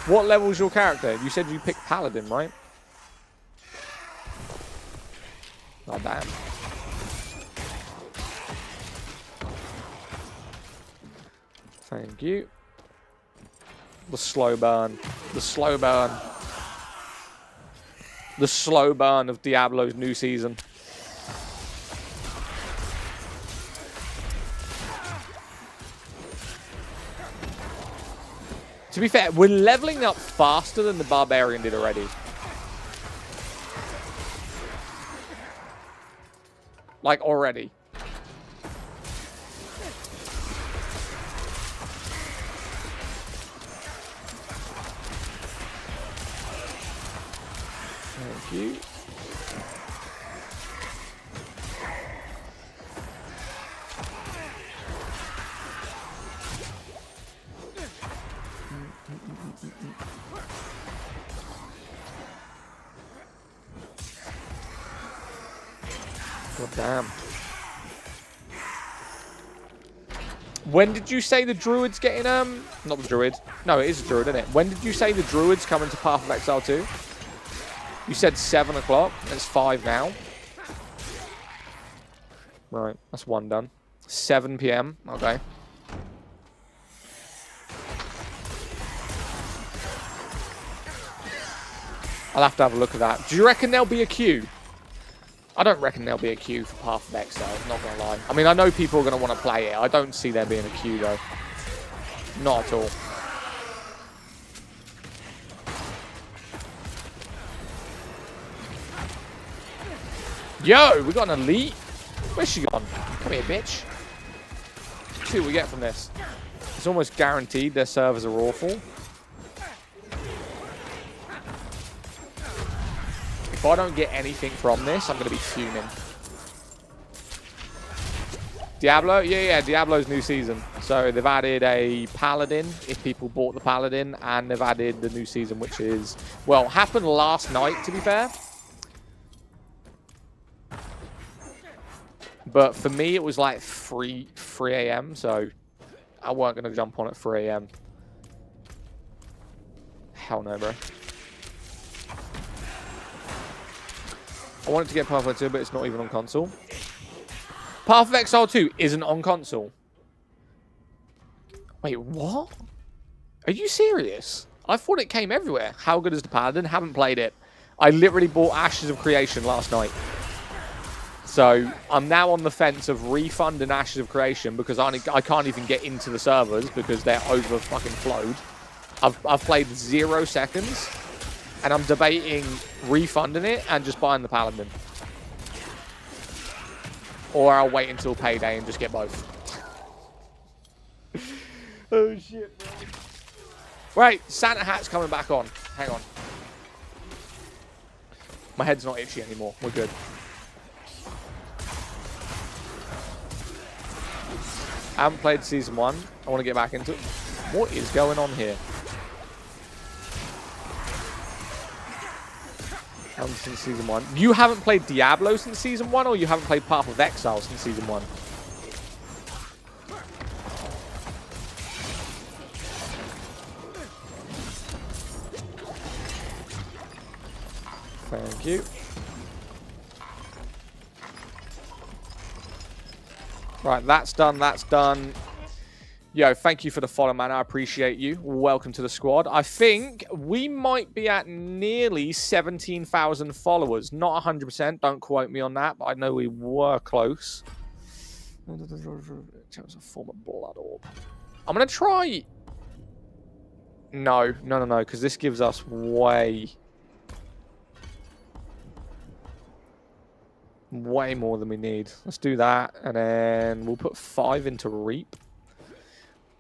What level is your character? You said you picked Paladin, right? Oh, damn. Thank you. The slow burn. The slow burn. The slow burn of Diablo's new season. To be fair, we're leveling up faster than the Barbarian did already. Like, already. Thank you. God damn. When did you say the druid's getting, not the druid. No, it is a druid, isn't it? When did you say the druid's coming to Path of Exile 2? You said 7 o'clock. It's 5 now. Right, that's 1 done. 7 PM. Okay. I'll have to have a look at that. Do you reckon there'll be a queue? I don't reckon there'll be a queue for Path of Exile, not gonna lie. I mean, I know people are gonna want to play it. I don't see there being a queue though. Not at all. Yo, we got an elite. Where's she gone? Come here, bitch. Let's see what we get from this. It's almost guaranteed their servers are awful. If I don't get anything from this, I'm going to be fuming. Diablo? Yeah, Diablo's new season. So they've added a Paladin, if people bought the Paladin, and they've added the new season, which is, well, happened last night, to be fair. But for me, it was like 3 AM, so I weren't going to jump on at 3 AM. Hell no, bro. I wanted to get Path of Exile 2, but it's not even on console. Path of Exile 2 isn't on console. Wait, what? Are you serious? I thought it came everywhere. How good is the Paladin? Haven't played it. I literally bought Ashes of Creation last night. So I'm now on the fence of refunding Ashes of Creation because I can't even get into the servers because they're over fucking flowed. I've played 0 seconds. And I'm debating refunding it and just buying the Paladin. Or I'll wait until payday and just get both. Oh, shit, bro. Right, Santa hat's coming back on. Hang on. My head's not itchy anymore. We're good. I haven't played Season 1. I want to get back into it. What is going on here? Since Season 1. You haven't played Diablo since Season 1, or you haven't played Path of Exile since Season 1? Thank you. Right, that's done, that's done. Yo, thank you for the follow, man. I appreciate you. Welcome to the squad. I think we might be at nearly 17,000 followers. Not 100%. Don't quote me on that, but I know we were close. It's a form of blood orb. I'm going to try... No, because this gives us way more than we need. Let's do that, and then we'll put 5 into Reap.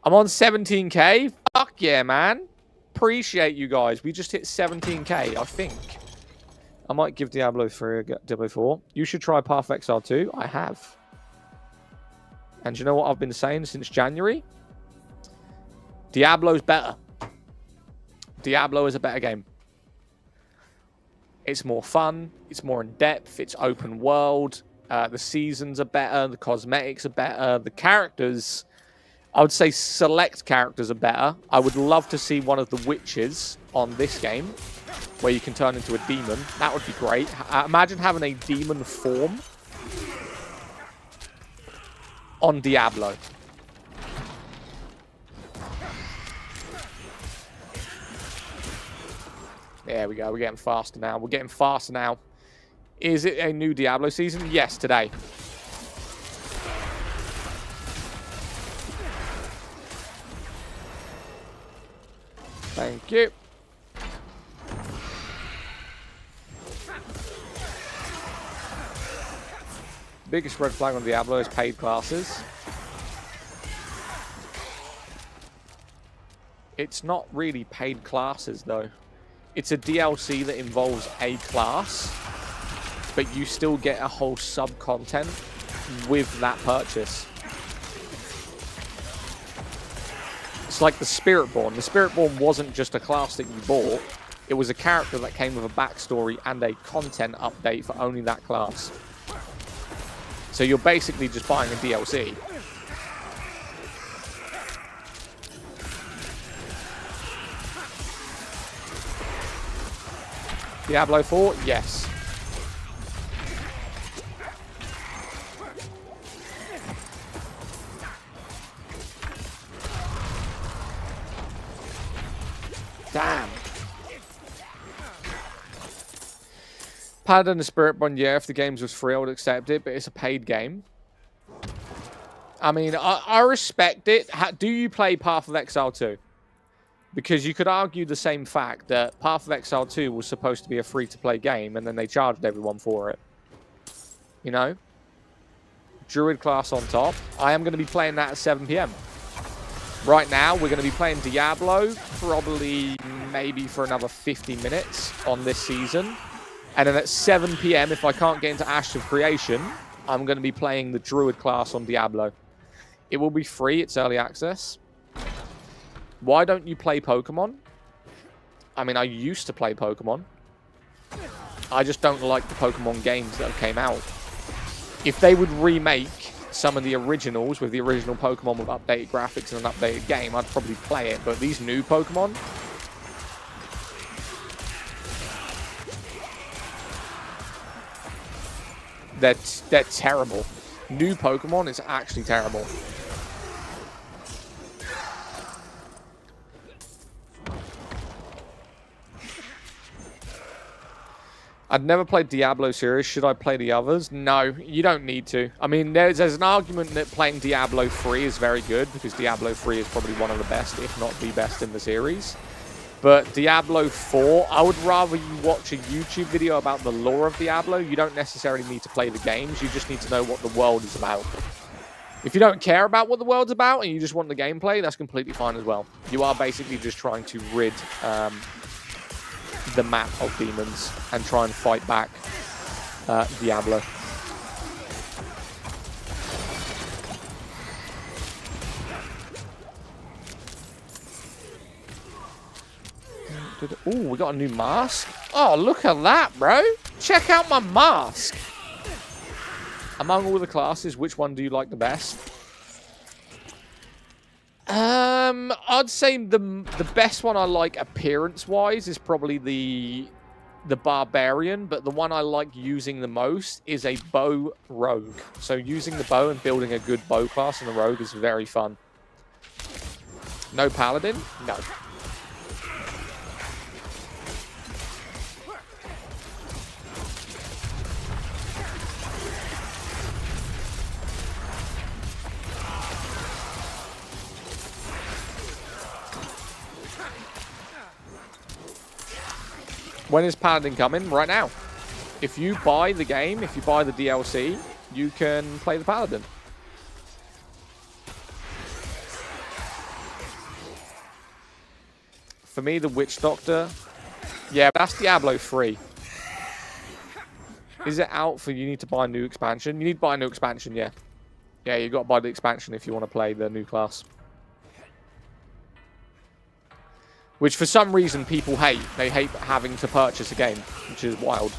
I'm on 17k. Fuck yeah, man. Appreciate you guys. We just hit 17k, I think. I might give Diablo 3 a go. Diablo 4. You should try Path of Exile 2. I have. And you know what I've been saying since January? Diablo's better. Diablo is a better game. It's more fun. It's more in depth. It's open world. The seasons are better. The cosmetics are better. The characters... I would say select characters are better. I would love to see one of the witches on this game where you can turn into a demon. That would be great. Imagine having a demon form on Diablo. There we go. We're getting faster now. We're getting faster now. Is it a new Diablo season? Yes, today. Thank you. Biggest red flag on Diablo is paid classes. It's not really paid classes, though. It's a DLC that involves a class, but you still get a whole sub-content with that purchase. It's like the Spiritborn. The Spiritborn wasn't just a class that you bought. It was a character that came with a backstory and a content update for only that class. So you're basically just buying a DLC. Diablo 4? Yes. Damn. Paladin and Spiritborn, yeah, if the games was free, I would accept it, but it's a paid game. I mean, I respect it. Do you play Path of Exile 2? Because you could argue the same fact that Path of Exile 2 was supposed to be a free-to-play game, and then they charged everyone for it. You know? Druid class on top. I am going to be playing that at 7 PM. Right now, we're going to be playing Diablo, probably maybe for another 50 minutes on this season. And then at 7 PM, if I can't get into Ash of Creation, I'm going to be playing the Druid class on Diablo. It will be free. It's early access. Why don't you play Pokemon? I mean, I used to play Pokemon. I just don't like the Pokemon games that came out. If they would remake some of the originals with the original Pokemon with updated graphics and an updated game, I'd probably play it. But these new Pokemon... They're terrible. New Pokemon is actually terrible. I'd never played Diablo series. Should I play the others? No, you don't need to. I mean, there's an argument that playing Diablo 3 is very good, because Diablo 3 is probably one of the best, if not the best in the series. But Diablo 4, I would rather you watch a YouTube video about the lore of Diablo. You don't necessarily need to play the games. You just need to know what the world is about. If you don't care about what the world's about and you just want the gameplay, that's completely fine as well. You are basically just trying to rid the map of demons and try and fight back Diablo. Oh, we got a new mask. Oh, look at that, bro. Check out my mask. Among all the classes, which one do you like the best? I'd say the best one I like appearance-wise is probably the Barbarian, but the one I like using the most is a bow rogue. So using the bow and building a good bow class in the rogue is very fun. No Paladin? No. When is Paladin coming? Right now. If you buy the game, if you buy the DLC, you can play the Paladin. For me, the Witch Doctor. Yeah, that's Diablo 3. Is it out for you need to buy a new expansion? You need to buy a new expansion, yeah. Yeah, you got to buy the expansion if you want to play the new class. Which for some reason people hate. They hate having to purchase a game, which is wild.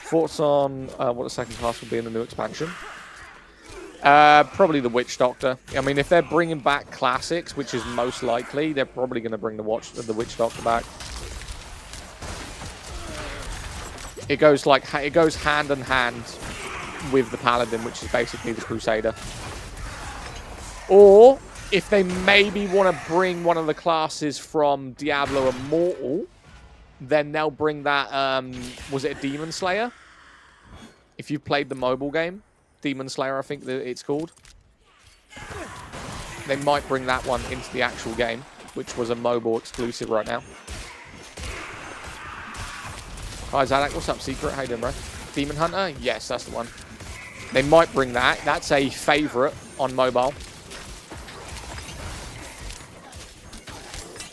Thoughts on what the second class will be in the new expansion? Probably the Witch Doctor. I mean, if they're bringing back classics, which is most likely, they're probably going to bring the Witch Doctor back. It goes hand in hand with the Paladin, which is basically the Crusader. Or if they maybe want to bring one of the classes from Diablo Immortal, then they'll bring that, was it a Demon Slayer? If you've played the mobile game, Demon Slayer, I think that it's called. They might bring that one into the actual game, which was a mobile exclusive right now. Hi Zaddak, what's up, Secret? How you doing, bro? Demon Hunter? Yes, that's the one. They might bring that. That's a favorite on mobile.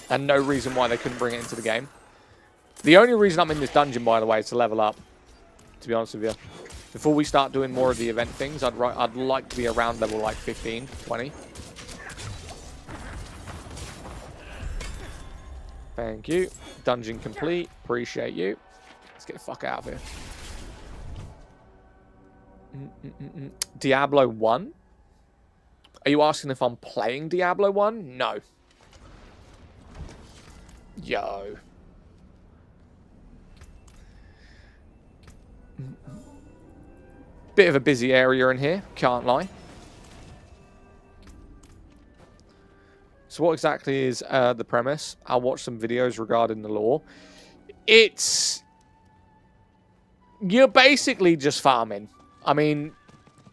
And no reason why they couldn't bring it into the game. The only reason I'm in this dungeon, by the way, is to level up. To be honest with you. Before we start doing more of the event things, I'd like to be around level like 15, 20. Thank you. Dungeon complete. Appreciate you. Let's get the fuck out of here. Diablo 1? Are you asking if I'm playing Diablo 1? No. Yo. Bit of a busy area in here, can't lie. So what exactly is the premise? I'll watch some videos regarding the lore. You're basically just farming. I mean,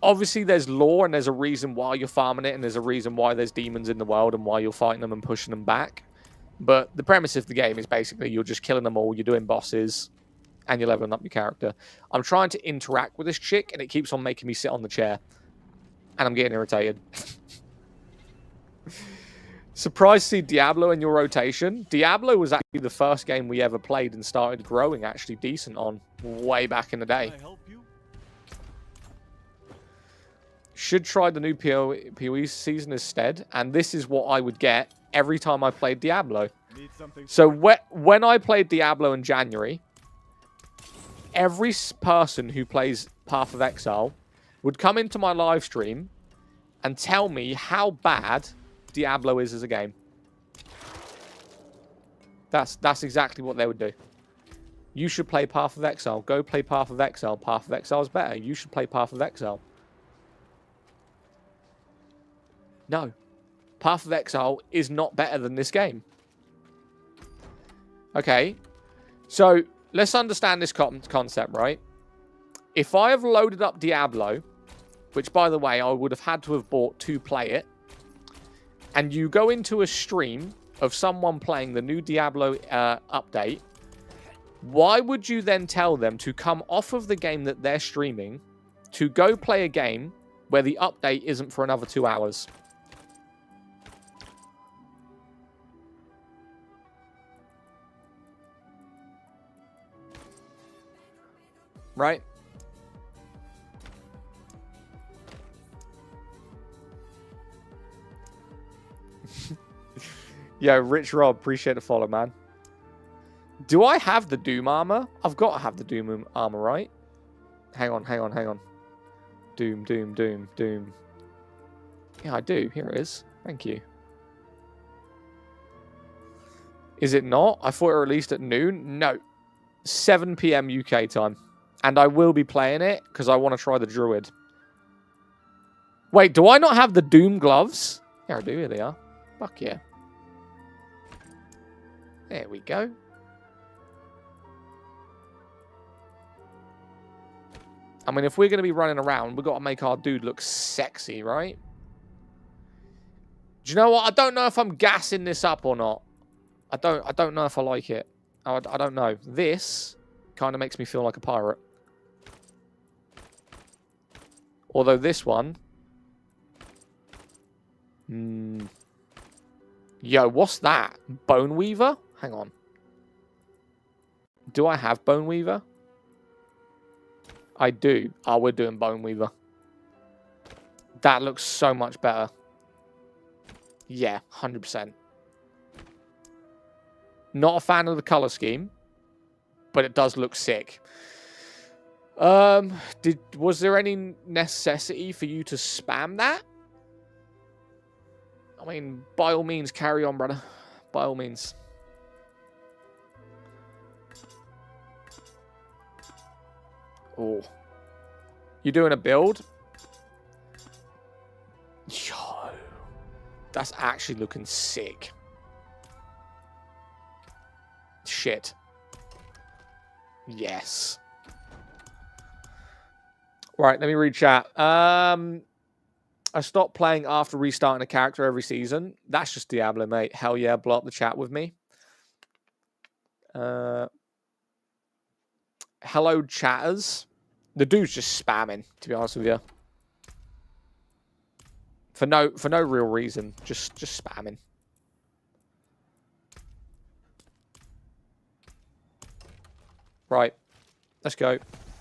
obviously there's lore and there's a reason why you're farming it and there's a reason why there's demons in the world and why you're fighting them and pushing them back. But the premise of the game is basically you're just killing them all, you're doing bosses, and you're leveling up your character. I'm trying to interact with this chick and it keeps on making me sit on the chair. And I'm getting irritated. Surprised to see Diablo in your rotation. Diablo was actually the first game we ever played and started growing actually decent on way back in the day. Should try the new PoE season instead, and this is what I would get every time I played Diablo. So when I played Diablo in January, every person who plays Path of Exile would come into my live stream and tell me how bad Diablo is as a game. That's exactly what they would do. You should play Path of Exile. Go play Path of Exile. Path of Exile is better. You should play Path of Exile. No. Path of Exile is not better than this game. Okay. So, let's understand this concept, right? If I have loaded up Diablo, which, by the way, I would have had to have bought to play it, and you go into a stream of someone playing the new Diablo update, why would you then tell them to come off of the game that they're streaming to go play a game where the update isn't for another 2 hours? Right? Yo, Rich Rob, appreciate the follow, man. Do I have the Doom armor? I've got to have the Doom armor, right? Hang on. Doom. Yeah, I do. Here it is. Thank you. Is it not? I thought it released at noon. No. 7 PM UK time. And I will be playing it because I want to try the Druid. Wait, do I not have the Doom gloves? Yeah, I do. Here they are. Fuck yeah. There we go. I mean, if we're going to be running around, we've got to make our dude look sexy, right? Do you know what? I don't know if I'm gassing this up or not. I don't know if I like it. I don't know. This kind of makes me feel like a pirate. Although this one... Yo, what's that? Bone Weaver? Hang on. Do I have Bone Weaver? I do. Oh, we're doing Bone Weaver. That looks so much better. Yeah, 100%. Not a fan of the color scheme, but it does look sick. Was there any necessity for you to spam that? I mean, by all means, carry on, brother. By all means. Oh. You doing a build? Yo. That's actually looking sick. Shit. Yes. Right, let me read chat. I stopped playing after restarting a character every season. That's just Diablo, mate. Hell yeah, blow up the chat with me. Hello, chatters. The dude's just spamming, to be honest with you. For no real reason. Just spamming. Right. Let's go.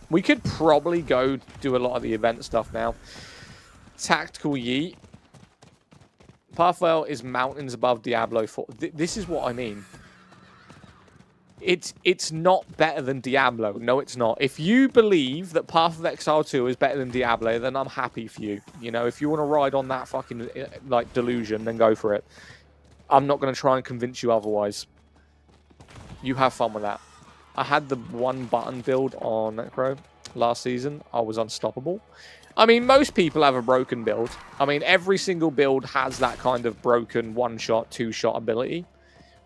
We could probably go do a lot of the event stuff now. Tactical yeet. Pathwell is mountains above Diablo 4. This is what I mean. It's not better than Diablo. No, it's not. If you believe that Path of Exile 2 is better than Diablo, then I'm happy for you. You know, if you want to ride on that fucking, like, delusion, then go for it. I'm not going to try and convince you otherwise. You have fun with that. I had the one button build on Necro last season. I was unstoppable. I mean, most people have a broken build. I mean, every single build has that kind of broken one-shot, two-shot ability.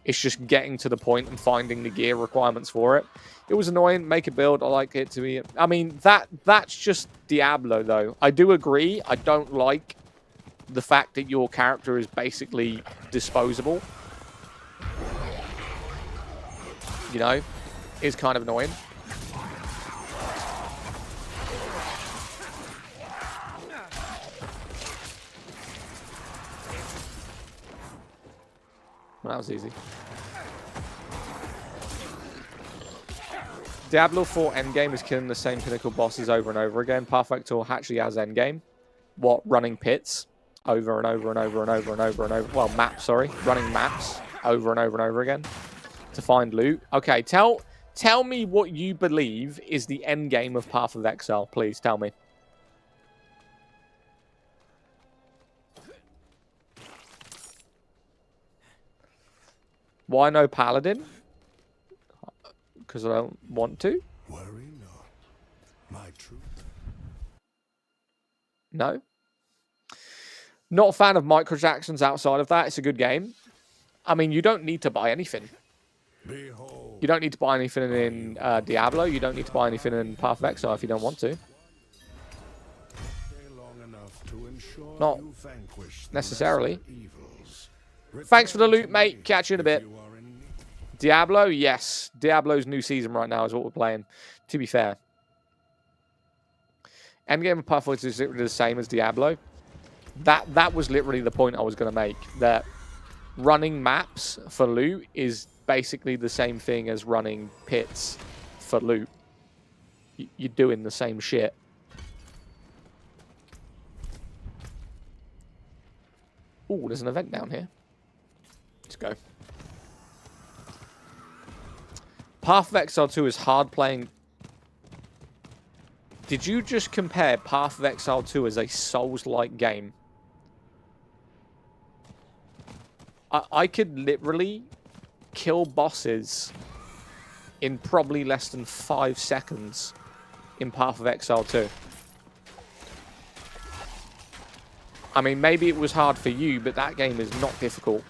It's just getting to the point and finding the gear requirements for it. It was annoying. Make a build. I like it to be... I mean, that's just Diablo, though. I do agree. I don't like the fact that your character is basically disposable. You know? It's kind of annoying. Well, that was easy. Diablo 4 endgame is killing the same pinnacle bosses over and over again. Perfect or actually has endgame. What? Running pits over and over and over and over and over and over. Well, maps, sorry. Running maps over and over and over again to find loot. Okay, tell me what you believe is the endgame of Path of Exile. Please, tell me. Why no Paladin? Because I don't want to? Worry not. My truth. No. Not a fan of microtransactions outside of that. It's a good game. I mean, you don't need to buy anything. Behold. You don't need to buy anything in Diablo. You don't need to buy anything in Path of Exile if you don't want to. Long enough to ensure Not you vanquish the necessarily. lesser evils. Thanks for the Return loot, to mate. me Catch you in a if bit. you are in need. Diablo, yes. Diablo's new season right now is what we're playing, to be fair. Endgame of Path of Exile is literally the same as Diablo. That was literally the point I was going to make. That running maps for loot is basically the same thing as running pits for loot. You're doing the same shit. Oh, there's an event down here. Let's go. Path of Exile 2 is hard playing. Did you just compare Path of Exile 2 as a Souls-like game? I could literally kill bosses in probably less than 5 seconds in Path of Exile 2. I mean, maybe it was hard for you, but that game is not difficult.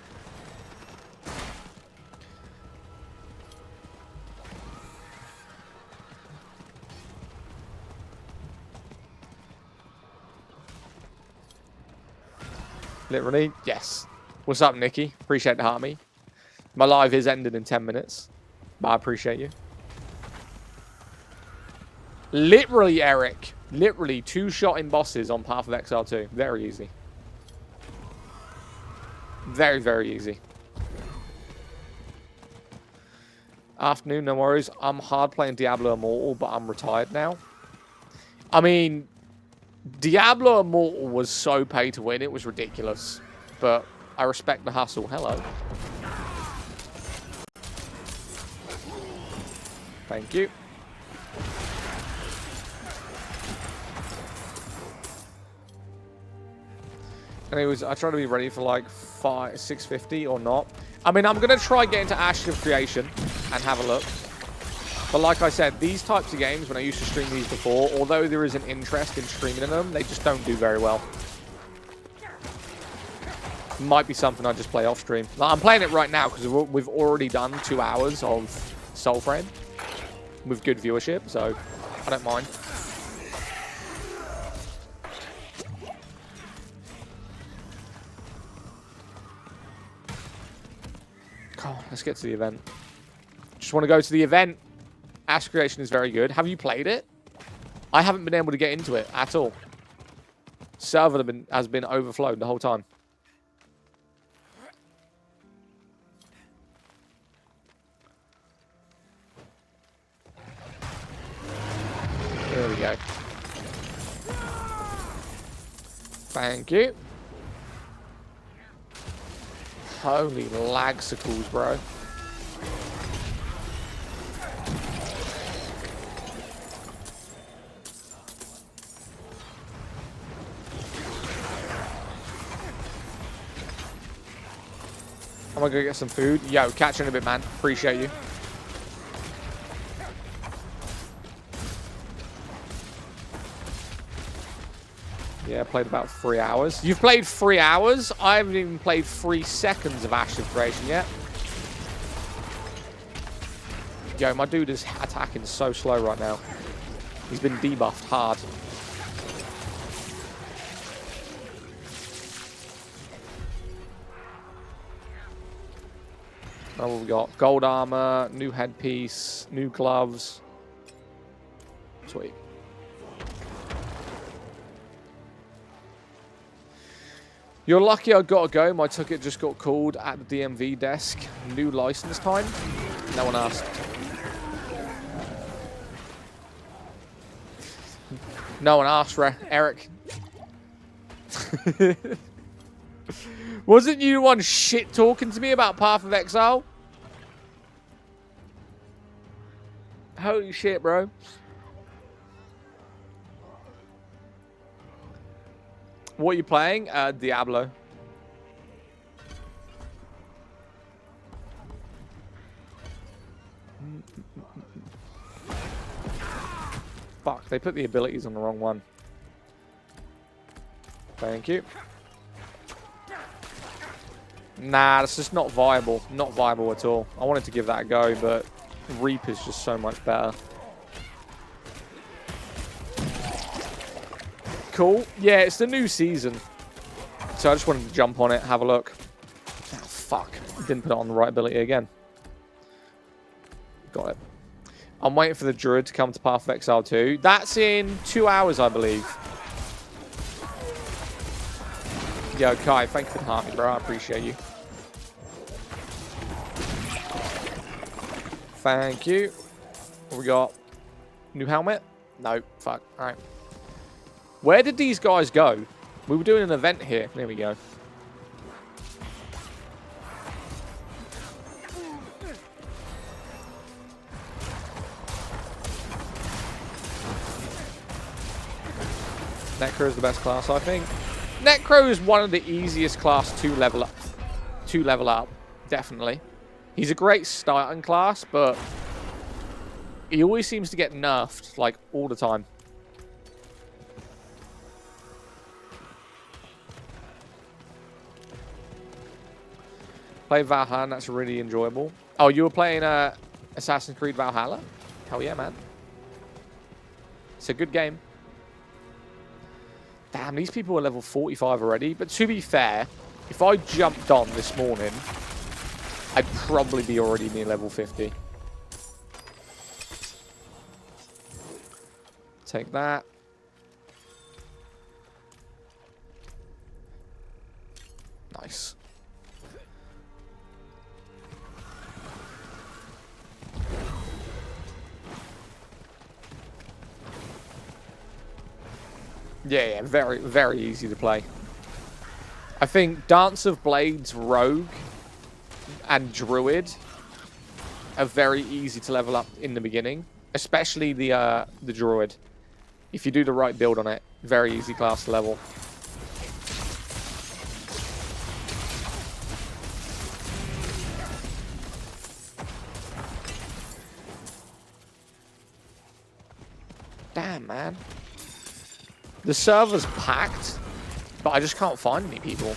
Literally, yes. What's up, Nikki? Appreciate the heart me. My live is ended in 10 minutes, but I appreciate you. Literally, Eric. Literally, 2-shotting bosses on Path of Exile 2. Very easy. Very, very easy. Afternoon, no worries. I'm hard playing Diablo Immortal, but I'm retired now. I mean, Diablo Immortal was so pay to win, it was ridiculous. But I respect the hustle. Hello. Thank you. Anyways, I try to be ready for like 650 or not. I mean, I'm going to try get into Ashes of Creation and have a look. But like I said, these types of games, when I used to stream these before, although there is an interest in streaming in them, they just don't do very well. Might be something I just play off stream. Like, I'm playing it right now because we've already done 2 hours of SOULFRAME with good viewership, so I don't mind. Come on, let's get to the event. Just want to go to the event. Ash Creation is very good. Have you played it? I haven't been able to get into it at all. Server has been overflowed the whole time. There we go. Thank you. Holy lagsicles, bro. I'm gonna go get some food. Yo, catch you in a bit, man. Appreciate you. Yeah, I played about 3 hours. You've played 3 hours? I haven't even played 3 seconds of Ash of Creation yet. Yo, my dude is attacking so slow right now. He's been debuffed hard. Oh, what we got? Gold armor, new headpiece, new gloves. Sweet. You're lucky I got to go. My ticket just got called at the DMV desk. New license time. No one asked. No one asked, Eric. Wasn't you the one shit talking to me about Path of Exile? Holy shit, bro. What are you playing? Diablo. Fuck, they put the abilities on the wrong one. Thank you. Nah, this is not viable. Not viable at all. I wanted to give that a go, but Reap is just so much better. Cool. Yeah, it's the new season. So I just wanted to jump on it, have a look. Oh, fuck. Didn't put it on the right ability again. Got it. I'm waiting for the Druid to come to Path of Exile 2. That's in 2 hours, I believe. Yo, Kai, thank you for the heart, bro. I appreciate you. Thank you. What we got? New helmet? No. Fuck. All right. Where did these guys go? We were doing an event here. There we go. Necro is the best class, I think. Necro is one of the easiest class to level up. Definitely. He's a great starting class, but he always seems to get nerfed, like, all the time. Play Valhalla, that's really enjoyable. Oh, you were playing Assassin's Creed Valhalla? Hell yeah, man. It's a good game. Damn, these people are level 45 already. But to be fair, if I jumped on this morning, I'd probably be already near level 50. Take that. Nice. Yeah, very, very easy to play. I think Dance of Blades, Rogue, and Druid are very easy to level up in the beginning, especially the Druid. If you do the right build on it, very easy class to level. Damn, man. The server's packed, but I just can't find any people.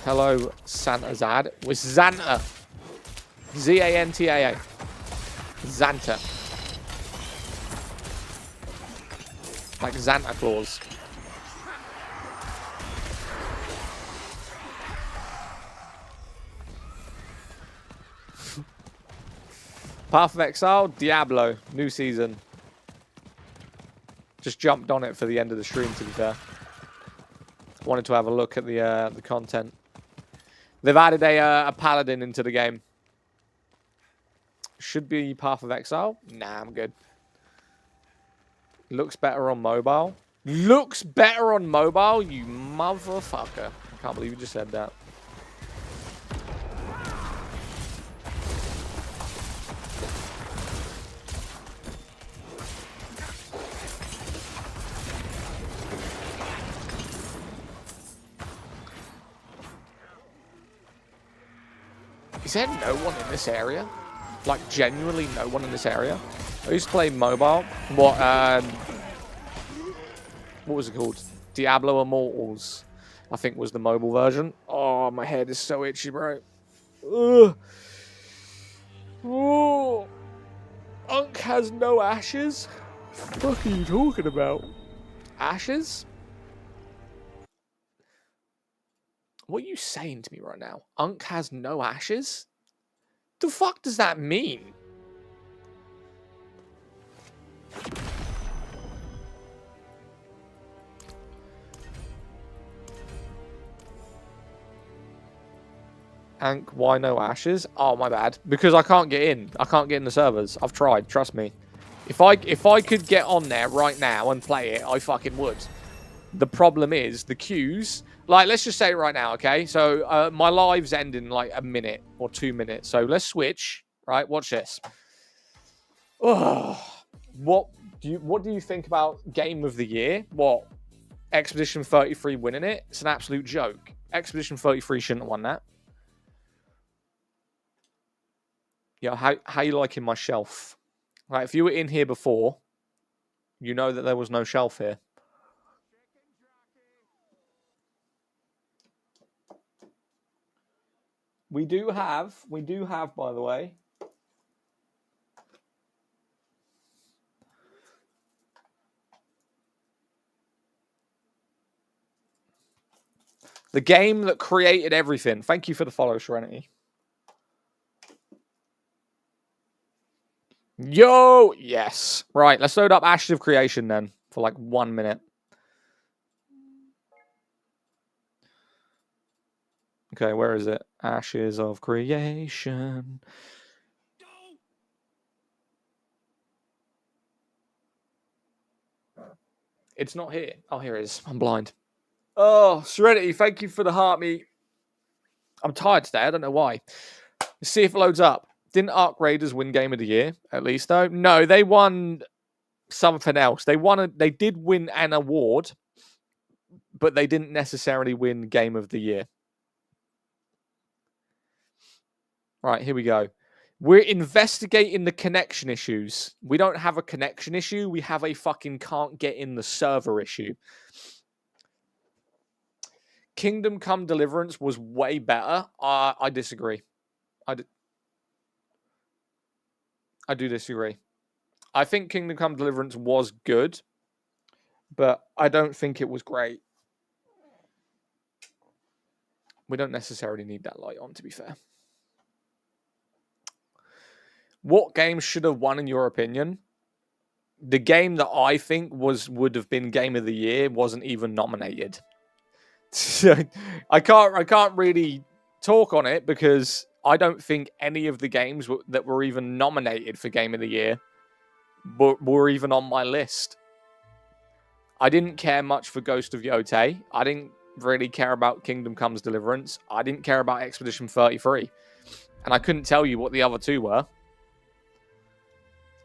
Hello, Santa Zad. With Xanta. Z-A-N-T-A-A. Xanta. Like Santa Claus. Path of Exile, Diablo, new season. Just jumped on it for the end of the stream, to be fair. Wanted to have a look at the content. They've added a paladin into the game. Should be Path of Exile. Nah, I'm good. Looks better on mobile. Looks better on mobile, you motherfucker. I can't believe you just said that. Is there no one in this area? Like, genuinely no one in this area? I used to play mobile. What was it called? Diablo Immortals, I think was the mobile version. Oh, my head is so itchy, bro. Ugh. Oh. Unk has no ashes? What the fuck are you talking about? Ashes? What are you saying to me right now? Unk has no ashes? The fuck does that mean? Ank, why no ashes? Oh, my bad. Because I can't get in. I can't get in the servers. I've tried, trust me. If I could get on there right now and play it, I fucking would. The problem is the queues. Like, let's just say it right now, okay? So my live's end in like a minute or 2 minutes. So let's switch. Right, watch this. Oh, what do you think about Game of the Year? What? Expedition 33 winning it? It's an absolute joke. Expedition 33 shouldn't have won that. Yeah, how you liking my shelf? Right, if you were in here before, you know that there was no shelf here. We do have, by the way. The game that created everything. Thank you for the follow, Serenity. Yo! Yes. Right, let's load up Ashes of Creation then for like 1 minute. Okay, where is it? Ashes of Creation. It's not here. Oh, here it is. I'm blind. Oh, Serenity, thank you for the heart, me. I'm tired today. I don't know why. Let's see if it loads up. Didn't Ark Raiders win Game of the Year, at least, though? No, they won something else. They did win an award, but they didn't necessarily win Game of the Year. Right, here we go. We're investigating the connection issues. We don't have a connection issue. We have a fucking can't get in the server issue. Kingdom Come Deliverance was way better. I disagree. I do disagree. I think Kingdom Come Deliverance was good, but I don't think it was great. We don't necessarily need that light on, to be fair. What game should have won, in your opinion? The game that I think would have been Game of the Year wasn't even nominated. I can't really talk on it because I don't think any of the games that were even nominated for Game of the Year were even on my list. I didn't care much for Ghost of Yotei. I didn't really care about Kingdom Come's Deliverance. I didn't care about Expedition 33. And I couldn't tell you what the other two were.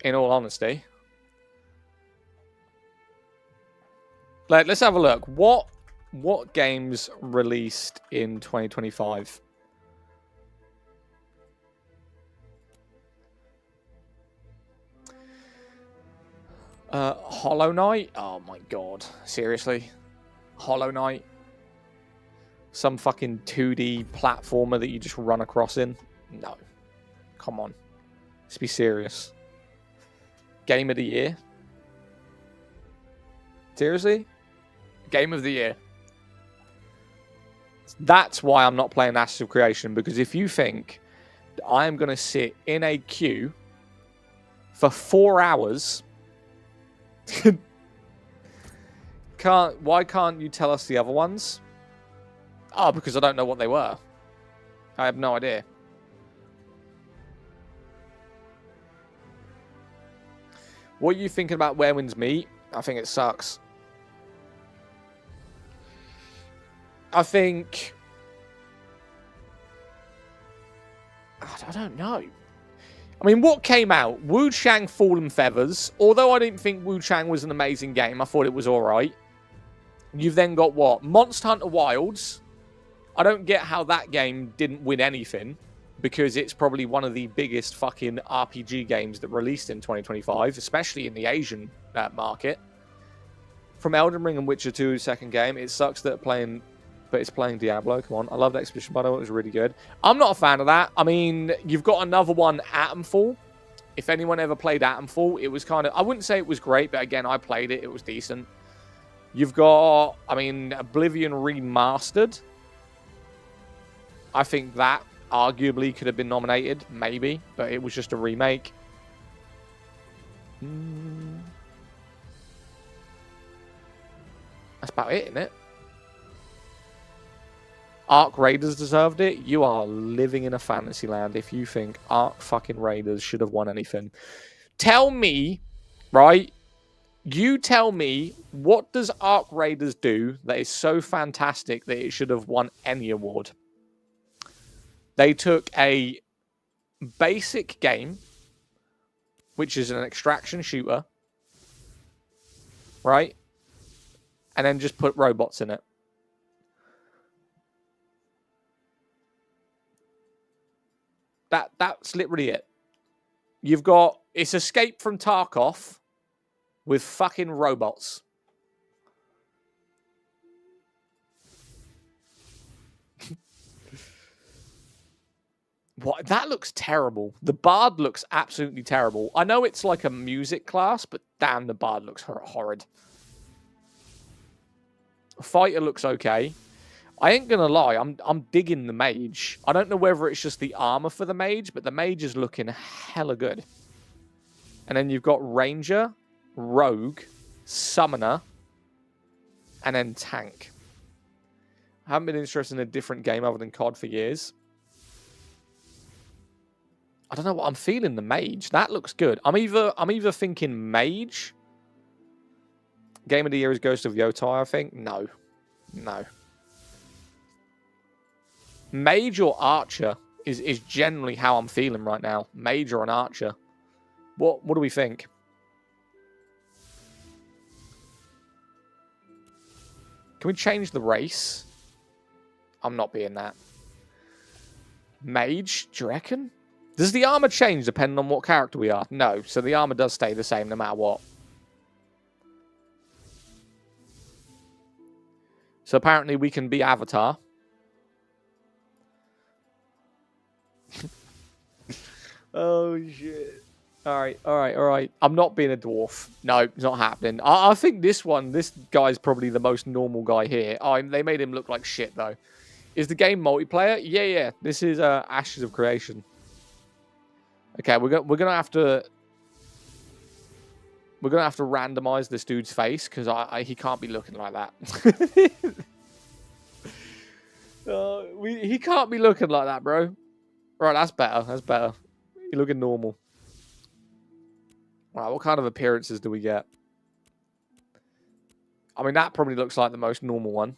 In all honesty. Let's have a look. What games released in 2025? Hollow Knight? Oh my god. Seriously? Hollow Knight? Some fucking 2D platformer that you just run across in? No. Come on. Let's be serious. Game of the Year? Seriously? Game of the Year. That's why I'm not playing Ashes of Creation, because if you think I am going to sit in a queue for 4 hours, why can't you tell us the other ones? Oh, because I don't know what they were. I have no idea. What are you thinking about Where Winds Meet? I think it sucks. I think... I don't know. I mean, what came out? Wu Chang Fallen Feathers. Although I didn't think Wu Chang was an amazing game, I thought it was alright. You've then got what? Monster Hunter Wilds. I don't get how that game didn't win anything. because it's probably one of the biggest fucking RPG games that released in 2025, especially in the Asian market. From Elden Ring and Witcher 2's second game, it sucks that it's playing Diablo. Come on. I love the Expedition, by the way. It was really good. I'm not a fan of that. I mean, you've got another one, Atomfall. If anyone ever played Atomfall, it was kind of... I wouldn't say it was great, but again, I played it. It was decent. You've got, I mean, Oblivion Remastered. I think that arguably could have been nominated, maybe, but it was just a remake. That's about it, isn't it? Ark Raiders deserved it. You are living in a fantasy land if you think Ark fucking Raiders should have won anything. Tell me, right? You tell me, what does Ark Raiders do that is so fantastic that it should have won any award? They took a basic game, which is an extraction shooter, right? And then just put robots in it. That's literally it. You've got... It's Escape from Tarkov with fucking robots. What? That looks terrible. The Bard looks absolutely terrible. I know it's like a music class, but damn, the Bard looks horrid. Fighter looks okay. I ain't gonna lie, I'm digging the mage. I don't know whether it's just the armor for the mage, but the mage is looking hella good. And then you've got Ranger, Rogue, Summoner, and then Tank. I haven't been interested in a different game other than COD for years. I don't know what I'm feeling. The mage, that looks good. I'm either thinking mage. Game of the year is Ghost of Yotai, I think. No. Mage or archer is generally how I'm feeling right now. Mage or an archer. What do we think? Can we change the race? I'm not being that. Mage, do you reckon? Does the armor change depending on what character we are? No, so the armor does stay the same no matter what. So apparently we can be Avatar. Oh, shit. All right. I'm not being a dwarf. No, it's not happening. I think this guy's probably the most normal guy here. Oh, they made him look like shit, though. Is the game multiplayer? Yeah. This is Ashes of Creation. Okay, we're gonna have to randomize this dude's face because he can't be looking like that. He can't be looking like that, bro. Right, that's better. You're looking normal. Right, what kind of appearances do we get? I mean, that probably looks like the most normal one.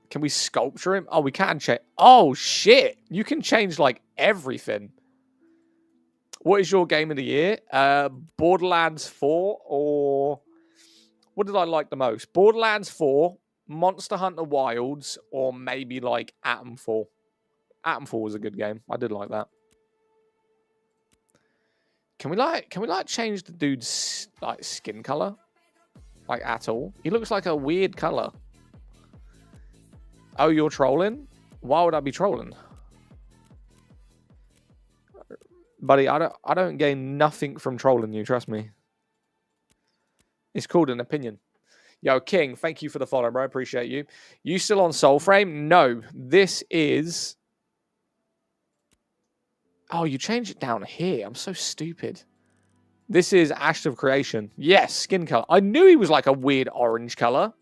Can we sculpture him? Oh, we can change. Oh, shit. You can change, like, everything. What is your game of the year? Borderlands 4 or... What did I like the most? Borderlands 4, Monster Hunter Wilds, or maybe, like, Atomfall. Atomfall was a good game. I did like that. Can we change the dude's, like, skin color? Like, at all? He looks like a weird color. Oh, you're trolling? Why would I be trolling? Buddy, I don't gain nothing from trolling you, trust me. It's called an opinion. Yo, King, thank you for the follow, bro. Appreciate you. You still on SOULFRAME? No. This is... Oh, you changed it down here. I'm so stupid. This is Ashes of Creation. Yes, skin color. I knew he was like a weird orange color.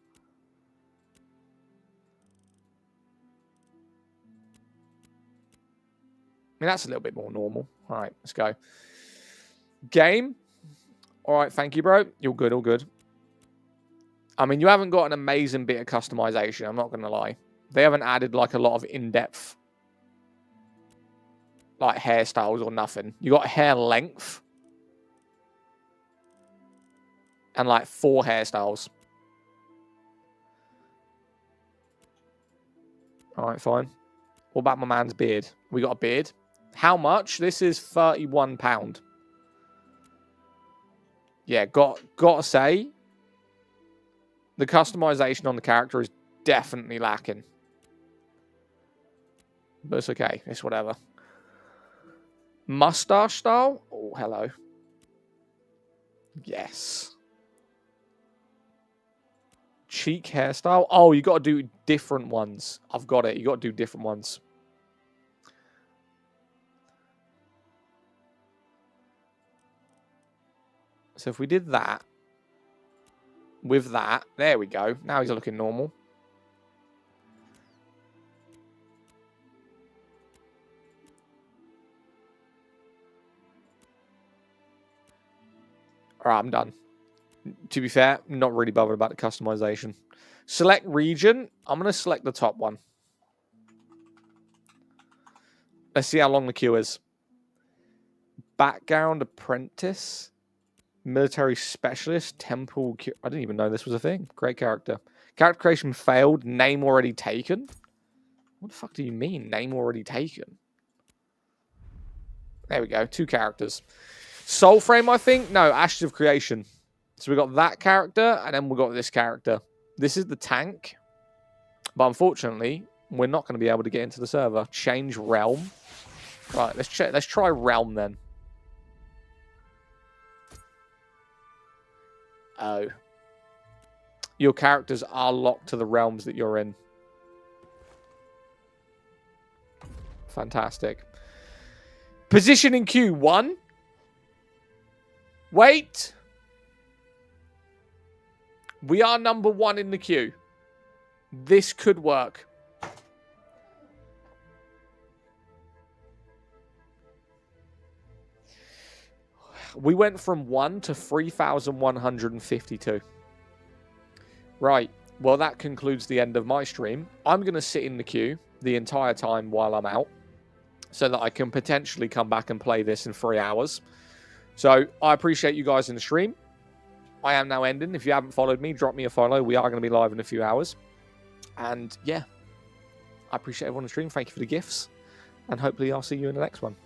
I mean, that's a little bit more normal. All right, let's go. Game. All right, thank you, bro. You're good, all good. I mean, you haven't got an amazing bit of customization, I'm not going to lie. They haven't added, like, a lot of in-depth, like, hairstyles or nothing. You got hair length. And, like, 4 hairstyles. All right, fine. What about my man's beard? We got a beard. How much? This is £31. Yeah, gotta say, the customization on the character is definitely lacking. But it's okay. It's whatever. Mustache style? Oh, hello. Yes. Cheek hairstyle? Oh, you got to do different ones. I've got it. You got to do different ones. So if we did that, with that, there we go. Now he's looking normal. All right, I'm done. To be fair, not really bothered about the customization. Select region. I'm going to select the top one. Let's see how long the queue is. Background apprentice. Military specialist. Temple. I didn't even know this was a thing. Great character. Character creation failed. Name already taken. What the fuck do you mean? Name already taken. There we go. 2 characters. SOULFRAME, I think? No, Ashes of Creation. So we got that character, and then we got this character. This is the tank. But unfortunately, we're not going to be able to get into the server. Change realm. Right, let's check. Let's try realm then. Oh. Your characters are locked to the realms that you're in. Fantastic. Position in queue 1. Wait. We are number 1 in the queue. This could work. We went from 1 to 3,152. Right. Well, that concludes the end of my stream. I'm going to sit in the queue the entire time while I'm out, so that I can potentially come back and play this in 3 hours. So I appreciate you guys in the stream. I am now ending. If you haven't followed me, drop me a follow. We are going to be live in a few hours. And yeah, I appreciate everyone in the stream. Thank you for the gifts. And hopefully I'll see you in the next one.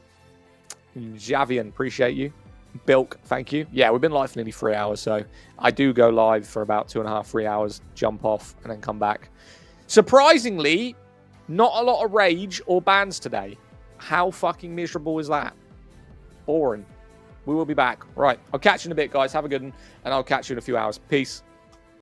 Javian, appreciate you. Bilk, thank you. Yeah, we've been live for nearly 3 hours. So I do go live for about 2.5, 3 hours, jump off, and then come back. Surprisingly, not a lot of rage or bans today. How fucking miserable is that? Boring. We will be back. Right. I'll catch you in a bit, guys. Have a good one. And I'll catch you in a few hours. Peace.